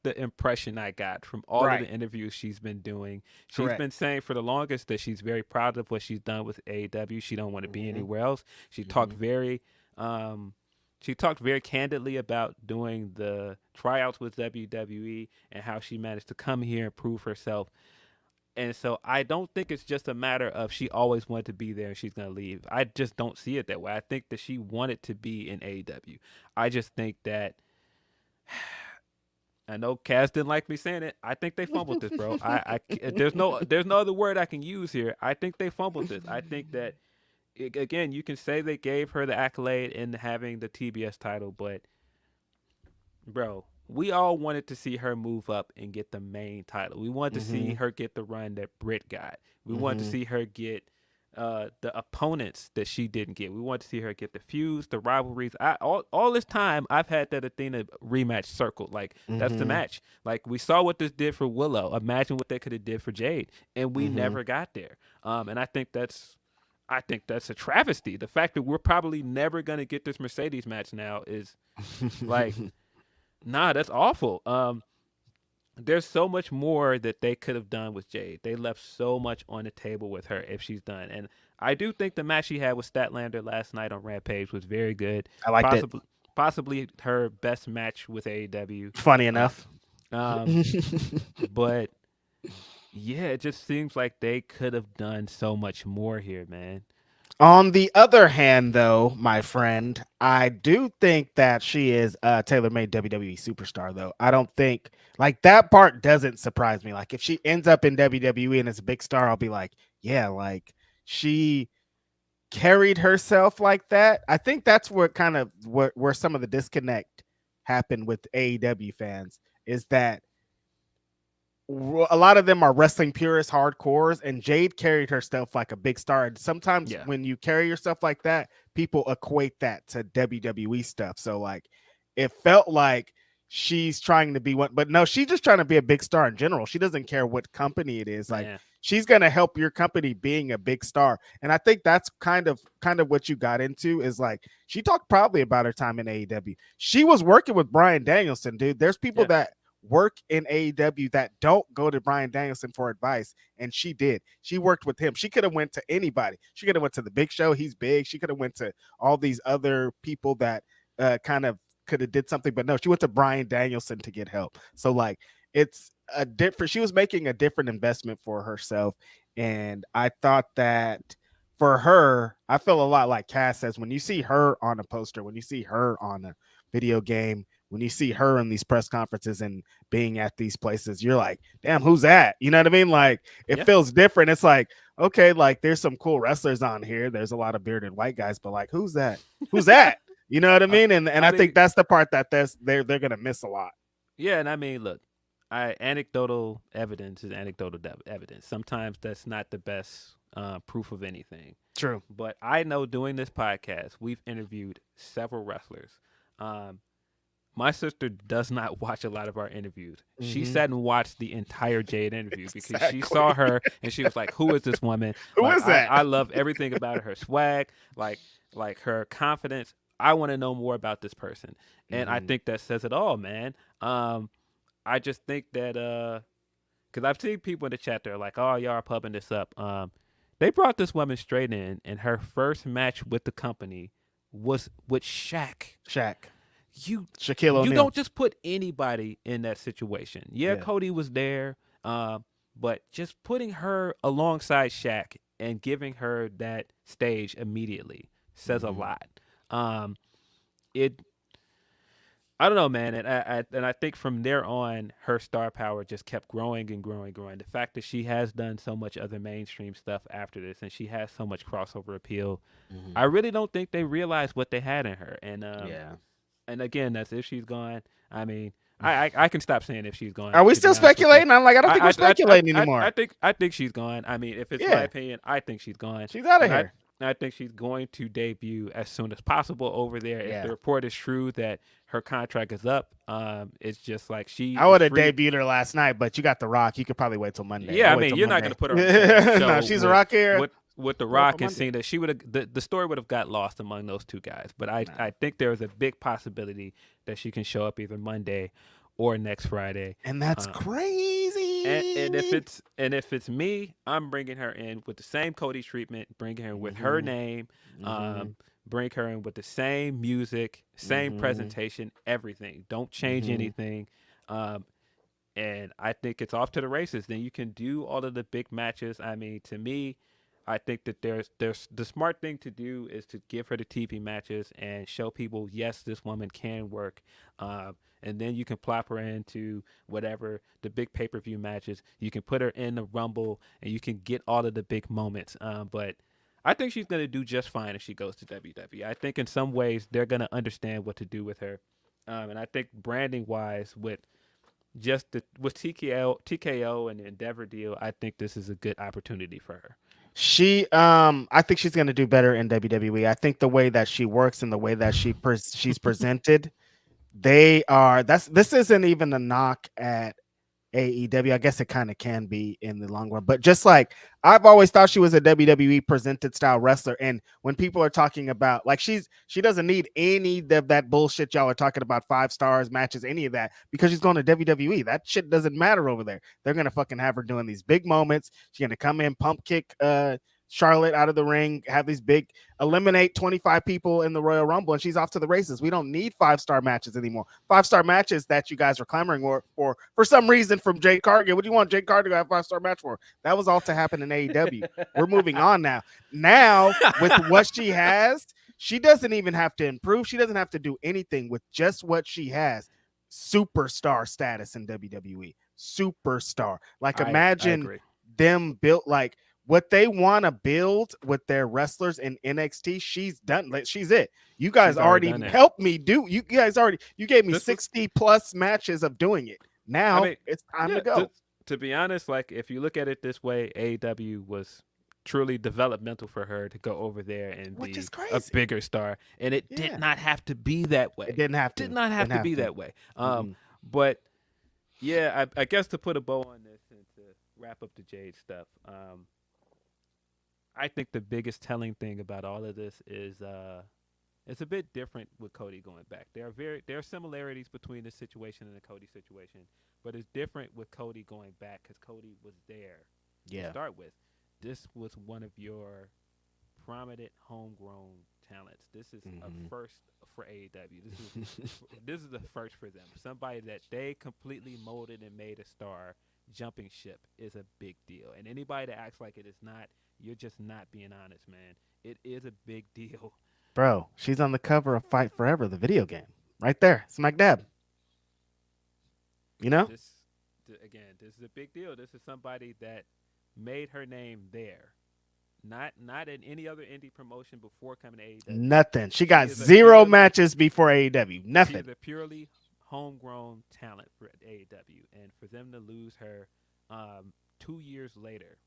the impression I got from all of the interviews she's been doing. She's been saying for the longest that she's very proud of what she's done with AEW. She don't want to be anywhere else. She talked very candidly about doing the tryouts with WWE and how she managed to come here and prove herself. And so I don't think it's just a matter of she always wanted to be there and she's going to leave. I just don't see it that way. I think that she wanted to be in AEW. I just think that I know Kaz didn't like me saying it. I think they fumbled this, bro. There's no other word I can use here. I think they fumbled this. I think that, again, you can say they gave her the accolade in having the TBS title, but, bro, we all wanted to see her move up and get the main title. We wanted to see her get the run that Britt got. We wanted to see her get the opponents that she didn't get. We want to see her get the feuds, the rivalries. All this time, I've had that Athena rematch circled. Like, that's the match. Like, we saw what this did for Willow. Imagine what they could have did for Jade, and we never got there. And I think that's a travesty. The fact that we're probably never going to get this Mercedes match now is like, nah, that's awful. There's so much more that they could have done with Jade. They left so much on the table with her if she's done. And I do think the match she had with Statlander last night on Rampage was very good. I liked it. Possibly her best match with AEW. Funny enough. But, yeah, it just seems like they could have done so much more here, man. On the other hand, though, my friend, I do think that she is a tailor-made WWE superstar, though. I don't think, like, that part doesn't surprise me. Like, if she ends up in WWE and is a big star, I'll be like, yeah, like, she carried herself like that. I think that's where where some of the disconnect happened with AEW fans, is that a lot of them are wrestling purists, hardcores, and Jade carried herself like a big star. And sometimes when you carry yourself like that, people equate that to WWE stuff. So like, it felt like she's trying to be one, but no, she's just trying to be a big star in general. She doesn't care what company it is. Like, she's going to help your company being a big star. And I think that's kind of what you got into, is like, she talked probably about her time in AEW. She was working with Bryan Danielson, dude. There's people that work in AEW that don't go to Bryan Danielson for advice, and she did. She worked with him. She could have went to anybody. She could have went to the Big Show. He's big. She could have went to all these other people that kind of could have did something, but no, she went to Bryan Danielson to get help. So like it's a different, she was making a different investment for herself. And I thought that for her, I feel a lot like Cass says, when you see her on a poster, when you see her on a video game, when you see her in these press conferences and being at these places, you're like, damn, who's that? You know what I mean? Like it feels different. It's like, okay, like there's some cool wrestlers on here. There's a lot of bearded white guys, but like, who's that? Who's that? You know what I mean? And I think that's the part that they're gonna miss a lot. Yeah, and I mean, look, anecdotal evidence is anecdotal evidence. Sometimes that's not the best proof of anything. True. But I know doing this podcast, we've interviewed several wrestlers. My sister does not watch a lot of our interviews. Mm-hmm. She sat and watched the entire Jade interview because she saw her and she was like, "Who is this woman? Who is that?" I love everything about her swag, like her confidence. I want to know more about this person, and I think that says it all, man. I just think that because I've seen people in the chat, they're like, "Oh, y'all are pumping this up." They brought this woman straight in, and her first match with the company was with Shaq. Shaquille O'Neal. You don't just put anybody in that situation. Yeah, Cody was there, but just putting her alongside Shaq and giving her that stage immediately says a lot. I don't know, man, and I think from there on, her star power just kept growing and growing and growing. The fact that she has done so much other mainstream stuff after this, and she has so much crossover appeal, I really don't think they realized what they had in her. And and again, that's if she's gone. I mean, I can stop saying if she's gone. Are we still speculating? I'm like, I don't think we're speculating anymore. I think she's gone. I mean, if it's my opinion, I think she's gone. She's out of here. I think she's going to debut as soon as possible over there. If the report is true that her contract is up, it's just like I would have debuted her last night, but you got The Rock. You could probably wait till Monday. Yeah, I mean, you're not going to put her on the show. No, she's a Rock here. With The Rock and Cena, she would have the story would have got lost among those two guys. But I think there is a big possibility that she can show up either Monday or next Friday. And that's crazy. And if it's me, I'm bringing her in with the same Cody treatment, bringing her with her name, bring her in with the same music, same presentation, everything. Don't change anything. And I think it's off to the races. Then you can do all of the big matches. I mean, to me, I think that there's the smart thing to do is to give her the TV matches and show people, yes, this woman can work. And then you can plop her into whatever the big pay-per-view matches. You can put her in the Rumble, and you can get all of the big moments. But I think she's going to do just fine if she goes to WWE. I think in some ways they're going to understand what to do with her. And I think branding-wise, with TKO and the Endeavor deal, I think this is a good opportunity for her. I think she's going to do better in WWE. I think the way that she works and the way that she's presented, this isn't even a knock at AEW. I guess it kind of can be in the long run, but just like I've always thought she was a WWE presented style wrestler. And when people are talking about like she doesn't need any of that bullshit y'all are talking about, 5 stars matches, any of that, because she's going to WWE. That shit doesn't matter over there. They're gonna fucking have her doing these big moments. She's gonna come in, pump kick Charlotte out of the ring, have these big, eliminate 25 people in the Royal Rumble, and she's off to the races. We don't need 5-star matches anymore. 5-star matches that you guys are clamoring for some reason from Jade Cargill. What do you want Jade Cargill to have a 5-star match for? That was all to happen in AEW. We're moving on now. Now, with what she has, she doesn't even have to improve. She doesn't have to do anything with just what she has. Superstar status in WWE. Superstar. Like, imagine them built like what they want to build with their wrestlers in NXT. She's done. Like, she's it. You guys already helped me do. You gave me 60 plus matches of doing it. Now it's time to go. To be honest, like if you look at it this way, AEW was truly developmental for her to go over there and be a bigger star, and it did not have to be that way. It didn't have to. Did not have to be that way. But yeah, I guess to put a bow on this and to wrap up the Jade stuff. I think the biggest telling thing about all of this is it's a bit different with Cody going back. There are similarities between this situation and the Cody situation, but it's different with Cody going back because Cody was there to start with. This was one of your prominent homegrown talents. This is a first for AEW. This is the first for them. Somebody that they completely molded and made a star. Jumping ship is a big deal, and anybody that acts like it is not, you're just not being honest, man. It is a big deal. Bro, she's on the cover of Fight Forever, the video game, right there, smack dab. You know, This is a big deal. This is somebody that made her name there. Not in any other indie promotion before coming to AEW. nothing. She got She is a 0 purely- matches before AEW. She's Nothing. a purely homegrown talent for AEW, and for them to lose her 2 years later,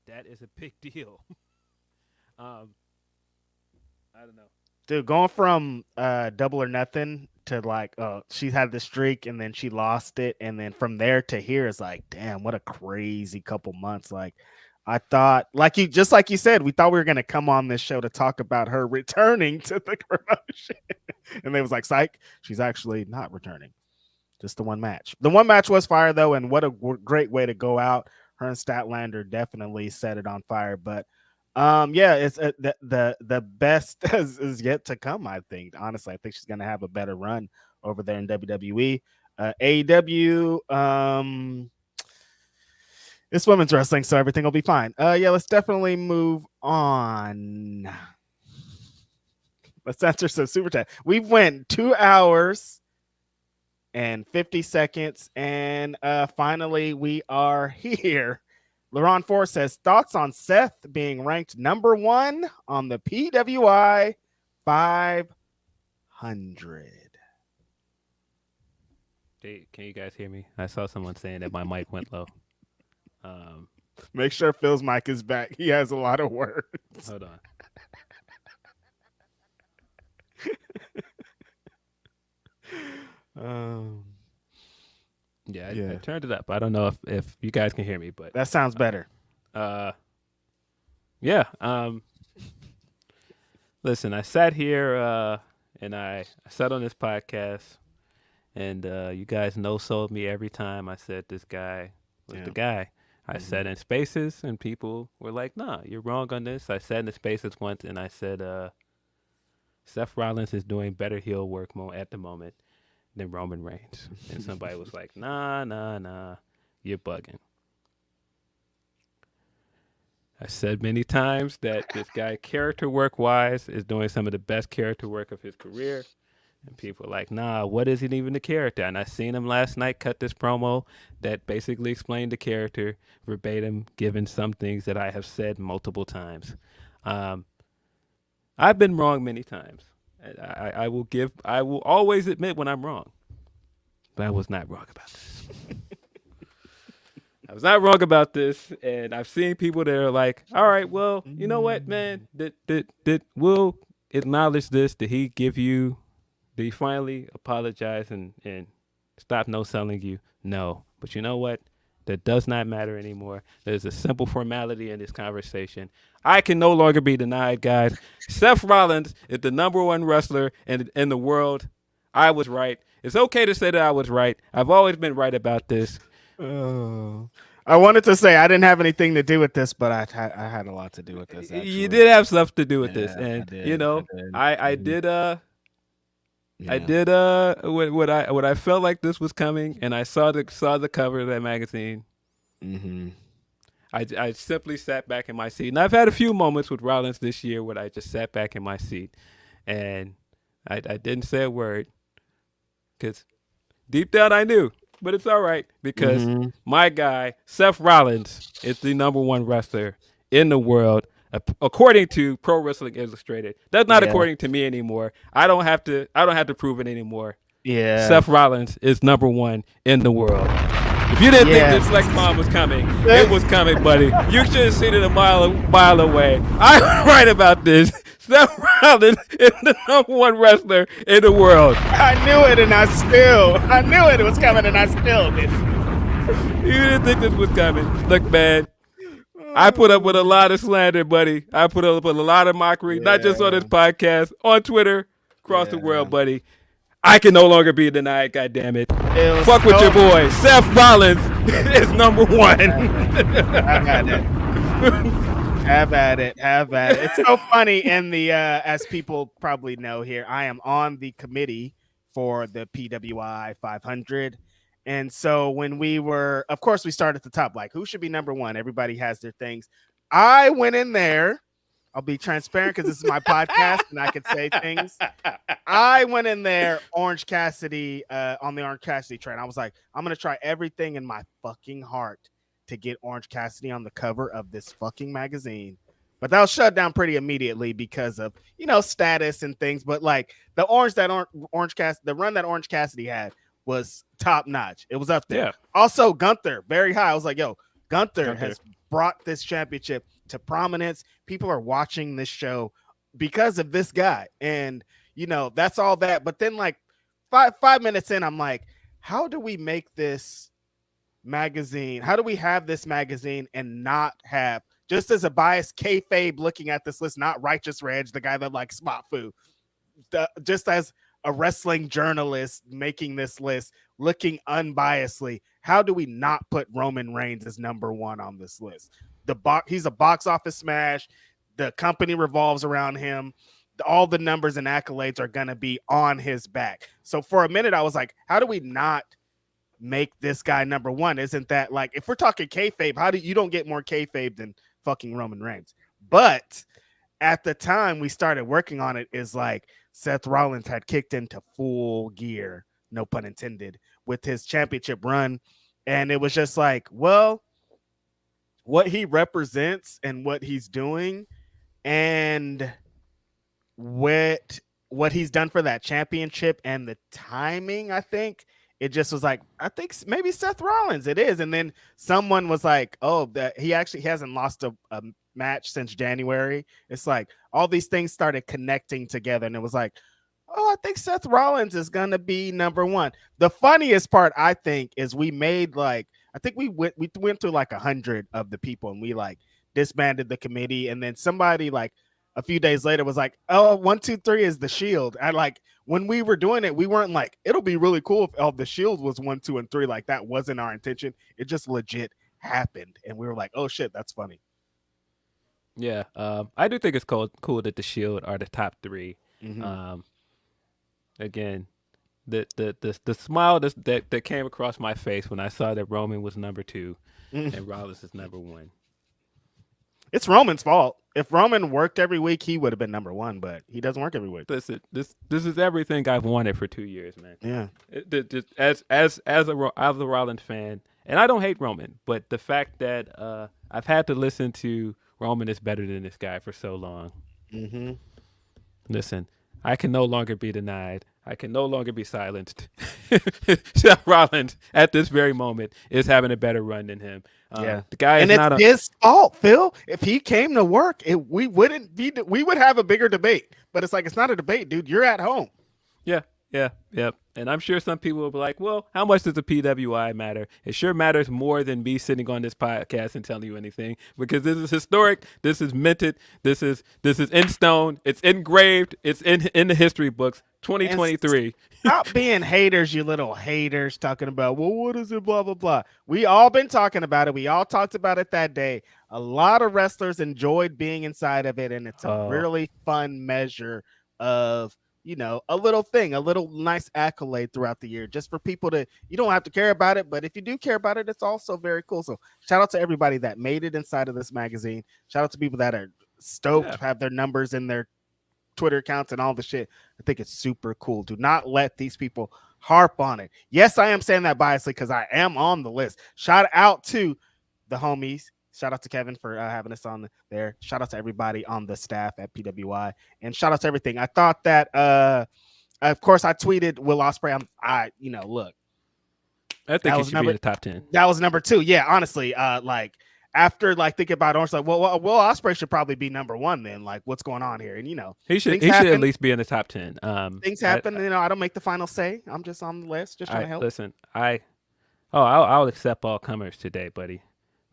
that is a big deal. I don't know. Dude, going from Double or Nothing to like, she had the streak and then she lost it, and then from there to here is like, damn, what a crazy couple months. Like, I thought, like you said, we thought we were gonna come on this show to talk about her returning to the promotion, and they was like, psych, she's actually not returning. Just the one match. The one match was fire though, and what a great way to go out. Her and Statlander definitely set it on fire, but. Yeah, it's the best is yet to come. I think honestly, I think she's gonna have a better run over there in WWE. AEW, it's women's wrestling, so everything will be fine. Yeah, let's definitely move on. Let's answer some super chat. We went 2 hours and 50 seconds, and finally we are here. Laron Four says, thoughts on Seth being ranked number 1 on the PWI 500. Can you guys hear me? I saw someone saying that my mic went low. Make sure Phil's mic is back. He has a lot of words. Hold on. I turned it up. I don't know if you guys can hear me, but That sounds better. yeah. Listen, I sat here and I sat on this podcast, and you guys no-sold me every time I said this guy was the guy. I sat in spaces and people were like, nah, you're wrong on this. I sat in the spaces once and I said Seth Rollins is doing better heel work at the moment than Roman Reigns. And somebody was like, nah, you're bugging. I said many times that this guy, character work-wise, is doing some of the best character work of his career. And people are like, nah, what isn't even the character? And I seen him last night cut this promo that basically explained the character verbatim, given some things that I have said multiple times. I've been wrong many times. I will always admit when I'm wrong. But I was not wrong about this. I was not wrong about this, and I've seen people that are like, all right, well, you know what, man? Did Will acknowledge this? Did he finally apologize and stop no-selling you? No. But you know what? That does not matter anymore. There's a simple formality in this conversation. I can no longer be denied, guys. Seth Rollins is the number 1 wrestler in the world. I was right. It's okay to say that I was right. I've always been right about this. I wanted to say I didn't have anything to do with this, but I had a lot to do with this. Actually. You did have stuff to do with this, and I did what I felt like this was coming, and I saw the cover of that magazine. Mm-hmm. I simply sat back in my seat, and I've had a few moments with Rollins this year where I just sat back in my seat, and I didn't say a word because deep down I knew. But it's all right because my guy, Seth Rollins, is the number 1 wrestler in the world, according to Pro Wrestling Illustrated. That's not according to me anymore. I don't have to prove it anymore. Yeah. Seth Rollins is number 1 in the world. If you didn't think this Flex Bomb was coming, it was coming, buddy. You should have seen it a mile away. I'm right about this. Seth Rollins is the number 1 wrestler in the world. I knew it, and I knew it was coming, and I still did. You didn't think this was coming. Look, man, I put up with a lot of slander, buddy. I put up with a lot of mockery, not just on this podcast, on Twitter, across the world, buddy. I can no longer be denied, goddammit. Fuck with your boy. Seth Rollins is number 1. I got it. Have at it. It's so funny. In the as people probably know here, I am on the committee for the PWI 500. And so when of course, we start at the top, like who should be number one? Everybody has their things. I went in there. I'll be transparent because this is my podcast and I could say things. I went in there, Orange Cassidy, on the Orange Cassidy train. I was like, I'm going to try everything in my fucking heart to get Orange Cassidy on the cover of this fucking magazine. But that was shut down pretty immediately because of, status and things. But like the run that Orange Cassidy had was top notch. It was up there. Yeah. Also, Gunther, very high. I was like, yo, Gunther has brought this championship to prominence. People are watching this show because of this guy. And, that's all that. But then like five minutes in, I'm like, how do we make this magazine? How do we have this magazine and not have, just as a biased kayfabe looking at this list, not Righteous Reg, the guy that likes spot food, just as a wrestling journalist making this list, looking unbiasedly, how do we not put Roman Reigns as number one on this list? He's a box office smash. The company revolves around him. All the numbers and accolades are going to be on his back. So for a minute, I was like, how do we not make this guy number one? Isn't that like, if we're talking kayfabe, you don't get more kayfabe than fucking Roman Reigns? But at the time we started working on it, is like Seth Rollins had kicked into full gear, no pun intended, with his championship run. And it was just like, well, what he represents and what he's doing and what he's done for that championship and the timing, I think it just was like, I think maybe Seth Rollins it is. And then someone was like, oh, that he hasn't lost a match since January. It's like all these things started connecting together, and it was like, oh, I think Seth Rollins is gonna be number one. The funniest part, I think, is we made like, I think we went through like 100 of the people, and we like disbanded the committee, and then somebody like a few days later was like, oh, 1, 2, 3 is the Shield. And like when we were doing it, we weren't like, it'll be really cool if the Shield was 1, 2, and 3. Like that wasn't our intention. It just legit happened, and we were like, oh shit, that's funny. Yeah, I do think it's cool that the Shield are the top three. Mm-hmm. Again, the smile that came across my face when I saw that Roman was number 2 and Rollins is number 1. It's Roman's fault. If Roman worked every week, he would have been number 1, but he doesn't work every week. Listen, this is everything I've wanted for 2 years, man. Yeah. As a Rollins fan, and I don't hate Roman, but the fact that I've had to listen to Roman is better than this guy for so long. Mm-hmm. Listen, I can no longer be denied. I can no longer be silenced. Seth Rollins at this very moment is having a better run than him. Yeah, the guy and is it's not his fault, Phil. If he came to work, we would have a bigger debate. But it's like, it's not a debate, dude. You're at home. Yeah. And I'm sure some people will be like, well, how much does the PWI matter? It sure matters more than me sitting on this podcast and telling you anything, because this is historic. This is minted. This is in stone. It's engraved. It's in the history books. 2023. Stop being haters, you little haters, talking about, well, what is it, blah, blah, blah. We all been talking about it. We all talked about it that day. A lot of wrestlers enjoyed being inside of it, and it's a really fun measure of, a little thing, a little nice accolade throughout the year, just for people to, you don't have to care about it, but if you do care about it, it's also very cool. So shout out to everybody that made it inside of this magazine. Shout out to people that are stoked to have their numbers in their Twitter accounts and all the shit. I think it's super cool. Do not let these people harp on it. Yes, I am saying that biasly because I am on the list. Shout out to the homies. Shout out to Kevin for having us on there. Shout out to everybody on the staff at PWI, and shout out to everything. I thought that, of course, I tweeted Will Ospreay. Look, I think he should be in the top 10. That was number 2. Yeah, honestly, after thinking about Orange, well, Will Ospreay should probably be number 1 then. Like, what's going on here? And he should at least be in the top 10. Things happen. I don't make the final say. I'm just on the list, just trying to help. Listen, I'll accept all comers today, buddy.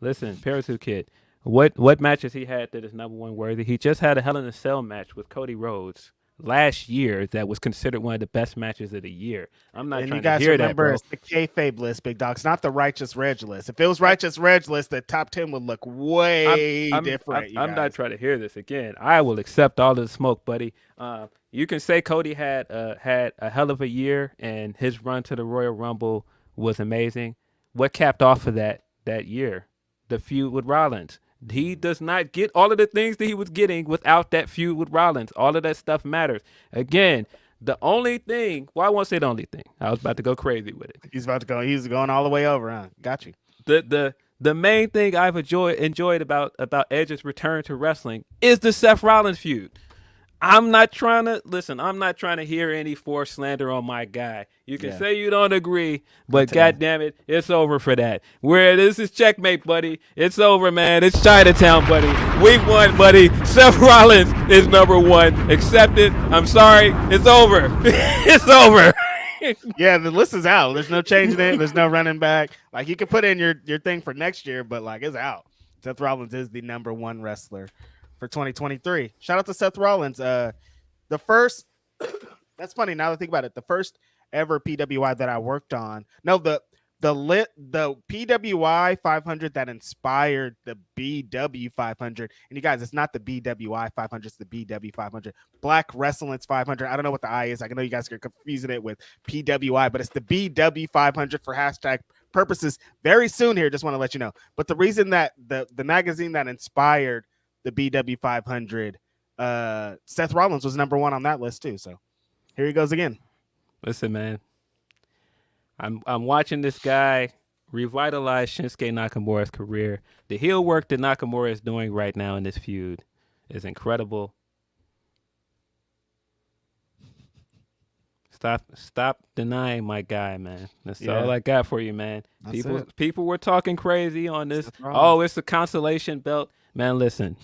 Listen, Parachute Kid, what matches he had that is number 1 worthy? He just had a Hell in a Cell match with Cody Rhodes last year that was considered one of the best matches of the year. I'm not And trying you guys to hear remember that, bro. it's the kayfabe list, big dogs, not the righteous reg list. If it was righteous reg list, the top 10 would look way different. I'm not trying to hear this again. I will accept all of the smoke, buddy. You can say Cody had a hell of a year, and his run to the Royal Rumble was amazing. What capped off of that year? The feud with Rollins. He does not get all of the things that he was getting without that feud with Rollins. All of that stuff matters. Again, the only thing, well, I won't say the only thing. I was about to go crazy with it. He's going all the way over, huh? Got you. The main thing I've enjoyed about Edge's return to wrestling is the Seth Rollins feud. I'm not trying to hear any forced slander on my guy. You can say you don't agree, but God damn it, it's over for that. This is checkmate, buddy. It's over, man. It's Chinatown, buddy. We've won, buddy. Seth Rollins is number one. Accept it. I'm sorry. It's over. It's over. Yeah, the list is out. There's no changing it. There's no running back. Like, you can put in your thing for next year, but like, it's out. Seth Rollins is the number one wrestler for 2023. Shout out to Seth Rollins. The first, that's funny now that I think about it. The first ever PWI that I worked on. No, the PWI 500 that inspired the BW 500. And you guys, it's not the BWI 500, it's the BW 500. Black Wrestling's 500. I don't know what the I is. I know you guys are confusing it with PWI, but it's the BW 500 for hashtag purposes very soon here. Just want to let you know. But the reason that the magazine that inspired the BW 500, Seth Rollins was number one on that list too. So here he goes again. Listen, man. I'm watching this guy revitalize Shinsuke Nakamura's career. The heel work that Nakamura is doing right now in this feud is incredible. Stop denying my guy, man. That's all I got for you, man. People were talking crazy on this. Oh, it's a consolation belt. Man, listen.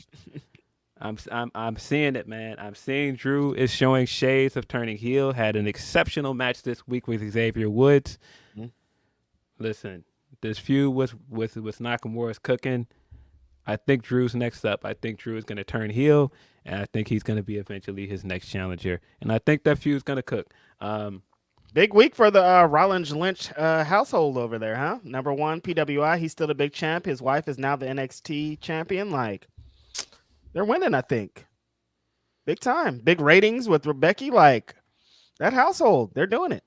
I'm seeing it, man. I'm seeing Drew is showing shades of turning heel. Had an exceptional match this week with Xavier Woods. Mm-hmm. Listen, this feud with Nakamura is cooking. I think Drew's next up. I think Drew is going to turn heel, and I think he's going to be eventually his next challenger. And I think that feud's going to cook. Big week for the Rollins Lynch household over there, huh? Number one, PWI. He's still a big champ. His wife is now the NXT champion. Like, they're winning, I think. Big time. Big ratings with Becky. Like, that household, they're doing it.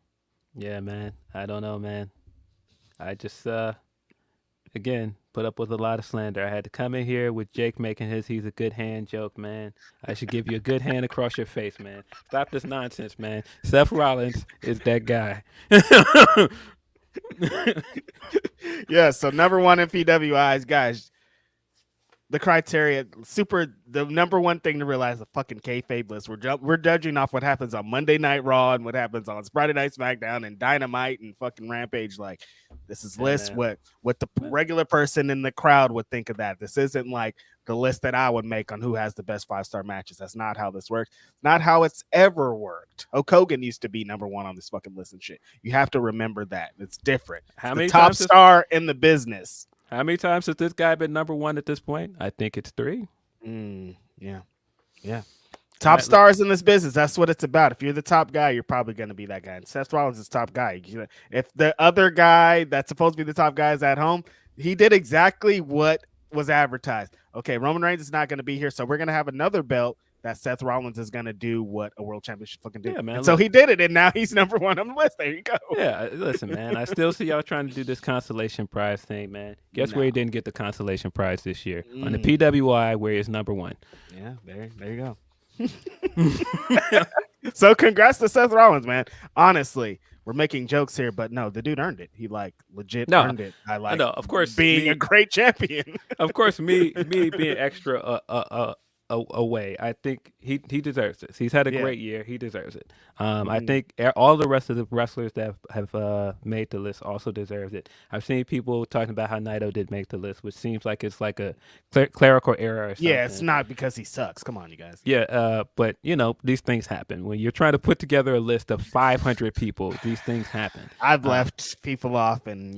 Yeah, man. I don't know, man. I just, again, put up with a lot of slander. I had to come in here with Jake making he's a good hand joke, man. I should give you a good hand across your face, man. Stop this nonsense, man. Seth Rollins is that guy. Yeah, so number one in PWIs, guys. The criteria, the number one thing to realize, the fucking kayfabe list. We're judging off what happens on Monday Night Raw and what happens on Friday Night SmackDown and Dynamite and fucking Rampage. Like, this is list what the regular person in the crowd would think of that. This isn't like the list that I would make on who has the best 5-star matches. That's not how this works. Not how it's ever worked. Hulk Hogan used to be number one on this fucking list and shit. You have to remember that. It's different. How many top star in the business. How many times has this guy been number one at this point? I think it's 3. Yeah. Top stars in this business. That's what it's about. If you're the top guy, you're probably going to be that guy. And Seth Rollins is top guy. If the other guy that's supposed to be the top guy is at home, he did exactly what was advertised. Okay, Roman Reigns is not going to be here, so we're going to have another belt that Seth Rollins is going to do what a world champion should fucking do. Yeah, man. And so he did it, and now he's number one on the list. There you go. Yeah, listen, man. I still see y'all trying to do this consolation prize thing, man. Guess where he didn't get the consolation prize this year? On the PWI, where he's number one. Yeah, there you go. So congrats to Seth Rollins, man. Honestly, we're making jokes here, but no, the dude earned it. He legit earned it. I know, of course, being a great champion. Of course, me being extra away. I think he deserves this. He's had a great year. He deserves it. I think all the rest of the wrestlers that have made the list also deserves it. I've seen people talking about how Naito did make the list, which seems like it's like a clerical error or something. Yeah, it's not because he sucks. Come on, you guys. Yeah, but these things happen. When you're trying to put together a list of 500 people, these things happen. I've left people off, and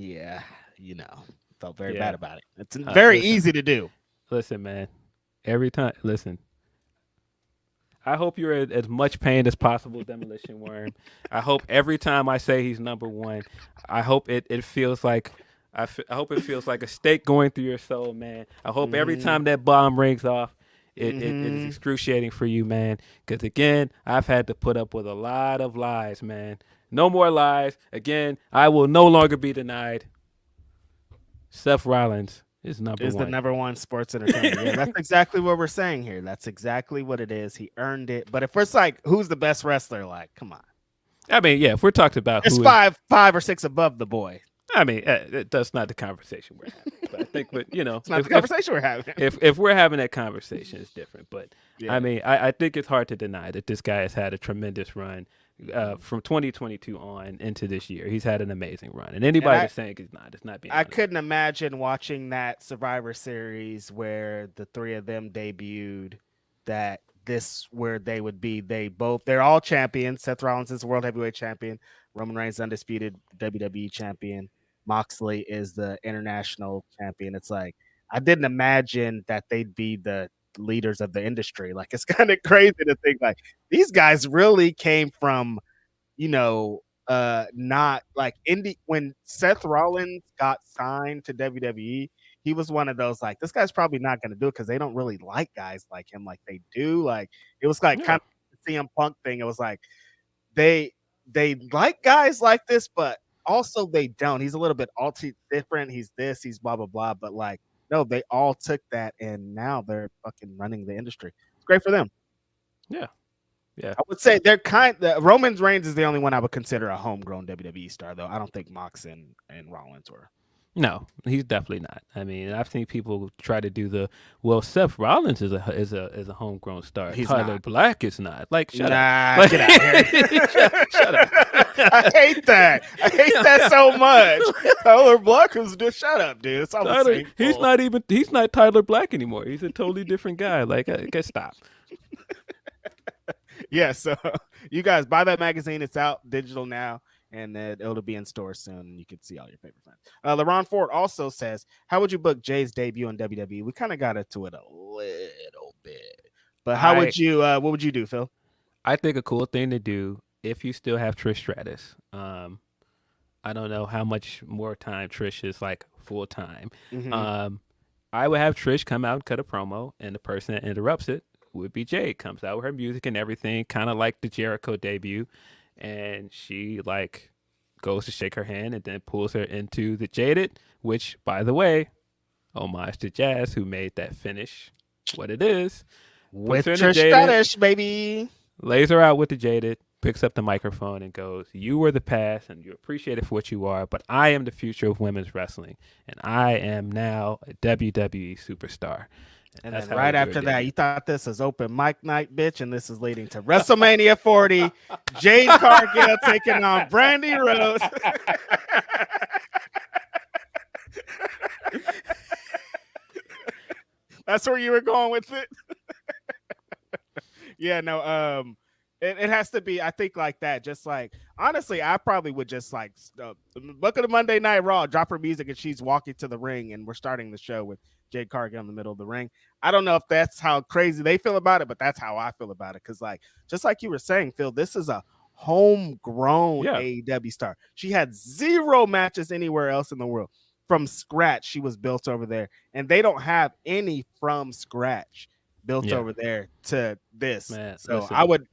felt very bad about it. It's very easy to do. Listen, man. Every time, listen, I hope you're in as much pain as possible, Demolition Worm. I hope every time I say he's number one, I hope it feels like I hope it feels like a stake going through your soul, man. I hope every time that bomb rings off, it is excruciating for you, man. Because again, I've had to put up with a lot of lies, man. No more lies. Again, I will no longer be denied. Seth Rollins is number one. The number one sports entertainer. Yeah, that's exactly what we're saying here. That's exactly what it is. He earned it. But if it's like, who's the best wrestler? Like, come on. I mean, yeah, if we're talking about it's five or six above the boy. I mean, that's not the conversation we're having. But I think, it's not the conversation we're having. If we're having that conversation, it's different. But yeah. I mean, I think it's hard to deny that this guy has had a tremendous run from 2022 on into this year. He's had an amazing run, and anybody that's saying he's not, it's not being. I couldn't imagine watching that Survivor Series where the three of them debuted. That this where they would be. They're all champions. Seth Rollins is the world heavyweight champion. Roman Reigns undisputed WWE champion. Moxley is the international champion. It's like, I didn't imagine that they'd be the leaders of the industry. Like, it's kind of crazy to think like these guys really came from, not like when Seth Rollins got signed to WWE, he was one of those like, this guy's probably not going to do it because they don't really like guys like him like they do. Like, it was like kind of the CM Punk thing. It was like they like guys like this, but also they don't. He's a little bit different. He's this, he's blah, blah, blah. But like, no, they all took that and now they're fucking running the industry. It's great for them. Yeah. Yeah. I would say Roman Reigns is the only one I would consider a homegrown WWE star, though. I don't think Mox and Rollins were. No, he's definitely not. I mean, I've seen people try to do Seth Rollins is a homegrown star. Tyler Black is not. Like, shut up. Get out of here. shut up. I hate that. I hate that so much. Tyler Black is just shut up, dude. It's all the same. He's not Tyler Black anymore. He's a totally different guy. Like, stop. Yeah, so you guys buy that magazine. It's out digital now. And it'll be in stores soon, and you can see all your favorite fans. LaRon Ford also says, how would you book Jay's debut in WWE? We kind of got into it a little bit. But what would you do, Phil? I think a cool thing to do, if you still have Trish Stratus, I don't know how much more time Trish is like full time. Mm-hmm. I would have Trish come out and cut a promo, and the person that interrupts it would be Jade. Comes out with her music and everything, kind of like the Jericho debut. And she like goes to shake her hand and then pulls her into the Jaded, which, by the way, homage to Jazz, who made that finish what it is. With Trish Stratus, baby. Lays her out with the Jaded, picks up the microphone and goes, you were the past and you're appreciated for what you are, but I am the future of women's wrestling. And I am now a WWE superstar. And then right after that, you thought this was open mic night, bitch, and this is leading to WrestleMania 40. Jade Cargill taking on Brandy Rose. That's where you were going with it. Yeah, no. It has to be, I think, like that. Just like, honestly, I probably would just like look at the Monday Night Raw, drop her music, and she's walking to the ring, and we're starting the show with Jade Cargill in the middle of the ring. I don't know if that's how crazy they feel about it, but that's how I feel about it. Because, like, just like you were saying, Phil, this is a homegrown AEW star. She had 0 matches anywhere else in the world. From scratch, she was built over there, and they don't have any from scratch built over there to this. Man, so listen. I would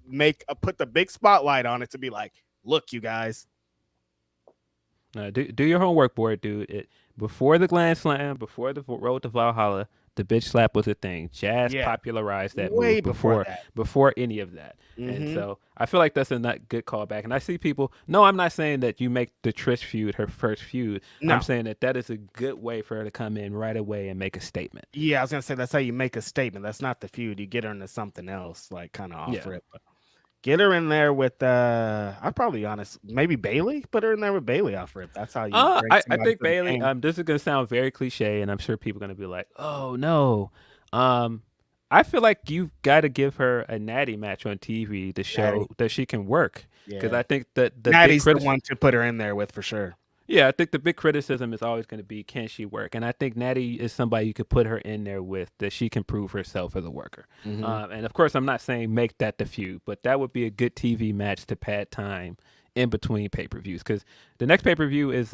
put the big spotlight on it to be like, look, you guys. Do your homework, boy, dude. Before the Grand Slam, before the Road to Valhalla, the bitch slap was a thing. Jazz popularized that way move before any of that. Mm-hmm. And so I feel like that's a not good callback. And I see people, no, I'm not saying that you make the Trish feud her first feud. No. I'm saying that is a good way for her to come in right away and make a statement. Yeah, I was going to say that's how you make a statement. That's not the feud. You get her into something else, like kind of offer it. But get her in there with, I'd probably honest, maybe Bailey. Put her in there with Bailey off rip. That's how you. I think Bailey. This is gonna sound very cliche, and I'm sure people are gonna be like, "Oh no." I feel like you've got to give her a natty match on TV to show that she can work. Because I think that Natty's the one to put her in there with for sure. Yeah, I think the big criticism is always going to be, can she work? And I think Natty is somebody you could put her in there with, that she can prove herself as a worker. And of course, I'm not saying make that the feud, but that would be a good TV match to pad time in between pay-per-views, because the next pay-per-view is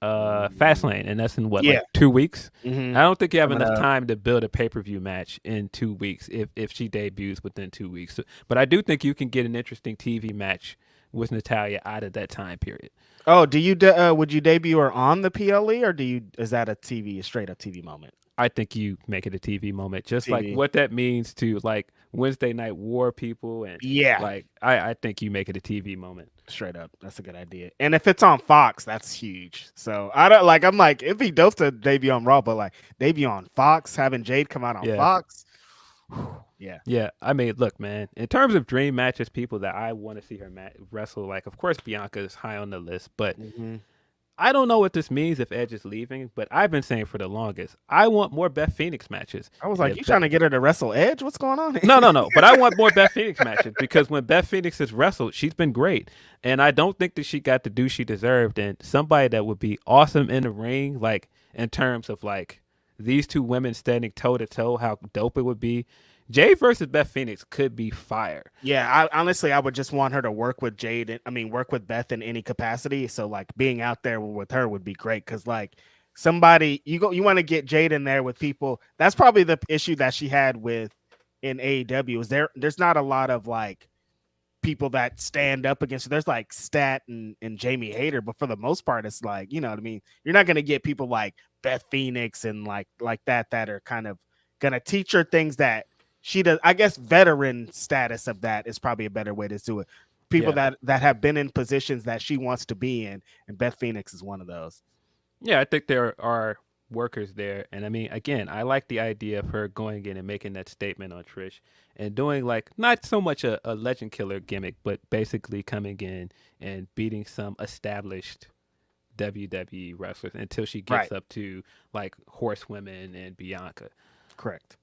Fastlane, and that's in what, like 2 weeks? I don't think you have enough time to build a pay-per-view match in 2 weeks if she debuts within 2 weeks. But I do think you can get an interesting TV match with Natalya out of that time period. Oh, do you would you debut her on the PLE, or is that a straight up TV moment? I think you make it a TV moment, just like what that means to like Wednesday Night War people, and like I think you make it a TV moment. Straight up, that's a good idea. And if it's on Fox, that's huge. So I'm like, it'd be dope to debut on Raw, but like debut on Fox, having Jade come out on Fox. Yeah. I mean, look, man, in terms of dream matches, people that I want to see her wrestle, like, of course, Bianca is high on the list, but I don't know what this means if Edge is leaving, but I've been saying for the longest, I want more Beth Phoenix matches. I was like, you trying to get her to wrestle Edge? What's going on? No. But I want more Beth Phoenix matches, because when Beth Phoenix has wrestled, she's been great. And I don't think that she got the due she deserved. And somebody that would be awesome in the ring, like in terms of like these two women standing toe to toe, how dope it would be. Jade versus Beth Phoenix could be fire. Yeah, I would just want her to work with Jade. Work with Beth in any capacity. So like being out there with her would be great, because like somebody you want to get Jade in there with people. That's probably the issue that she had in AEW. Is there's not a lot of like people that stand up against her. There's like Stat and Jamie Hayter, but for the most part, it's like, you know what I mean? You're not gonna get people like Beth Phoenix and like that are kind of gonna teach her things that she does. I guess veteran status of that is probably a better way to do it. People that have been in positions that she wants to be in, and Beth Phoenix is one of those. Yeah, I think there are workers there. And I mean, again, I like the idea of her going in and making that statement on Trish and doing like not so much a legend killer gimmick, but basically coming in and beating some established WWE wrestlers until she gets up to like horsewomen and Bianca. Correct.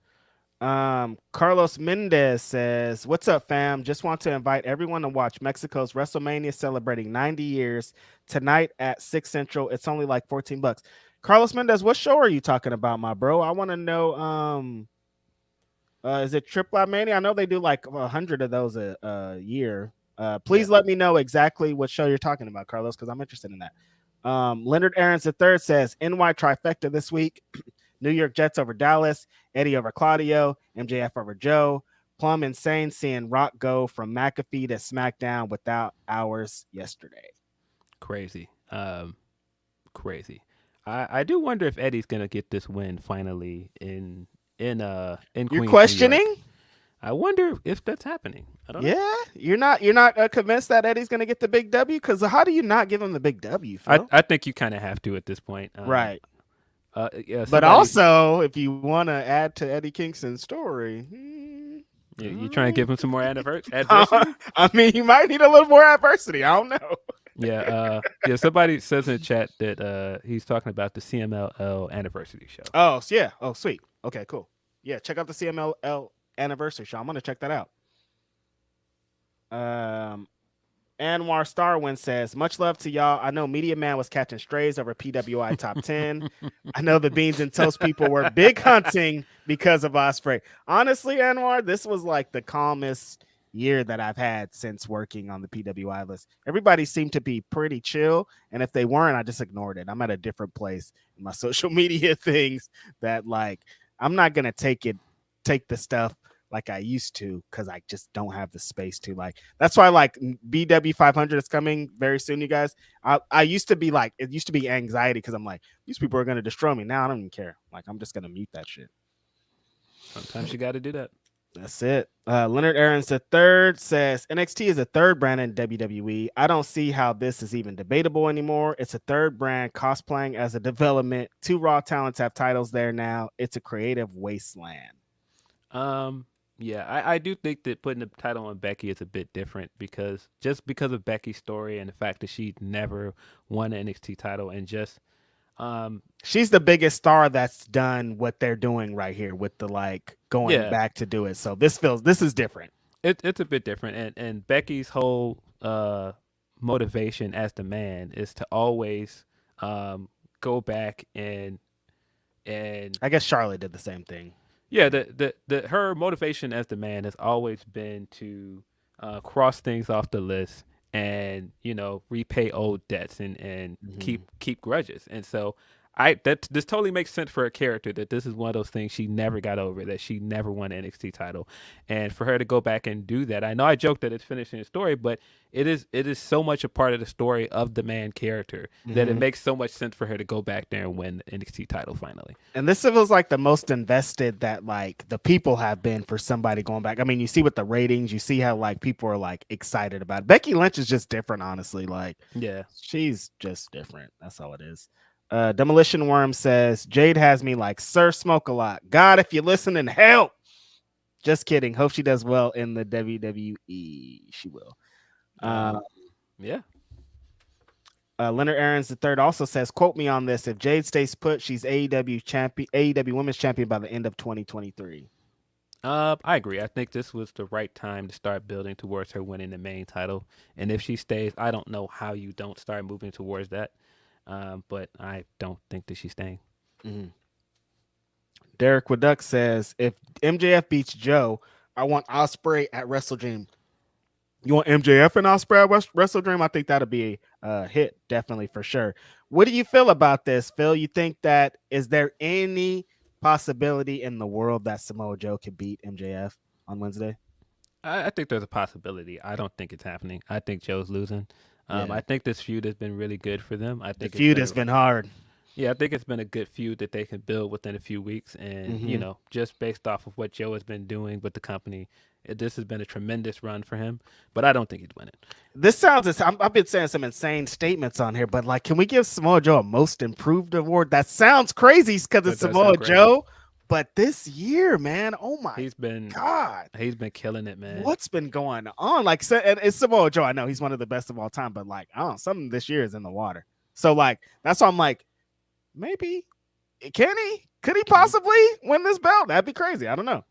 Carlos Mendez says, "What's up, fam? Just want to invite everyone to watch Mexico's WrestleMania celebrating 90 years tonight at 6 Central. It's only like $14." Carlos Mendez, what show are you talking about, my bro? I want to know. Is it Triple Mania? I know they do like 100 of those a year. Please let me know exactly what show you're talking about, Carlos, because I'm interested in that. Leonard Aarons III says, NY trifecta this week. New York Jets over Dallas, Eddie over Claudio, MJF over Joe. Plum insane seeing Rock go from McAfee to SmackDown without hours yesterday. Crazy. Crazy. I do wonder if Eddie's gonna get this win finally in Queens, You're questioning? I wonder if that's happening. I don't know. Yeah, you're not convinced that Eddie's gonna get the big W? Because how do you not give him the big W, Phil? I think you kind of have to at this point. Right. Yeah, but also, if you want to add to Eddie Kingston's story, you trying to give him some more adversity? I mean, you might need a little more adversity. I don't know. Yeah. Somebody says in the chat that he's talking about the CMLL anniversary show. Oh, yeah. Oh, sweet. Okay, cool. Yeah, check out the CMLL anniversary show. I'm gonna check that out. Anwar Starwin says, much love to y'all. I know Media Man was catching strays over PWI top 10. I know the Beans and Toast people were big hunting because of Ospreay. Honestly, Anwar, this was like the calmest year that I've had since working on the PWI list. Everybody seemed to be pretty chill, and if they weren't, I just ignored it. I'm at a different place in my social media things that like I'm not gonna take the stuff like I used to, because I just don't have the space to. Like, that's why like BW 500 is coming very soon, you guys. I used to be like, it used to be anxiety because I'm like, these people are gonna destroy me. Now I don't even care. Like, I'm just gonna mute that shit. Sometimes you got to do that. That's it. Leonard Aarons III says NXT is a third brand in WWE. I don't see how this is even debatable anymore. It's a third brand cosplaying as a development. 2 Raw talents have titles there now. It's a creative wasteland. Yeah, I do think that putting the title on Becky is a bit different because of Becky's story and the fact that she never won an NXT title, and just she's the biggest star that's done what they're doing right here with the like going back to do it. So this is different. It's a bit different, and Becky's whole motivation as the man is to always go back and I guess Charlotte did the same thing. yeah, her motivation as the man has always been to cross things off the list and repay old debts and keep grudges. And so this totally makes sense for a character that this is one of those things she never got over, that she never won an NXT title, and for her to go back and do that. I know I joked that it's finishing the story, but it is so much a part of the story of the man character that it makes so much sense for her to go back there and win the NXT title finally. And this feels like the most invested that like the people have been for somebody going back. I mean, you see with the ratings, you see how like people are like excited about it. Becky Lynch is just different, honestly. Like, Yeah, she's just different. That's all it is. Demolition Worm says Jade has me like Sir Smoke a lot. God, if you listen and help. Just kidding. Hope she does well in the WWE. She will. yeah. Leonard Aarons III also says, quote me on this. If Jade stays put, she's AEW Women's Champion by the end of 2023. I agree. I think this was the right time to start building towards her winning the main title. And if she stays, I don't know how you don't start moving towards that. But I don't think that she's staying. Mm-hmm. Derek Waduck says, if MJF beats Joe, I want Ospreay at Wrestle Dream. You want MJF and Ospreay at Wrestle Dream? I think that'll be a hit, definitely, for sure. What do you feel about this, Phil? You think that is there any possibility in the world that Samoa Joe could beat MJF on Wednesday? I think there's a possibility. I don't think it's happening. I think Joe's losing. I think this feud has been really good for them. I think the feud has been hard. Yeah, I think it's been a good feud that they can build within a few weeks. And, just based off of what Joe has been doing with the company, this has been a tremendous run for him. But I don't think he's winning. This sounds, I've been saying some insane statements on here, but like, can we give Samoa Joe a most improved award? That sounds crazy because it's Samoa Joe. But this year, man, oh my God. He's been killing it, man. What's been going on? Like, it's Samoa Joe. I know he's one of the best of all time, but like, I don't know, something this year is in the water. So like, that's why I'm like, maybe could he possibly win this belt? That'd be crazy. I don't know.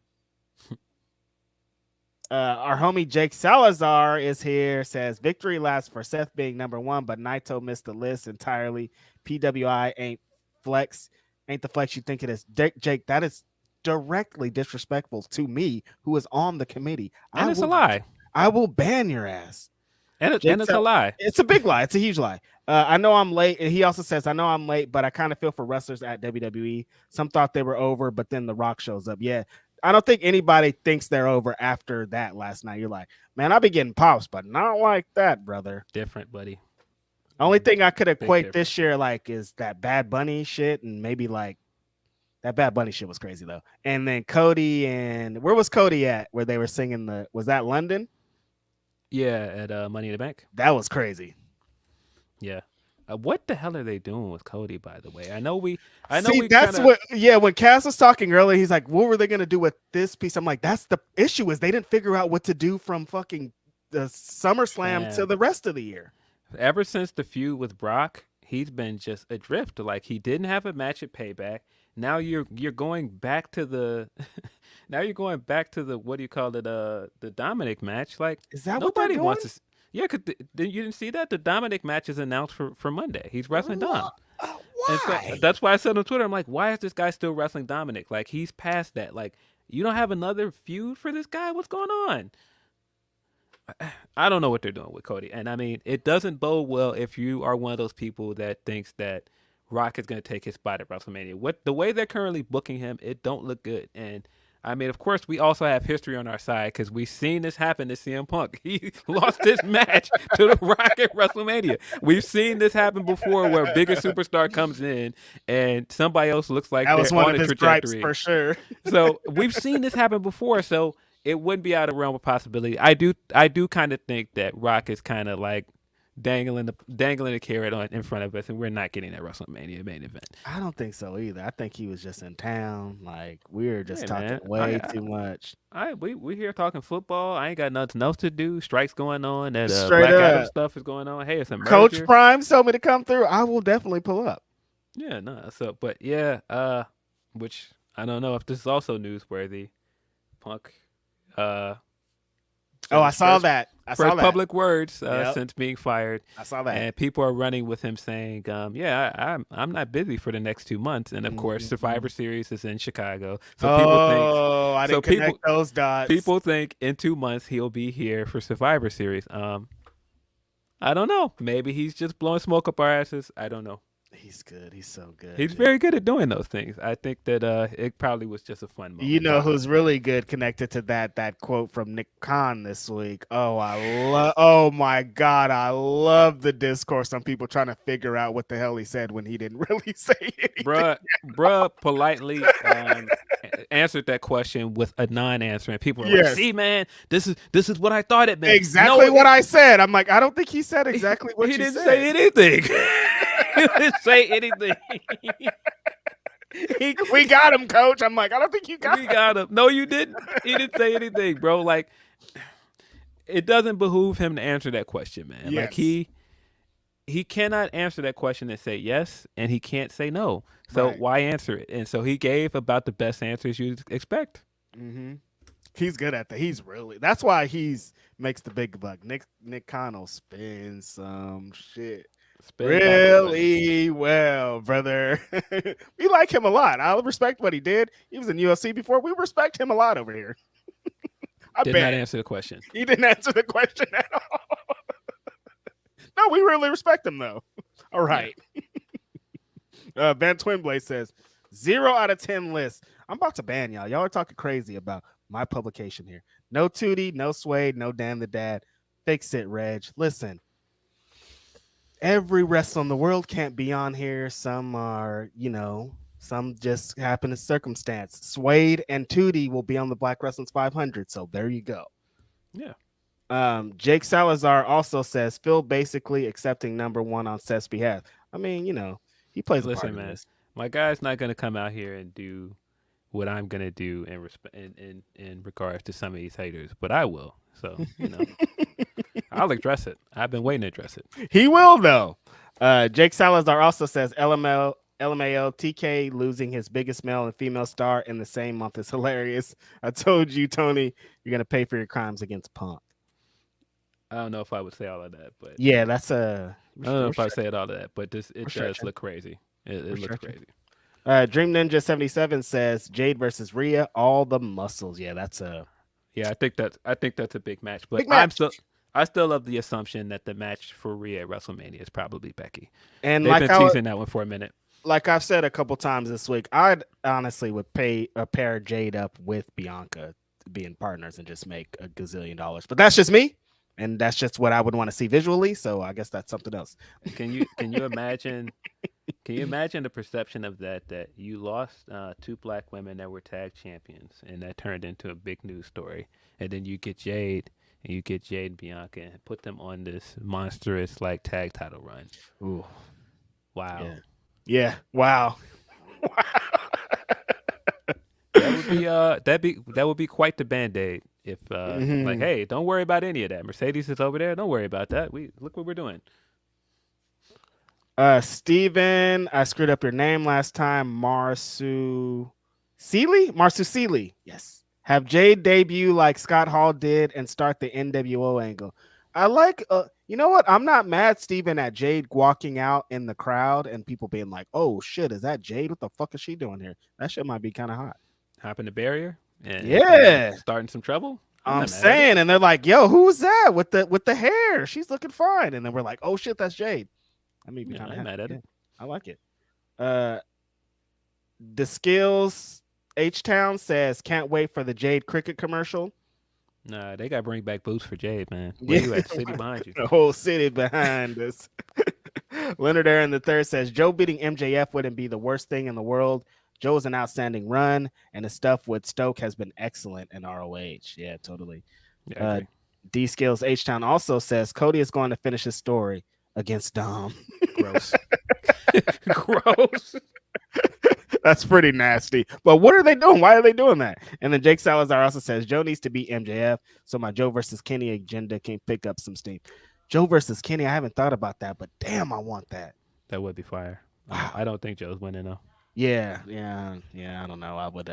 Our homie Jake Salazar is here, says victory lasts for Seth being number one, but Naito missed the list entirely. PWI ain't the flex you think it is. Jake, that is directly disrespectful to me, who is on the committee. And it's a lie. I will ban your ass. And it's a lie. It's a big lie. It's a huge lie. I know I'm late. And he also says, I know I'm late, but I kind of feel for wrestlers at WWE. Some thought they were over, but then The Rock shows up. Yeah. I don't think anybody thinks they're over after that last night. You're like, man, I'll be getting pops, but not like that, brother. Different, buddy. Only thing I could equate this year like is that Bad Bunny shit, and maybe like that Bad Bunny shit was crazy though. And then Cody, and where was Cody at? Where they were singing was that London? Yeah, at Money in the Bank. That was crazy. Yeah. What the hell are they doing with Cody, by the way? When Cass was talking earlier, he's like, what were they going to do with this piece? I'm like, that's the issue, is they didn't figure out what to do from fucking the SummerSlam to the rest of the year. Ever since the feud with Brock, he's been just adrift. Like, he didn't have a match at Payback. Now you're going back to the what do you call it, the Dominic match. Like, is that nobody what wants to? Yeah, because you didn't see that? The Dominic match is announced for Monday. He's wrestling Dom. Why? So, that's why I said on Twitter, I'm like, why is this guy still wrestling Dominic? Like, he's past that. Like, you don't have another feud for this guy? What's going on? I don't know what they're doing with Cody. And, I mean, it doesn't bode well if you are one of those people that thinks that Rock is going to take his spot at WrestleMania. The way they're currently booking him, it don't look good. And I mean, of course, we also have history on our side because we've seen this happen to CM Punk. He lost his match to The Rock at WrestleMania. We've seen this happen before where a bigger superstar comes in and somebody else looks like they're on a trajectory. For sure. So we've seen this happen before, so it wouldn't be out of realm of possibility. I do kind of think that Rock is kind of like dangling the carrot in front of us, and we're not getting that WrestleMania main event. I don't think so either. I think he was just in town. Like, we were just talking too much. We here talking football. I ain't got nothing else to do. Strikes going on. That Black Adam stuff is going on. Hey, it's a merger. Coach Prime told me to come through. I will definitely pull up. Yeah, no. So, but yeah, which I don't know if this is also newsworthy. Punk. I saw that. First public words Yep. since being fired. I saw that. And people are running with him saying, I'm not busy for the next 2 months. And of course, Survivor Series is in Chicago. So people think I didn't connect those dots. People think in 2 months he'll be here for Survivor Series. I don't know. Maybe he's just blowing smoke up our asses. I don't know. He's good. He's so good. He's very good at doing those things. I think that it probably was just a fun moment. You know who's really good connected to that quote from Nick Khan this week? Oh my God, I love the discourse on people trying to figure out what the hell he said when he didn't really say anything. Bruh politely answered that question with a non-answer, and people are like, "See, man, this is what I thought it meant." Exactly what I said. I'm like, I don't think he said exactly what he you didn't said. say anything. He didn't say anything. We got him, coach. I'm like, I don't think you got him. We got him. No, you didn't. He didn't say anything, bro. Like, it doesn't behoove him to answer that question, man. Yes. Like he cannot answer that question and say yes, and he can't say no. So why answer it? And so he gave about the best answers you'd expect. Mm-hmm. He's good at that. That's why he's makes the big buck. Nick Khan will spin some shit. Really well, brother. We like him a lot. I respect what he did. He was in UFC before. We respect him a lot over here. Did not answer the question. He didn't answer the question at all. No, we really respect him though. All right. Ben Twinblade says 0 out of 10 list. I'm about to ban y'all. Y'all are talking crazy about my publication here. No Tootie, no Suede, no Dan the Dad. Fix it, Reg. Listen. Every wrestler in the world can't be on here. Some are, some just happen to circumstance. Suede and Tootie will be on the Black Wrestling's 500. So there you go. Yeah. Jake Salazar also says Phil basically accepting number 1 on Seth's behalf. I mean, he plays a part in this. My guy's not going to come out here and do what I'm going to do in regards to some of these haters, but I will. So, I'll address it. I've been waiting to address it. He will, though. Jake Salazar also says LMAO TK losing his biggest male and female star in the same month is hilarious. I told you, Tony, you're going to pay for your crimes against Punk. I don't know if I would say all of that, but yeah, that's I don't know if I would say all of that, but it does look crazy. It looks crazy. Dream Ninja 77 says Jade versus Rhea, all the muscles. Yeah, that's a. Yeah, I think that's a big match, but I still love the assumption that the match for Rhea at WrestleMania is probably Becky. And they've been teasing that one for a minute. Like I've said a couple times this week, I'd honestly would pair Jade up with Bianca being partners and just make $1 gazillion. But that's just me, and that's just what I would want to see visually. So I guess that's something else. Can you imagine? Can you imagine the perception of that you lost 2 black women that were tag champions, and that turned into a big news story, and then you get Jade and Bianca and put them on this monstrous tag title run. Ooh, wow. Yeah. Wow. That would be quite the Band-Aid if hey, don't worry about any of that. Mercedes is over there. Don't worry about that. Look what we're doing. Steven, I screwed up your name last time. Marsu Seeley. Yes. Have Jade debut like Scott Hall did and start the NWO angle. I like, you know what? I'm not mad, Steven, at Jade walking out in the crowd and people being like, oh shit, is that Jade? What the fuck is she doing here? That shit might be kind of hot. Hopping the barrier and starting some trouble. I'm saying, and they're like, yo, who's that with the hair? She's looking fine. And then we're like, oh shit, that's Jade. I mean, I'm mad at it. I like it. The Skills H-Town says, can't wait for the Jade cricket commercial. Nah, they got to bring back boots for Jade, man. Where you at? City behind you. The whole city behind us. Leonard Aaron III says, Joe beating MJF wouldn't be the worst thing in the world. Joe is an outstanding run, and the stuff with Stoke has been excellent in ROH. Yeah, totally. Yeah, D Skills H-Town also says, Cody is going to finish his story against Dom. Gross. Gross. That's pretty nasty. But what are they doing? Why are they doing that? And then Jake Salazar also says Joe needs to beat MJF so my Joe versus Kenny agenda can pick up some steam. Joe versus Kenny, I haven't thought about that, but damn, I want that. That would be fire. Wow. I don't think Joe's winning though. Yeah. I don't know. I would.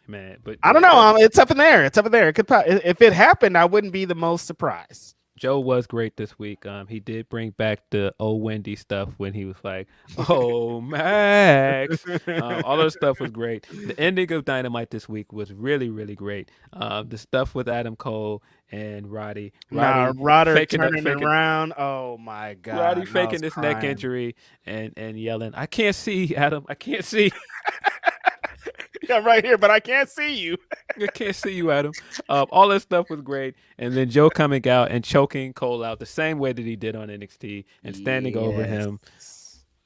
man. But I don't know. It's up in there. It's up in there. It could if it happened, I wouldn't be the most surprised. Joe was great this week. He did bring back the old Wendy stuff when he was like, "Oh, Max." All of the stuff was great. The ending of Dynamite this week was really, really great. The stuff with Adam Cole and Roddy Rodder turning around. Oh my God. Roddy faking his neck injury and yelling, "I can't see, Adam. I can't see." Yeah, right here, but I can't see you. I can't see you, Adam. All that stuff was great. And then Joe coming out and choking Cole out the same way that he did on NXT and standing over him.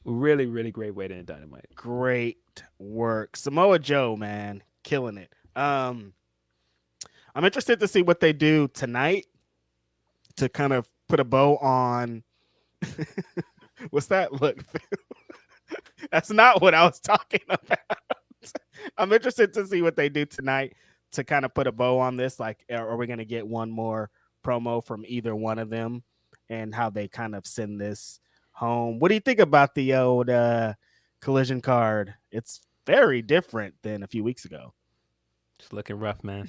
Really, really great way to end Dynamite. Great work. Samoa Joe, man, killing it. I'm interested to see what they do tonight to kind of put a bow on. What's that? Look, that's not what I was talking about. I'm interested to see what they do tonight to kind of put a bow on this. Like, are we going to get one more promo from either one of them and how they kind of send this home? What do you think about the old Collision card? It's very different than a few weeks ago. It's looking rough, man.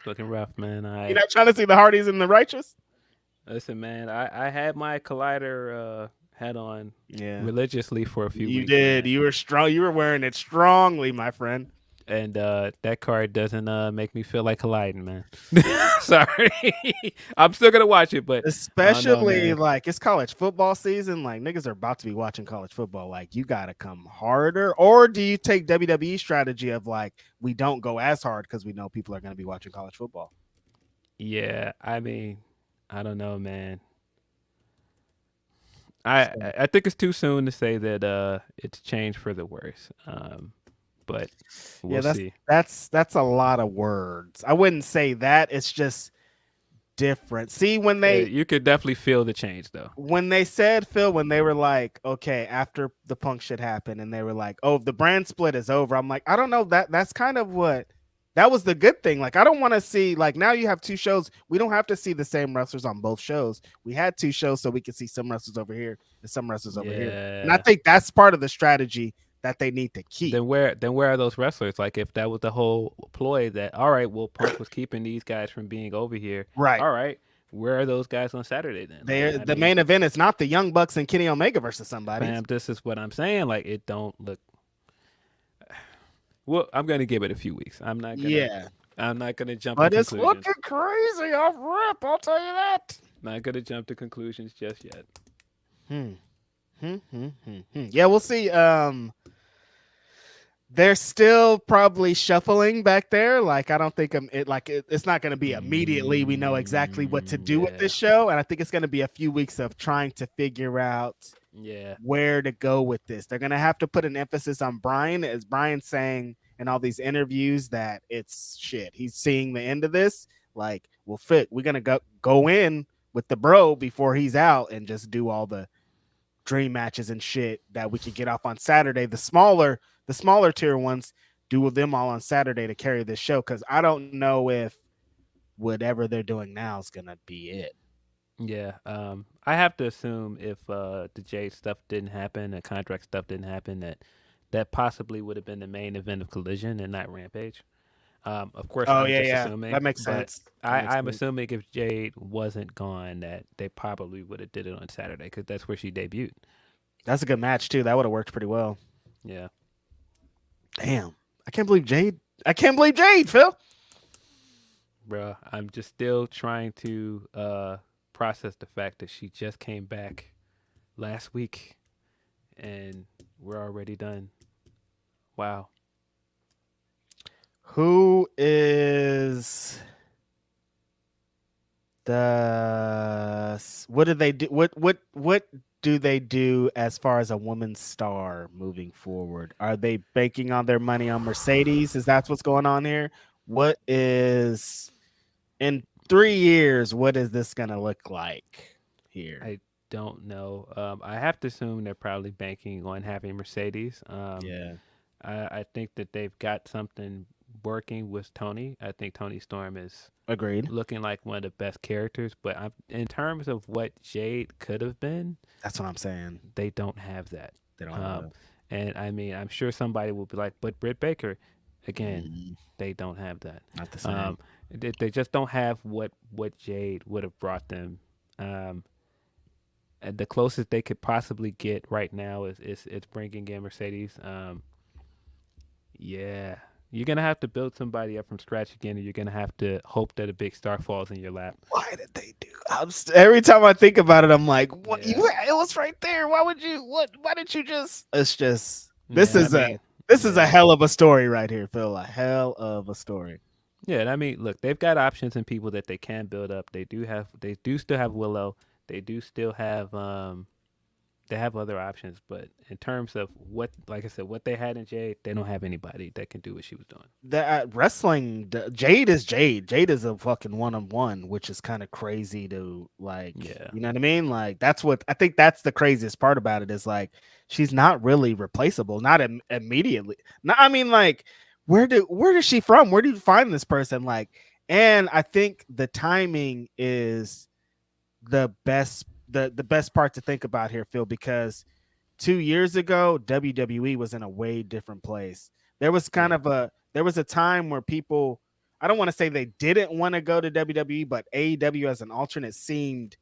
Looking rough, man. You're not trying to see the Hardys and the Righteous? Listen, man, I had my Collider hat on religiously for a few weeks. You did. Man. You were strong. You were wearing it strongly, my friend. And that card doesn't make me feel like colliding, man. Sorry. I'm still going to watch it, but especially like it's college football season. Like niggas are about to be watching college football. Like you got to come harder. Or do you take WWE strategy of like, we don't go as hard because we know people are going to be watching college football? Yeah. I mean, I don't know, man. I think it's too soon to say that it's changed for the worse. But we'll see. That's a lot of words. I wouldn't say that. It's just different. See, when you could definitely feel the change though. When they said, Phil, when they were like, okay, after the Punk shit happened, and they were like, oh, the brand split is over. I'm like, I don't know. That's kind of what. That was the good thing. Like, I don't want to see, like, now you have two shows. We don't have to see the same wrestlers on both shows. We had two shows so we could see some wrestlers over here and some wrestlers over here. And I think that's part of the strategy that they need to keep. Then where are those wrestlers? Like, if that was the whole ploy that, all right, well, Punk was keeping these guys from being over here. Right. All right. Where are those guys on Saturday then? The main event is not the Young Bucks and Kenny Omega versus somebody. Man, this is what I'm saying. Like, it don't look. Well, I'm going to give it a few weeks. I'm not going to jump to conclusions. But it's looking crazy off rip, I'll tell you that. Not going to jump to conclusions just yet. Yeah, we'll see. They're still probably shuffling back there. Like, I don't think it's not going to be immediately we know exactly what to do with this show. And I think it's going to be a few weeks of trying to figure out where to go with this. They're going to have to put an emphasis on Brian, as Brian's saying in all these interviews that it's shit. He's seeing the end of this. Like, we're going to go in with the bro before he's out and just do all the dream matches and shit that we could get off on Saturday. The smaller tier ones, do them all on Saturday to carry this show. Cause I don't know if whatever they're doing now is going to be it. Yeah. I have to assume if the Jade stuff didn't happen, the contract stuff didn't happen, that possibly would have been the main event of Collision and not Rampage. Of course, I'm just assuming. That makes sense. I'm assuming if Jade wasn't gone, that they probably would have did it on Saturday because that's where she debuted. That's a good match too. That would have worked pretty well. Yeah. Damn, I can't believe Jade. Phil. Bruh, I'm just still trying to process the fact that she just came back last week, and we're already done. Wow. Who is what do they do? What do they do as far as a woman's star moving forward? Are they banking on their money on Mercedes? Is that what's going on here? What is in 3 years? What is this gonna look like here? I don't know. I have to assume they're probably banking on having Mercedes. I think that they've got something working with Tony. I think Tony Storm is looking like one of the best characters, but in terms of what Jade could have been, that's what I'm saying. They don't have that. They don't have that. And I mean, I'm sure somebody will be like, but Britt Baker, Again, they don't have that. Not the same. They just don't have what Jade would have brought them. And the closest they could possibly get right now is bringing in Mercedes. Yeah, you're gonna have to build somebody up from scratch again, and you're gonna have to hope that a big star falls in your lap. Why did they do? Every time I think about it, I'm like, what? Yeah. It was right there. Why would you? What? Why didn't you just? It's just this Yeah, is I mean, this is a hell of a story right here, Phil. A hell of a story. Yeah, and I mean, look, they've got options and people that they can build up. They do still have Willow. They do still have they have other options, but in terms of what, like I said, what they had in Jade, they don't have anybody that can do what she was doing. That wrestling, Jade is Jade. Jade is a fucking one-on-one, which is kind of crazy to like. Yeah. You know what I mean? Like that's what I think. That's the craziest part about it is like she's not really replaceable, not immediately. No, I mean like where is she from? Where do you find this person? Like, and I think the timing is the best part to think about here, Phil, because 2 years ago WWE was in a way different place. There was there was a time where people, I don't want to say they didn't want to go to WWE, but AEW as an alternate seemed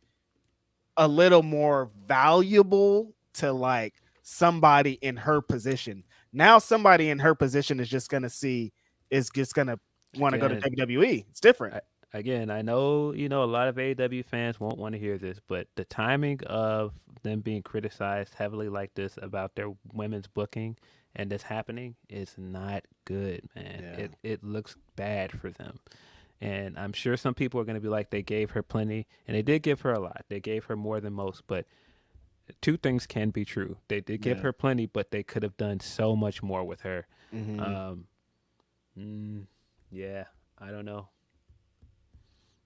a little more valuable to like somebody in her position. Now somebody in her position is just going to want to go to WWE. It's different. Again, I know, a lot of AEW fans won't want to hear this, but the timing of them being criticized heavily like this about their women's booking and this happening is not good, man. Yeah. It looks bad for them. And I'm sure some people are going to be like, they gave her plenty, and they did give her a lot. They gave her more than most, but two things can be true. They did give her plenty, but they could have done so much more with her. Yeah, I don't know.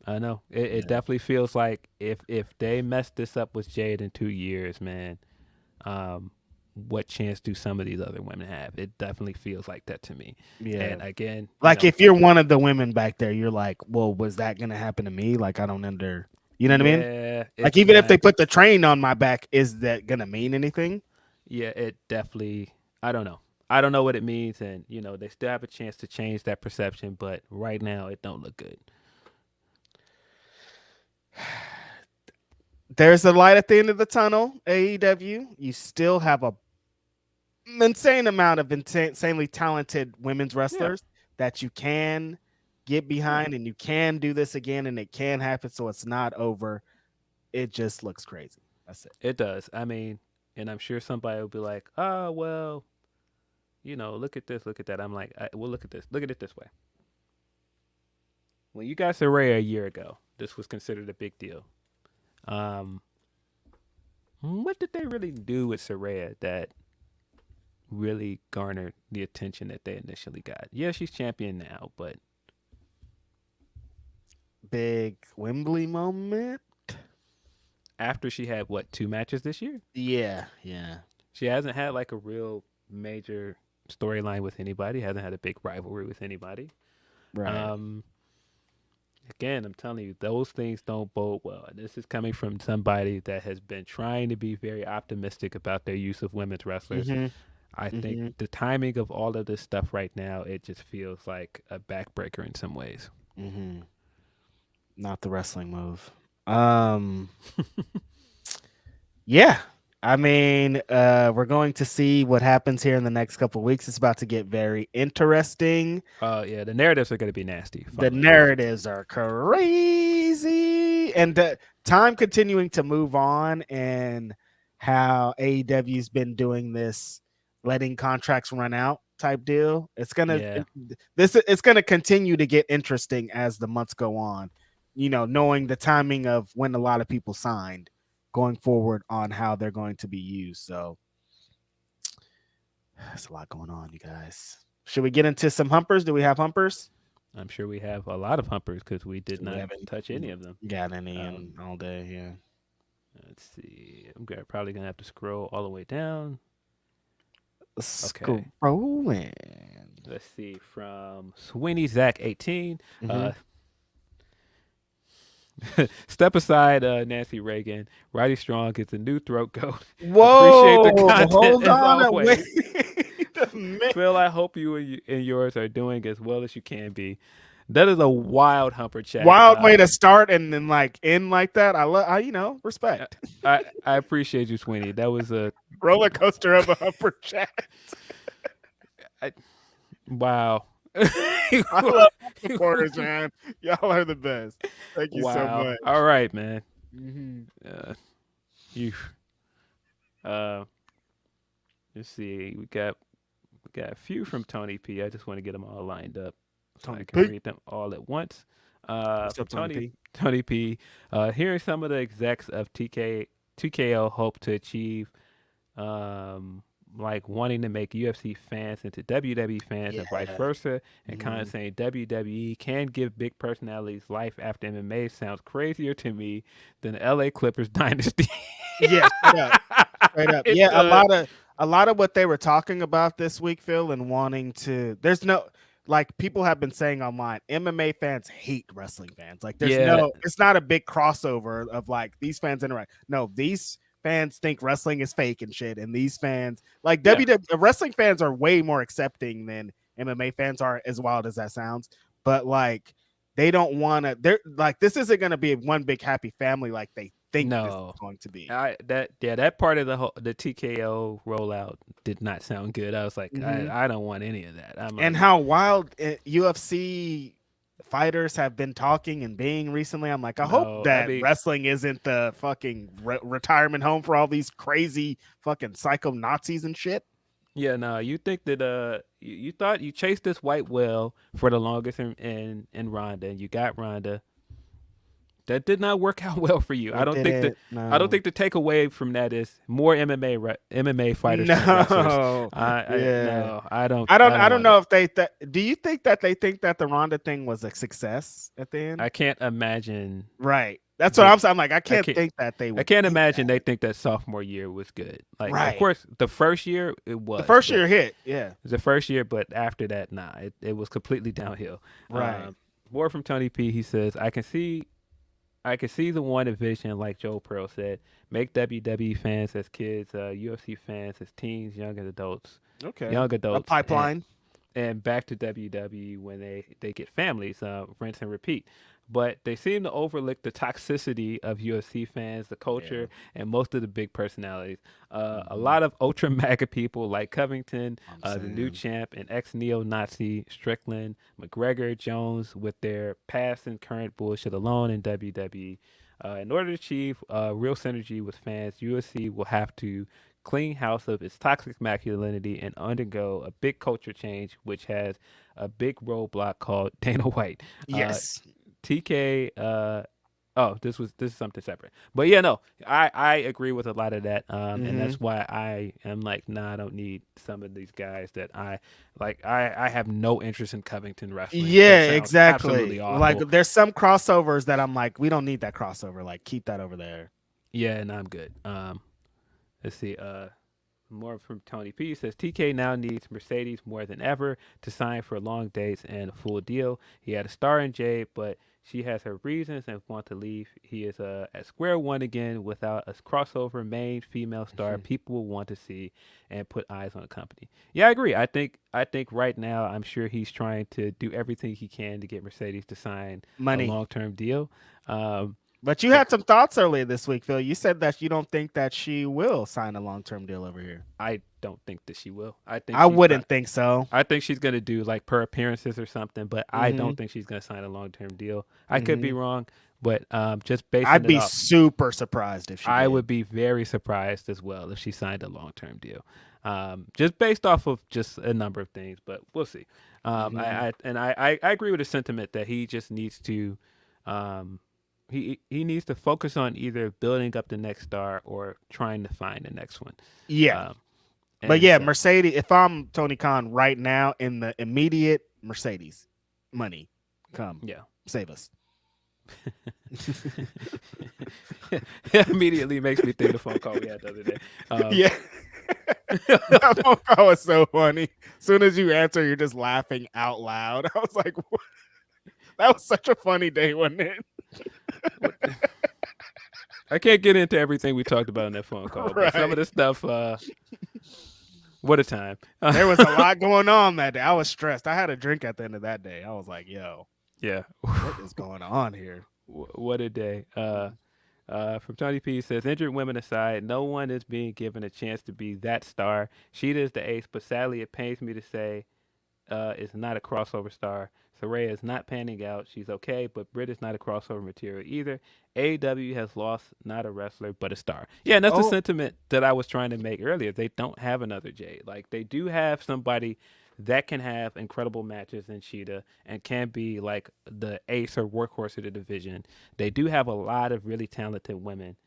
I know it definitely feels like if they mess this up with Jade in 2 years, man, what chance do some of these other women have? It definitely feels like that to me. Yeah. And again, like if you're one of the women back there, you're like, well, was that gonna happen to me? Like I don't you know what I mean? Yeah. Like even if they put the train on my back, is that gonna mean anything? Yeah, it definitely. I don't know. I don't know what it means, and they still have a chance to change that perception, but right now it don't look good. There's a light at the end of the tunnel, AEW. You still have a insane amount of insanely talented women's wrestlers that you can get behind, and you can do this again, and it can happen, so it's not over. It just looks crazy. That's it. It does. I mean, and I'm sure somebody will be like, oh, well, look at this, look at that. I'm like, well, look at this. Look at it this way. When you got Saraya a year ago, this was considered a big deal. What did they really do with Saraya that really garnered the attention that they initially got? Yeah, she's champion now, but big Wembley moment after she had 2 matches this year? Yeah. She hasn't had like a real major storyline with anybody, hasn't had a big rivalry with anybody. Right. Again, I'm telling you, those things don't bode well. This is coming from somebody that has been trying to be very optimistic about their use of women's wrestlers. I think the timing of all of this stuff right now, it just feels like a backbreaker in some ways. Not the wrestling move. Yeah. I mean, we're going to see what happens here in the next couple of weeks. It's about to get very interesting. Yeah, the narratives are going to be nasty. The narratives are crazy. And time continuing to move on, and how AEW's been doing this, letting contracts run out type deal. It's gonna it's gonna continue to get interesting as the months go on. Knowing the timing of when a lot of people signed, going forward on how they're going to be used. So there's a lot going on, you guys. Should we get into some humpers? Do we have humpers? I'm sure we have a lot of humpers because we did not touch any of them. Got any in all day, yeah. Let's see. I'm probably going to have to scroll all the way down. Scrolling. Let's see. From Sweeney Zach 18. Step aside, Nancy Reagan. Roddy Strong gets a new throat goat. Whoa! Appreciate the content Hold on, wait. Phil, I hope you and yours are doing as well as you can be. That is a wild humper chat. Wild way to start and then like end like that. Respect. I appreciate you, Sweeney. That was a Roller coaster of a humper chat. wow. I love supporters, man. Y'all are the best. Thank you so much. All right, man. Mm-hmm. Let's see. We got a few from Tony P. I just want to get them all lined up so I can read them all at once. What's up, Tony P? Hearing some of the execs of TKO hope to achieve, like wanting to make UFC fans into WWE fans and vice versa, and kind of saying WWE can give big personalities life after MMA sounds crazier to me than the LA Clippers dynasty. Yeah, straight up. Yeah, a lot of what they were talking about this week, Phil, and wanting to. There's no. Like people have been saying online, MMA fans hate wrestling fans. Like there's it's not a big crossover of like these fans interact. No, these fans think wrestling is fake and shit. And these fans like WWE wrestling fans are way more accepting than MMA fans are, as wild as that sounds. But like they don't want to, they're like, this isn't going to be one big happy family like they think this is going to be. That part of the TKO rollout did not sound good. I was like, I don't want any of that. How wild UFC fighters have been talking and being recently. I'm like, I hope that wrestling isn't the fucking retirement home for all these crazy fucking psycho Nazis and shit. Yeah, no, you think that you thought you chased this white whale for the longest in Ronda, and you got Ronda. That did not work out well for you. I don't think the takeaway from that is more MMA fighters. No, I don't know if they. Do you think that they think that the Ronda thing was a success at the end? I can't imagine. Right. That's what I'm saying. I'm like, I can't think that they would. I can't imagine they think that sophomore year was good. Like, of course, the first year it was. The first year hit, yeah. It was the first year, but after that, it was completely downhill. Right. More from Tony P. He says, I can see the one vision, like Joe Pearl said, make WWE fans as kids, UFC fans as teens, young adults. Okay. Young adults. A pipeline. And back to WWE when they get families, rinse and repeat. But they seem to overlook the toxicity of UFC fans, the culture, and most of the big personalities. A lot of ultra MAGA people like Covington, the new champ, and ex-neo-Nazi Strickland, McGregor, Jones, with their past and current bullshit alone in WWE. In order to achieve real synergy with fans, UFC will have to clean house of its toxic masculinity and undergo a big culture change, which has a big roadblock called Dana White. Yes. TK, this is something separate. But yeah, no, I agree with a lot of that. And that's why I am like, nah, I don't need some of these guys that I have no interest in Covington wrestling. Yeah, exactly. Absolutely awful. Like there's some crossovers that I'm like, we don't need that crossover. Like keep that over there. Yeah, and I'm good. Let's see. More from Tony P. Says TK now needs Mercedes more than ever to sign for long dates and a full deal. He had a star in Jade, but she has her reasons and wants to leave. He is at square one again without a crossover main female star people will want to see and put eyes on the company. Yeah, I agree. I think right now I'm sure he's trying to do everything he can to get Mercedes to sign a long-term deal. But you had some thoughts earlier this week, Phil. You said that you don't think that she will sign a long-term deal over here. I don't think that she will. I wouldn't think so. I think she's going to do like per appearances or something, but I don't think she's going to sign a long-term deal. I could be wrong, but just based on I'd be super surprised if she I did. would be very surprised as well if she signed a long-term deal. Just based off of just a number of things, but we'll see. I agree with the sentiment that he just needs to he needs to focus on either building up the next star or trying to find the next one. Yeah. But yeah, Mercedes, if I'm Tony Khan right now in the immediate Mercedes money, come. Yeah. Save us. It immediately makes me think of the phone call we had the other day. Yeah. That phone call was so funny. As soon as you answer, you're just laughing out loud. I was like, what? That was such a funny day, wasn't it? I can't get into everything we talked about in that phone call, but some of the stuff What a time. There was a lot going on that day. I was stressed. I had a drink at the end of that day. I was like, yo, Yeah. what is going on here? What a day. From Tony P says, injured women aside, no one is being given a chance to be that star. Sheeta is the ace, but sadly it pains me to say is not a crossover star. Saraya is not panning out. She's okay, but Britt is not a crossover material either. AEW has lost not a wrestler, but a star. Yeah, and that's the sentiment that I was trying to make earlier. They don't have another Jade. Like, they do have somebody that can have incredible matches in Sheeta and can be like the ace or workhorse of the division. They do have a lot of really talented women,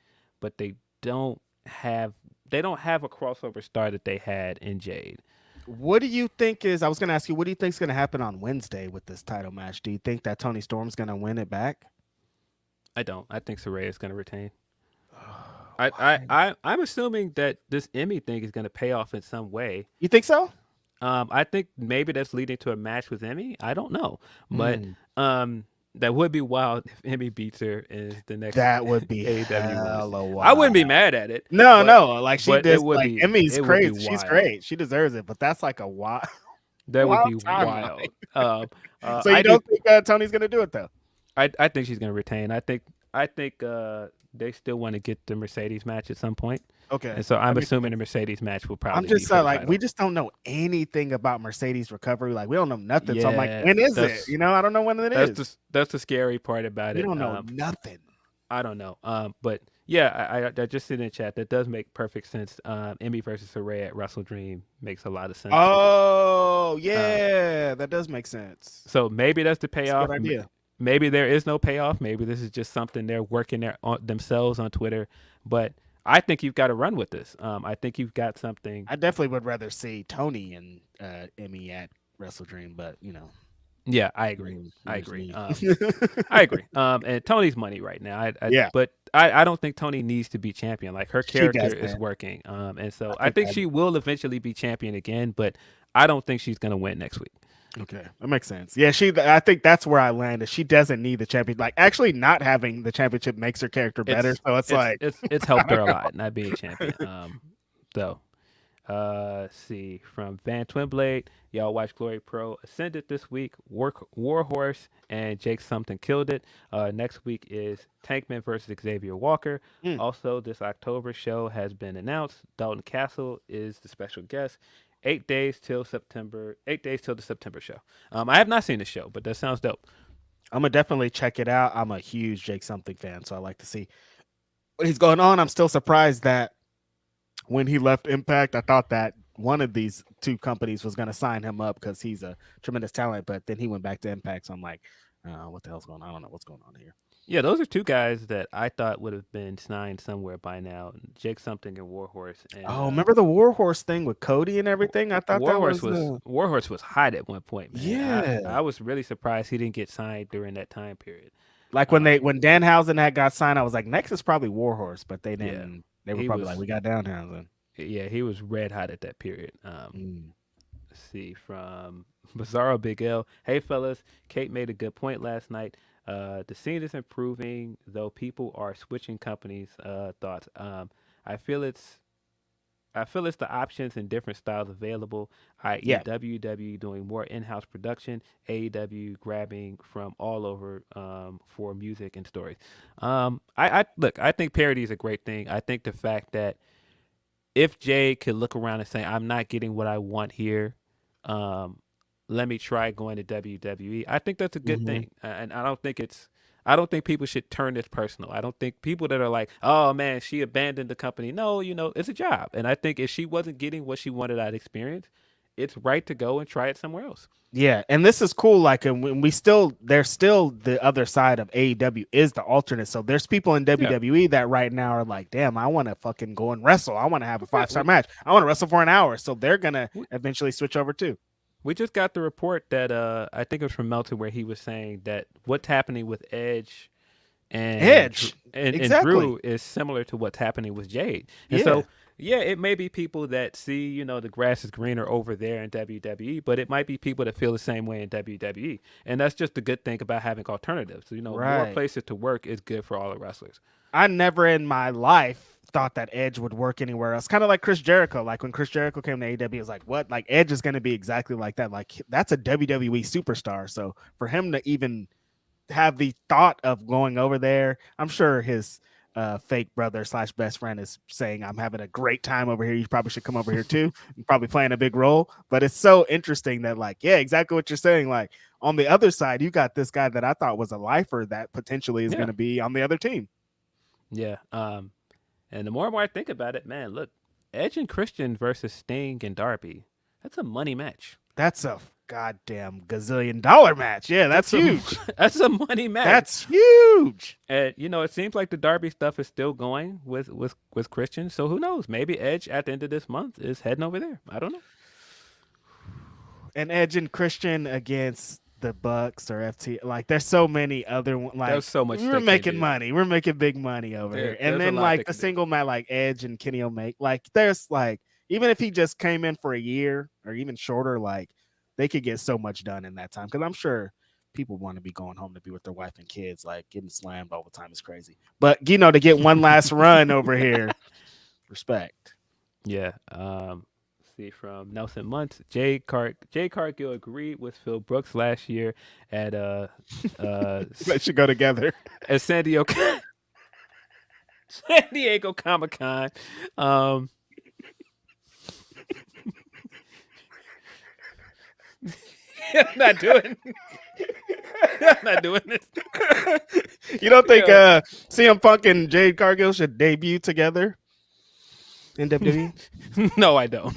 but they don't have a crossover star that they had in Jade. What do you think I was going to ask you, what do you think is going to happen on Wednesday with this title match? Do you think that Toni Storm's going to win it back? I don't. I think Saraya is going to retain. I'm assuming that this Emmy thing is going to pay off in some way. You think so? I think maybe that's leading to a match with Emmy. I don't know. But that would be wild if Emmy beats her in the next. That would be AEW. wild. I wouldn't be mad at it. No. Like she does. Like Emmy's it crazy. would be She's wild. great. She deserves it. But that's like a wild. That would be timeline. wild. So you don't think Tony's going to do it though? I think she's going to retain. I think they still want to get the Mercedes match at some point. Okay. And so I'm assuming the Mercedes match will probably. I'm just be for the like, title. we just don't know anything about Mercedes recovery. Like, we don't know nothing. So I'm like, when is it? I don't know when it is. That's the scary part about it. We don't know nothing. I don't know. But yeah, I just sit in chat. That does make perfect sense. Emmy versus Saraya at Wrestle Dream makes a lot of sense. Oh yeah, that does make sense. So maybe that's the payoff. That's a good idea. Maybe there is no payoff. Maybe this is just something they're working themselves on Twitter. But I think you've got to run with this. I think you've got something. I definitely would rather see Tony and Emmy at Wrestle Dream, but Yeah, I agree. I agree. I agree. And Tony's money right now. But I don't think Tony needs to be champion. Like, her character is working. And so I think she will eventually be champion again, but I don't think she's going to win next week. Okay, that makes sense. Yeah, I think that's where I landed. She doesn't need the champion. Like, actually, not having the championship makes her character better. So it's helped her a lot not being champion. See, from Van Twinblade, y'all watch Glory Pro Ascended this week. Warhorse and Jake Something killed it. Next week is Tankman versus Xavier Walker. Also, this October show has been announced. Dalton Castle is the special guest. 8 days till September. 8 days till the September show. I have not seen the show, but that sounds dope. I'm gonna definitely check it out. I'm a huge Jake Something fan, so I like to see what he's going on. I'm still surprised that when he left Impact, I thought that one of these two companies was gonna sign him up because he's a tremendous talent, but then he went back to Impact. So I'm like, what the hell's going on? I don't know what's going on here. Yeah, those are two guys that I thought would have been signed somewhere by now. Jake Something and Warhorse. And, remember the Warhorse thing with Cody and everything? I thought Warhorse was hot at one point, man. Yeah, I was really surprised he didn't get signed during that time period. Like when Danhausen got signed, I was like, next is probably Warhorse, but they didn't. Yeah, they were probably like, we got Danhausen. Yeah, he was red hot at that period. Let's see, from Bizarro Big L. Hey fellas, Kate made a good point last night. The scene is improving, though people are switching companies. Thoughts. I feel it's the options and different styles available. I.e., WW doing more in-house production, AEW grabbing from all over for music and stories. I think parody is a great thing. I think the fact that if Jay could look around and say, I'm not getting what I want here, let me try going to WWE. I think that's a good thing. And I don't think people should turn this personal. I don't think people that are like, oh man, she abandoned the company. No, it's a job. And I think if she wasn't getting what she wanted out of experience, it's right to go and try it somewhere else. Yeah. And this is cool. Like, and there's still the other side of AEW is the alternate. So there's people in WWE that right now are like, damn, I want to fucking go and wrestle. I want to have a 5-star match. I want to wrestle for an hour. So they're going to eventually switch over too. We just got the report that I think it was from Melton where he was saying that what's happening with Edge and And Exactly. Drew is similar to what's happening with Jade. And so, yeah, it may be people that see, the grass is greener over there in WWE, but it might be people that feel the same way in WWE. And that's just the good thing about having alternatives. More Right. places to work is good for all the wrestlers. I never in my life thought that Edge would work anywhere else. Kind of like Chris Jericho. Like when Chris Jericho came to AEW, it was like, what? Like Edge is going to be exactly like that. Like that's a WWE superstar. So for him to even have the thought of going over there, I'm sure his fake brother / best friend is saying, I'm having a great time over here. You probably should come over here too. And probably playing a big role. But it's so interesting that like, yeah, exactly what you're saying. Like on the other side, you got this guy that I thought was a lifer that potentially is going to be on the other team. Yeah. And the more and more I think about it, man, look, Edge and Christian versus Sting and Darby, that's a money match. That's a goddamn gazillion-dollar match. Yeah, that's huge. That's a money match. That's huge. And it seems like the Darby stuff is still going with Christian. So who knows? Maybe Edge at the end of this month is heading over there. I don't know. And Edge and Christian against the Bucks or FT, like there's so many other ones. Like there's so much. We're making money. We're making big money over here. And then like the single match, like Edge and Kenny Omega, like there's like even if he just came in for a year or even shorter, like they could get so much done in that time. Because I'm sure people want to be going home to be with their wife and kids. Like getting slammed all the time is crazy. But to get one last run over here, respect. Yeah. From Nelson Muntz, Jade Cargill agreed with Phil Brooks last year at they should go together at San Diego Comic-Con. I'm not doing this. You don't think CM Punk and Jade Cargill should debut together in WWE? No, I don't.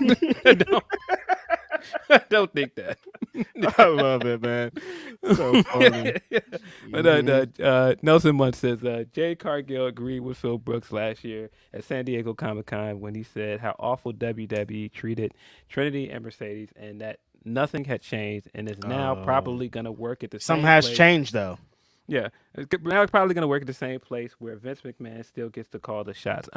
I don't think that. I love it, man. So funny. But Nelson Muntz says Jade Cargill agreed with Phil Brooks last year at San Diego Comic-Con when he said how awful WWE treated Trinity and Mercedes, and that nothing had changed and is now probably going to work at the same Something has place. changed, though. Yeah. Now it's probably going to work at the same place where Vince McMahon still gets to call the shots.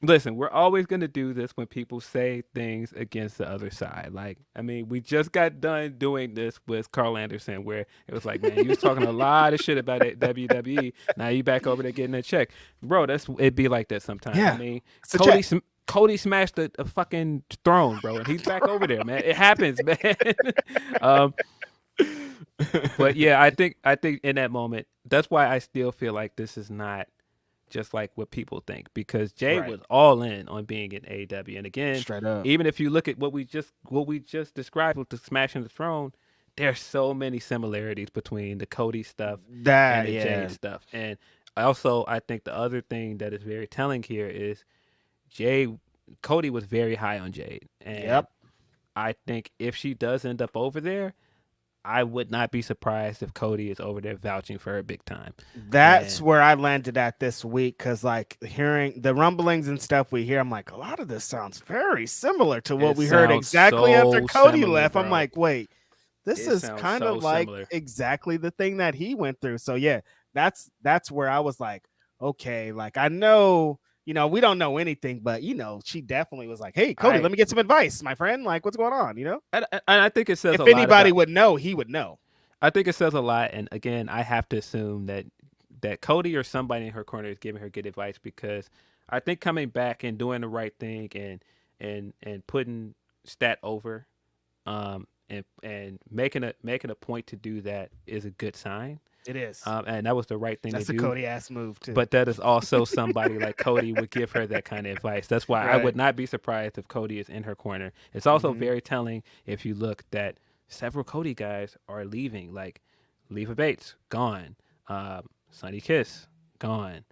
Listen, we're always going to do this when people say things against the other side. Like, I mean, we just got done doing this with Carl Anderson where it was like, man, you was talking a lot of shit about WWE. Now you back over there getting a check. Bro, it'd be like that sometimes. Yeah. I mean, Cody smashed a fucking throne, bro, and he's back over there, man. It happens, man. But yeah, I think in that moment, that's why I still feel like this is not just like what people think, because Jay was all in on being in AEW. And again, straight up, even if you look at what we just described with the smashing the throne, there's so many similarities between the Cody stuff and the Jade stuff. And also, I think the other thing that is very telling here is Cody was very high on Jade. And I think if she does end up over there, I would not be surprised if Cody is over there vouching for her big time. That's where I landed at this week, because like hearing the rumblings and stuff we hear, I'm like, a lot of this sounds very similar to what we heard exactly after Cody left. Bro. I'm like, wait, this is kind of like exactly the thing that he went through. So yeah, that's where I was like, okay, like I know, we don't know anything, but she definitely was like, hey, Cody, let me get some advice, my friend. Like, what's going on? And I think it says if anybody would know, he would know. I think it says a lot. And again, I have to assume that Cody or somebody in her corner is giving her good advice, because I think coming back and doing the right thing and putting Stat over, and making a point to do that is a good sign. It is. And that was the right thing to do. That's a Cody-ass move, too. But that is also somebody like Cody would give her that kind of advice. That's why I would not be surprised if Cody is in her corner. It's also very telling if you look that several Cody guys are leaving, like Leva Bates, gone. Sonny Kiss, gone.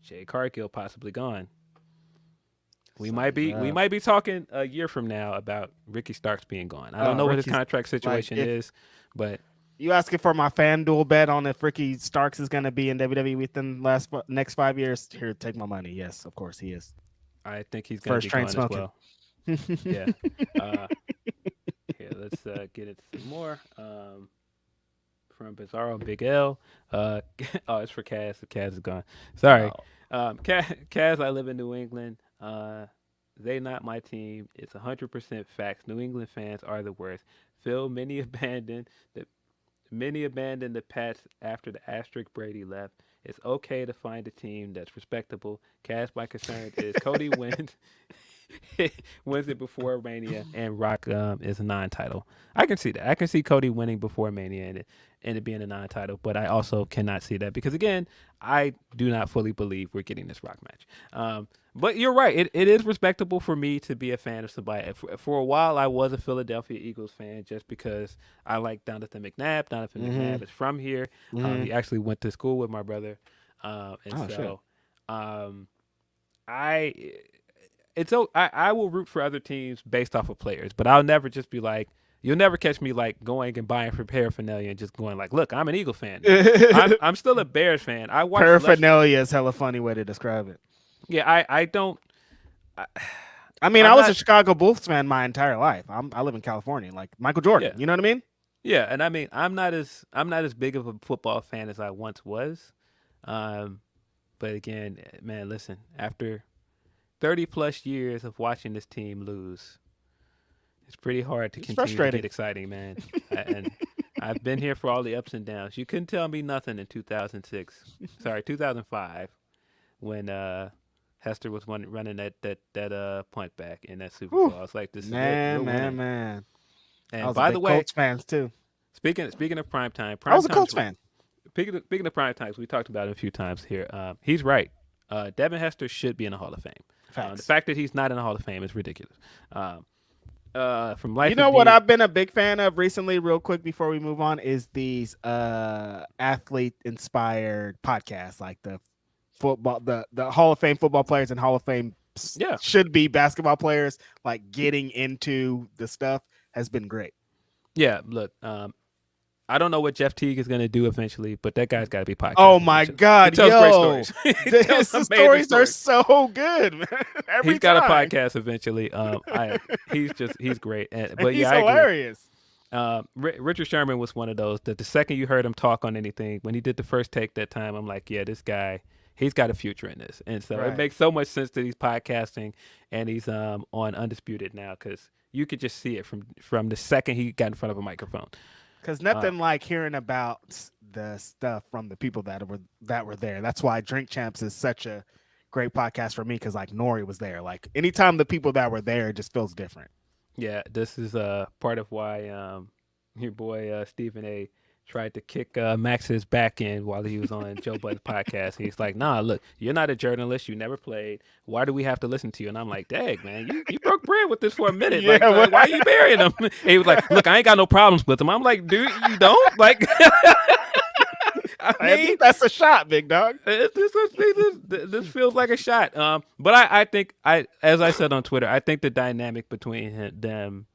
Jade Cargill, possibly gone. We might be talking a year from now about Ricky Starks being gone. I don't know what his contract situation is, but... You asking for my FanDuel bet on if Ricky Starks is going to be in WWE within next 5 years? Here, take my money. Yes, of course he is. I think he's going to be gone as well. Yeah. Here, let's get into some more from Bizarro Big L. Oh, it's for Kaz. Kaz is gone. Sorry. Kaz, I live in New England. They not my team. It's 100% facts. New England fans are the worst. Phil, many abandoned the Pats after the asterisk Brady left. It's okay to find a team that's respectable. Kaz, my concern is Cody wins it before Mania, and Rock is a non-title. I can see that. I can see Cody winning before Mania and it being a non-title, but I also cannot see that because, again, I do not fully believe we're getting this Rock match. But you're right. It is respectable for me to be a fan of somebody. For a while, I was a Philadelphia Eagles fan just because I like Donovan McNabb. Donovan McNabb is from here. He actually went to school with my brother. I will root for other teams based off of players, but I'll never just be like, you'll never catch me like going and buying for paraphernalia and just going like, look, I'm an Eagle fan. I'm still a Bears fan. I watch paraphernalia is hella funny way to describe it. Yeah, I don't. I was a Chicago Bulls fan my entire life. I live in California, like Michael Jordan. Yeah. You know what I mean? Yeah, and I mean I'm not as big of a football fan as I once was. But again, man, listen, after 30 plus years of watching this team lose, it's pretty hard to continue to get exciting, man. And I've been here for all the ups and downs. You couldn't tell me nothing in 2005, when Hester was running that punt back in that Super Bowl. I was like, this is man. And I was by a big the way, Colts fans too. Speaking of primetime, I was a Colts fan. Speaking of prime times, we talked about it a few times here. He's right. Devin Hester should be in the Hall of Fame. The fact that he's not in the Hall of Fame is ridiculous. From Life, you know what I've been a big fan of recently, real quick before we move on, is these athlete-inspired podcasts, like the football, the Hall of Fame football players and Hall of Fame should be basketball players. Like getting into the stuff has been great. Yeah, look, I don't know what Jeff Teague is going to do eventually, but that guy's got to be podcasting. Oh my God, he tells great stories. His stories are so good, man. He's got a podcast eventually. He's great. But he's hilarious. Richard Sherman was one of those that the second you heard him talk on anything, when he did the first take that time, I'm like, yeah, this guy, he's got a future in this. And so it makes so much sense that he's podcasting and he's on Undisputed now, because you could just see it from the second he got in front of a microphone. Because nothing like hearing about the stuff from the people that were there. That's why Drink Champs is such a great podcast for me, because like Nori was there. Like anytime the people that were there, it just feels different. Yeah, this is part of why your boy Stephen A. tried to kick Max's back in while he was on Joe Budden's podcast. He's like, nah, look, you're not a journalist. You never played. Why do we have to listen to you? And I'm like, dang, man, you broke bread with this for a minute. Yeah, like, why are you burying him? And he was like, look, I ain't got no problems with him. I'm like, dude, you don't? Like, I think that's a shot, big dog. This feels like a shot. But I think, as I said on Twitter, I think the dynamic between them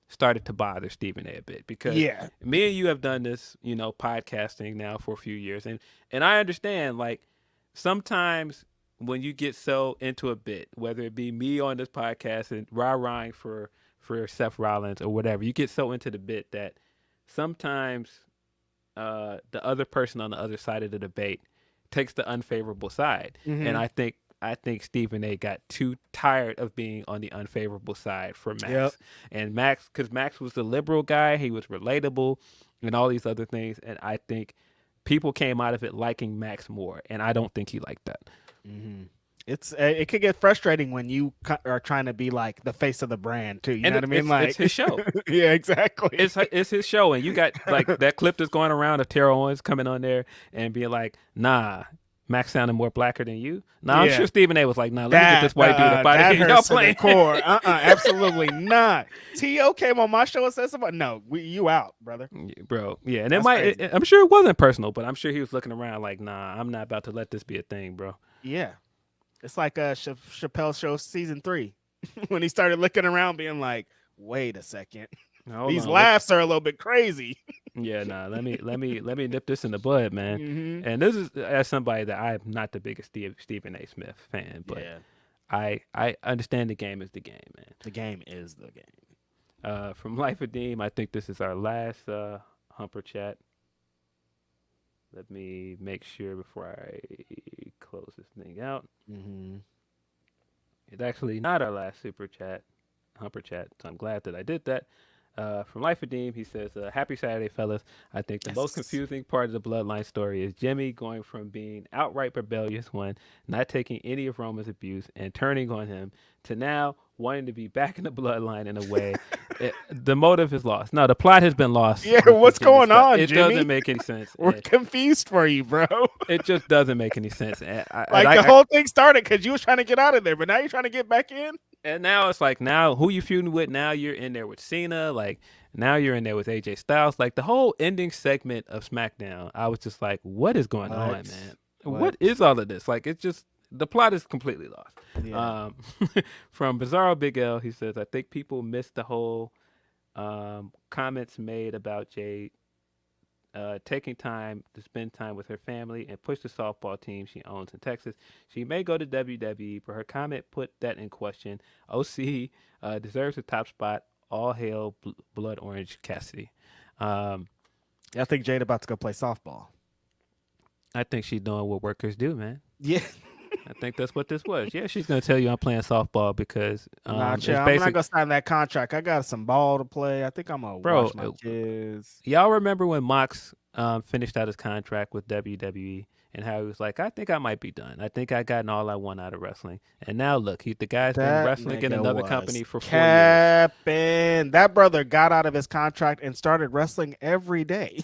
started to bother Stephen A. bit, because me and you have done this, podcasting now for a few years, and I understand, like, sometimes when you get so into a bit, whether it be me on this podcast and rah-rahing for Seth Rollins or whatever, you get so into the bit that sometimes the other person on the other side of the debate takes the unfavorable side. And I think Stephen A. got too tired of being on the unfavorable side for Max. And because Max was the liberal guy, he was relatable and all these other things. And I think people came out of it liking Max more. And I don't think he liked that. It could get frustrating when you are trying to be like the face of the brand too. You know what I mean? It's his show. Yeah, exactly. It's his show. And you got like that clip that's going around of Terrell Owens coming on there and being like, nah, Max sounded more blacker than you. I'm sure Stephen A. was like, nah, let me get this white dude up out of here. Y'all playing. Core. Absolutely not. T.O. came on my show and said something. No, you out, brother. Bro, yeah. And I'm sure it wasn't personal, but I'm sure he was looking around like, nah, I'm not about to let this be a thing, bro. Yeah. It's like Chappelle Show season 3 when he started looking around being like, wait a second. These laughs are a little bit crazy. Yeah, nah. Let me nip this in the bud, man. And this is as somebody that I'm not the biggest Stephen A. Smith fan, but I understand the game is the game, man. The game is the game. From Life of Deem, I think this is our last Humper chat. Let me make sure before I close this thing out. Mm-hmm. It's actually not our last Humper Chat. So I'm glad that I did that. From Life of Deem, he says, "Happy Saturday, fellas. I think the most confusing part of the Bloodline story is Jimmy going from being outright rebellious one, not taking any of Roman's abuse, and turning on him, to now wanting to be back in the Bloodline in a way. The motive is lost. No, the plot has been lost. Yeah, with what's Jimmy going stuff. on, It Jimmy? doesn't make any sense. We're confused for you, bro. It just doesn't make any sense. The whole thing started because you was trying to get out of there, but now you're trying to get back in. And now it's like, now who you feuding with? Now you're in there with Cena. Like, now you're in there with AJ Styles. Like, the whole ending segment of SmackDown, I was just like, what is going on, man? What is all of this? Like, it's just, the plot is completely lost. Yeah. From Bizarro Big L, he says, I think people missed the whole comments made about Jade taking time to spend time with her family and push the softball team she owns in Texas. She may go to WWE, but her comment put that in question. OC deserves a top spot. All hail Blood Orange Cassidy. I think Jade about to go play softball. I think she's doing what workers do, man. Yeah. I think that's what this was. Yeah, she's gonna tell you I'm playing softball because I'm not gonna sign that contract. I got some ball to play. I think I'm gonna watch my kids. Y'all remember when Mox finished out his contract with WWE and how he was like, I think I might be done. I think I gotten all I want out of wrestling. And now look, the guy's been wrestling in another company for 4 years. That brother got out of his contract and started wrestling every day.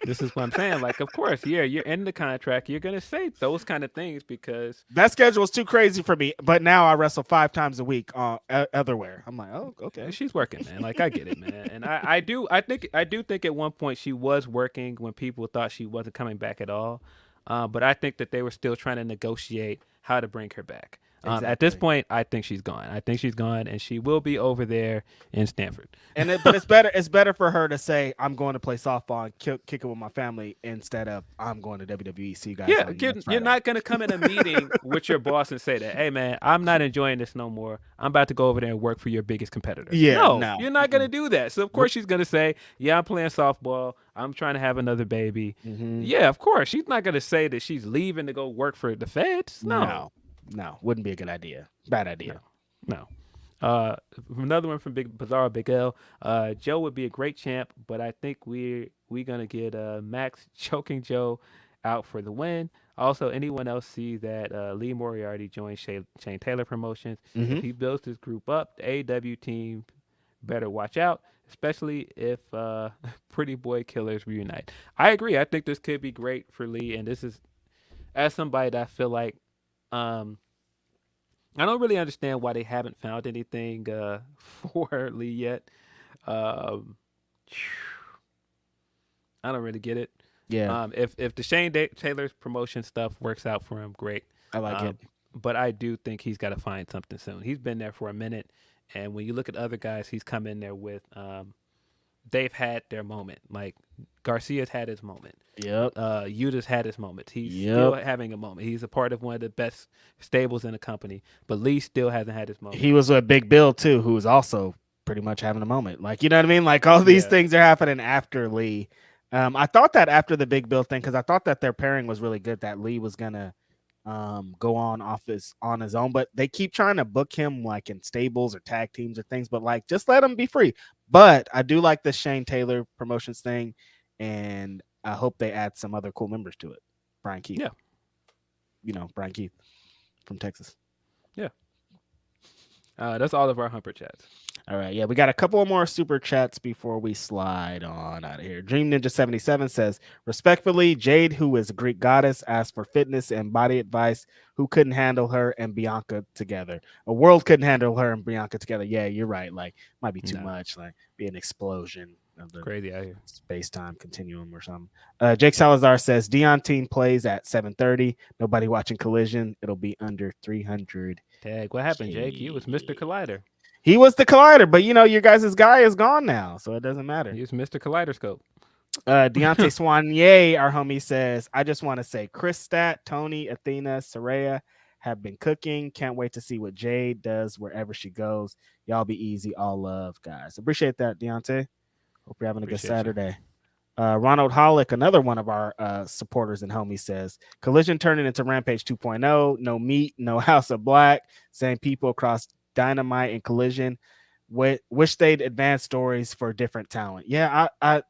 This is what I'm saying. Like, of course, yeah, you're in the contract. You're going to say those kind of things because that schedule is too crazy for me. But now I wrestle 5 times a week otherwhere. I'm like, oh, okay. She's working, man. Like, I get it, man. And I do think at one point she was working when people thought she wasn't coming back at all. But I think that they were still trying to negotiate how to bring her back. Exactly. At this point, I think she's gone. I think she's gone, and she will be over there in Stanford. But it's better. It's better for her to say, "I'm going to play softball and kick it with my family," instead of "I'm going to WWE." See you guys. Yeah, you're not going to come in a meeting with your boss and say that, "Hey, man, I'm not enjoying this no more. I'm about to go over there and work for your biggest competitor." Yeah, no. You're not going to do that. So of course she's going to say, "Yeah, I'm playing softball. I'm trying to have another baby." Mm-hmm. Yeah, of course. She's not going to say that she's leaving to go work for the feds. No, wouldn't be a good idea. Bad idea. No. Another one from Bizarro Big L. Joe would be a great champ, but I think we're gonna get Max choking Joe out for the win. Also, anyone else see that Lee Moriarty joined Shane Taylor Promotions? Mm-hmm. If he builds this group up, the AEW team better watch out, especially if Pretty Boy Killers reunite. I agree. I think this could be great for Lee, and this is, as somebody that I feel like, I don't really understand why they haven't found anything for Lee yet. I don't really get it. Yeah. If the Shane Taylor's promotion stuff works out for him, great. I like it. But I do think he's got to find something soon. He's been there for a minute, and when you look at other guys he's come in there with, they've had their moment. Like Garcia's had his moment. Yep. Yuta's had his moment. He's still having a moment. He's a part of one of the best stables in the company, but Lee still hasn't had his moment. He was with Big Bill too, who was also pretty much having a moment. Like, you know what I mean? Like, all these things are happening after Lee. I thought that after the Big Bill thing, because I thought that their pairing was really good, that Lee was gonna go on his own, but they keep trying to book him like in stables or tag teams or things, but like, just let him be free. But I do like the Shane Taylor Promotions thing, and I hope they add some other cool members to it. Brian Keith. Yeah. You know, Brian Keith from Texas. Yeah. That's all of our Humper Chats. All right. Yeah, we got a couple more super chats before we slide on out of here. Dream Ninja 77 says, respectfully, Jade, who is a Greek goddess, asked for fitness and body advice. Who couldn't handle her and Bianca together? A world couldn't handle her and Bianca together. Yeah, you're right. Like, might be too much. Like, be an explosion of the crazy out here space-time continuum or something. Jake Salazar says, Dion team plays at 7:30. Nobody watching Collision. It'll be under 300. Tag. What happened, Jake? You was Mr. Collider. He was the Collider, but you know, your guys' guy is gone now, so it doesn't matter. He's Mr. Kaleidoscope. Deontay Soignier, our homie, says, I just want to say Chris Stat, Tony, Athena, Saraya have been cooking. Can't wait to see what Jade does wherever she goes. Y'all be easy. All love, guys. Appreciate that, Deontay. Hope you're having a good Saturday. Ronald Hollick, another one of our supporters and homies, says Collision turning into Rampage 2.0. No meat, no House of Black. Same people across Dynamite and Collision. Wish they'd advance stories for different talent. Yeah, I'm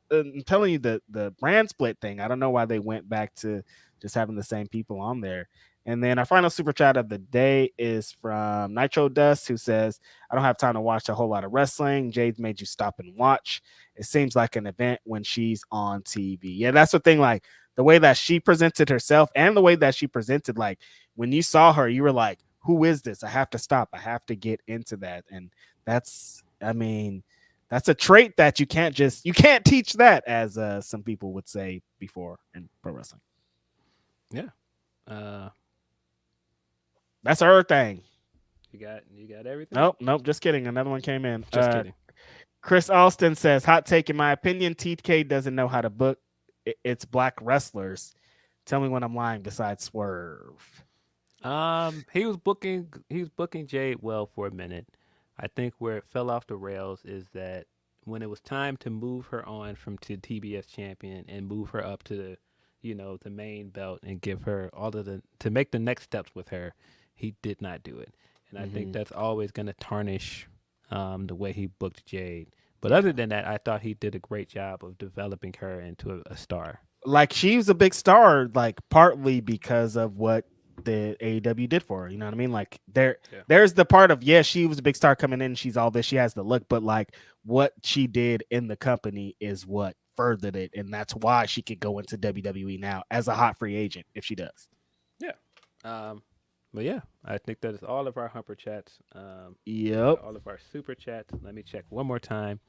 telling you, the brand split thing. I don't know why they went back to just having the same people on there. And then our final super chat of the day is from Nitro Dust, who says, I don't have time to watch a whole lot of wrestling. Jade made you stop and watch. It seems like an event when she's on TV. Yeah, that's the thing. Like the way that she presented herself and the way that she presented, like when you saw her, you were like, who is this? I have to stop. I have to get into that. And that's a trait that you can't teach that, as some people would say before in pro wrestling. Yeah. That's her thing. You got everything? Nope. Just kidding. Another one came in. Just kidding. Chris Alston says, hot take, in my opinion, TK doesn't know how to book its black wrestlers. Tell me when I'm lying besides Swerve. He was booking Jade well for a minute. I think where it fell off the rails is that when it was time to move her on to TBS champion and move her up to the main belt and give her to make the next steps with her, he did not do it. And I think that's always going to tarnish the way he booked Jade. But other than that, I thought he did a great job of developing her into a star. Like, she was a big star, like partly because of what the AEW did for her. You know what I mean? Like there's the part of, she was a big star coming in. She's all this. She has the look, but like what she did in the company is what furthered it. And that's why she could go into WWE now as a hot free agent if she does. Yeah. But yeah, I think that is all of our Humper Chats. Yep. All of our Super Chats. Let me check one more time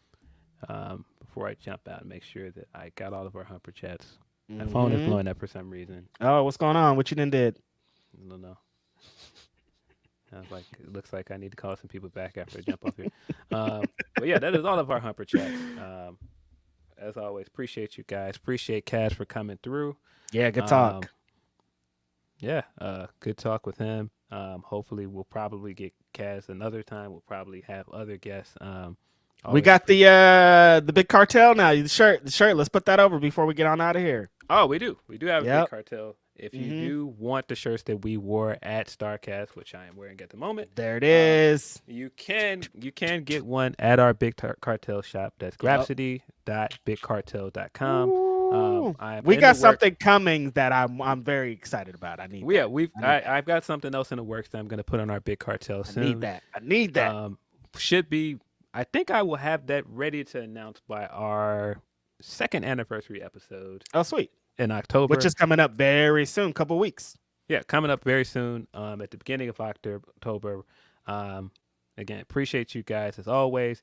before I jump out and make sure that I got all of our Humper Chats. My phone is blowing up for some reason. Oh, what's going on? What you done did? I don't know. I was like, it looks like I need to call some people back after I jump off here. But yeah, that is all of our Humper Chats. As always, appreciate you guys. Appreciate Cash for coming through. Yeah, good talk. Good talk with him. Hopefully we'll probably get Kaz another time. We'll probably have other guests. We got the big cartel now. The shirt. Let's put that over before we get on out of here. Oh, we do have a big cartel. If you do want the shirts that we wore at StarCast, which I am wearing at the moment, there it is. You can get one at our big cartel shop. That's grapsody.bigcartel.com. We got something coming that I'm very excited about. I've got something else in the works that I'm going to put on our big cartel soon. I need that. I think I will have that ready to announce by our second anniversary episode. Oh, sweet. In October. Which is coming up very soon, couple weeks. Yeah, coming up very soon, at the beginning of October. Again, appreciate you guys as always.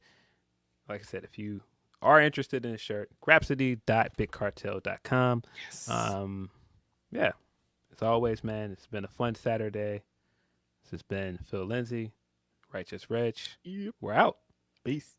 Like I said, if you are interested in a shirt, grapsody.bigcartel.com. Yes. As always, man, it's been a fun Saturday. This has been Phil Lindsay, Righteous Reg. Yep. We're out. Peace.